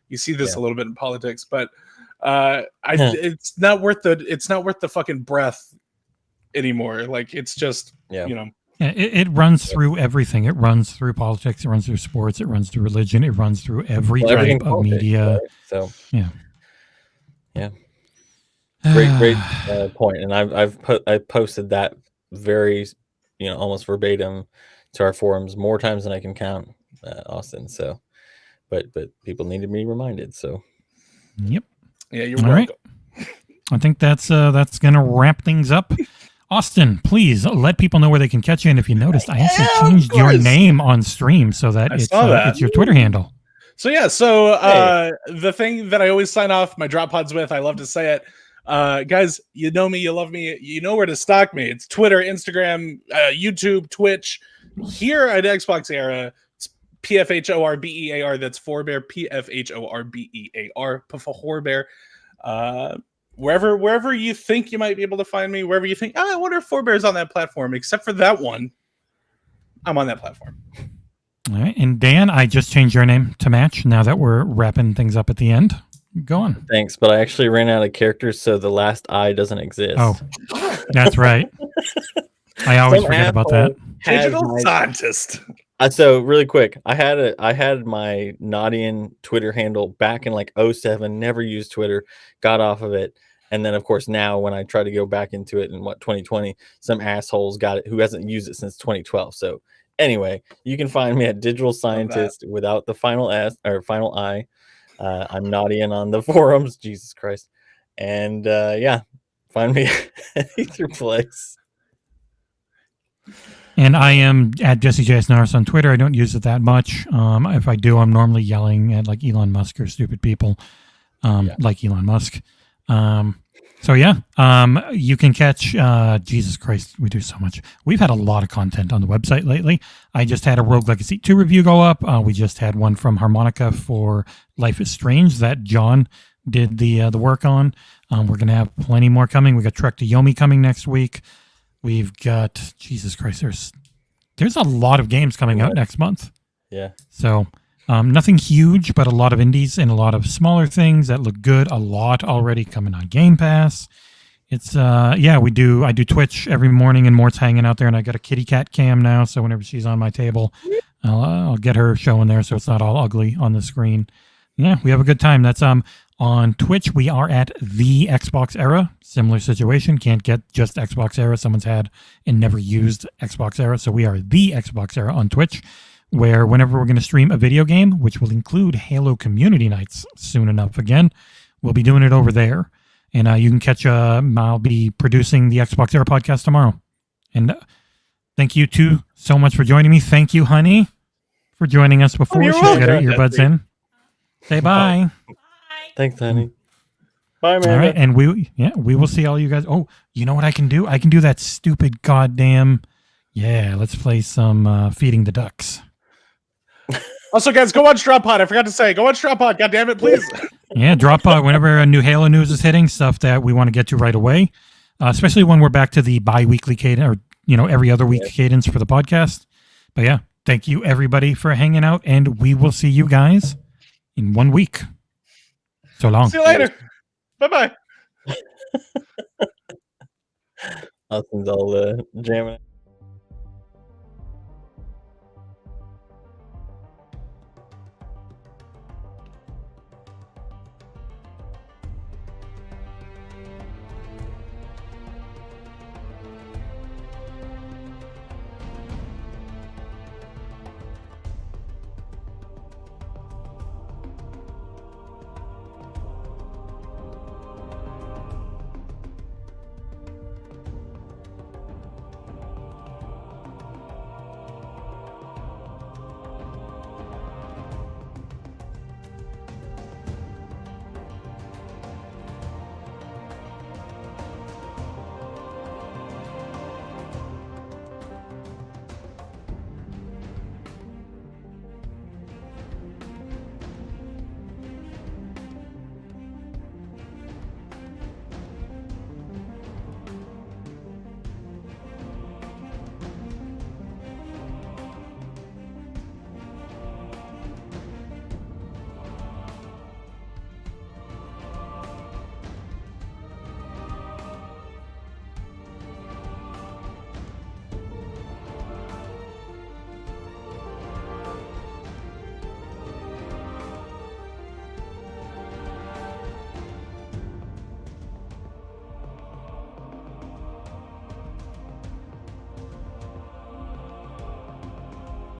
You see this a little bit in politics, but it's not worth the fucking breath anymore. Like it's just Yeah, it runs through everything. It runs through politics. It runs through sports. It runs through religion. It runs through every type of media. Right? So yeah. Great point. And I posted that very, almost verbatim to our forums more times than I can count, Austin. So, but people need to be reminded. So, yep. Yeah, you're welcome. Right. I think that's gonna wrap things up. Austin, please let people know where they can catch you. And if you noticed, I actually changed your name on stream so that it's your Twitter handle. So the thing that I always sign off my drop pods with, I love to say it. Guys, you know me, you love me, you know where to stalk me. It's Twitter, Instagram, YouTube, Twitch. Here at XboxEra, it's Pfhorbear. That's Pfhorbear, Pfhorbear, Pfhorbear. Wherever you think you might be able to find me, wherever you think, I wonder if Pfhorbear's on that platform, except for that one, I'm on that platform. All right. And Dan, I just changed your name to match now that we're wrapping things up at the end. Go on. Thanks, but I actually ran out of characters, so the last I doesn't exist. Oh, that's right. I always forget about that. Digital scientist. So really quick, I had my Knottian Twitter handle back in like 2007, never used Twitter, got off of it. And then of course now when I try to go back into it in 2020, some assholes got it who hasn't used it since 2012. So anyway, you can find me at Digital Scientist without the final S or final I. I'm Knottian on the forums, Jesus Christ. And find me at either place. And I am at JesseJSNarris on Twitter. I don't use it that much. If I do, I'm normally yelling at like Elon Musk or stupid people like Elon Musk. You can catch, Jesus Christ, we do so much. We've had a lot of content on the website lately. I just had a Rogue Legacy 2 review go up. We just had one from Harmonica for Life is Strange that John did the work on. We're going to have plenty more coming. We got Trek to Yomi coming next week. We've got, Jesus Christ, there's a lot of games coming out next month. Yeah. So nothing huge, but a lot of indies and a lot of smaller things that look good. A lot already coming on Game Pass. It's, I do Twitch every morning and Mort's hanging out there, and I got a kitty cat cam now. So whenever she's on my table, I'll get her showing there so it's not all ugly on the screen. Yeah, we have a good time. That's on Twitch. We are at the XboxEra. Similar situation. Can't get just XboxEra. Someone's had and never used XboxEra. So we are the XboxEra on Twitch, where whenever we're going to stream a video game, which will include Halo Community Nights soon enough again, we'll be doing it over there. And you can catch, I'll be producing the XboxEra podcast tomorrow. And thank you two so much for joining me. Thank you, honey, for joining us before. She's got her earbuds in. Say bye. Thanks, honey. Bye, man. All right, and we will see all you guys. Oh, you know what I can do? I can do that stupid goddamn. Yeah, let's play some Feeding the Ducks. Also, guys, go watch Drop Pod. I forgot to say, go watch Drop Pod. God damn it, please. Yeah, Drop Pod. Whenever a new Halo news is hitting, stuff that we want to get to right away, especially when we're back to the bi-weekly cadence, or every other week cadence for the podcast. But yeah, thank you everybody for hanging out, and we will see you guys in 1 week. So long. See you later. Bye-bye. Austin's all jamming.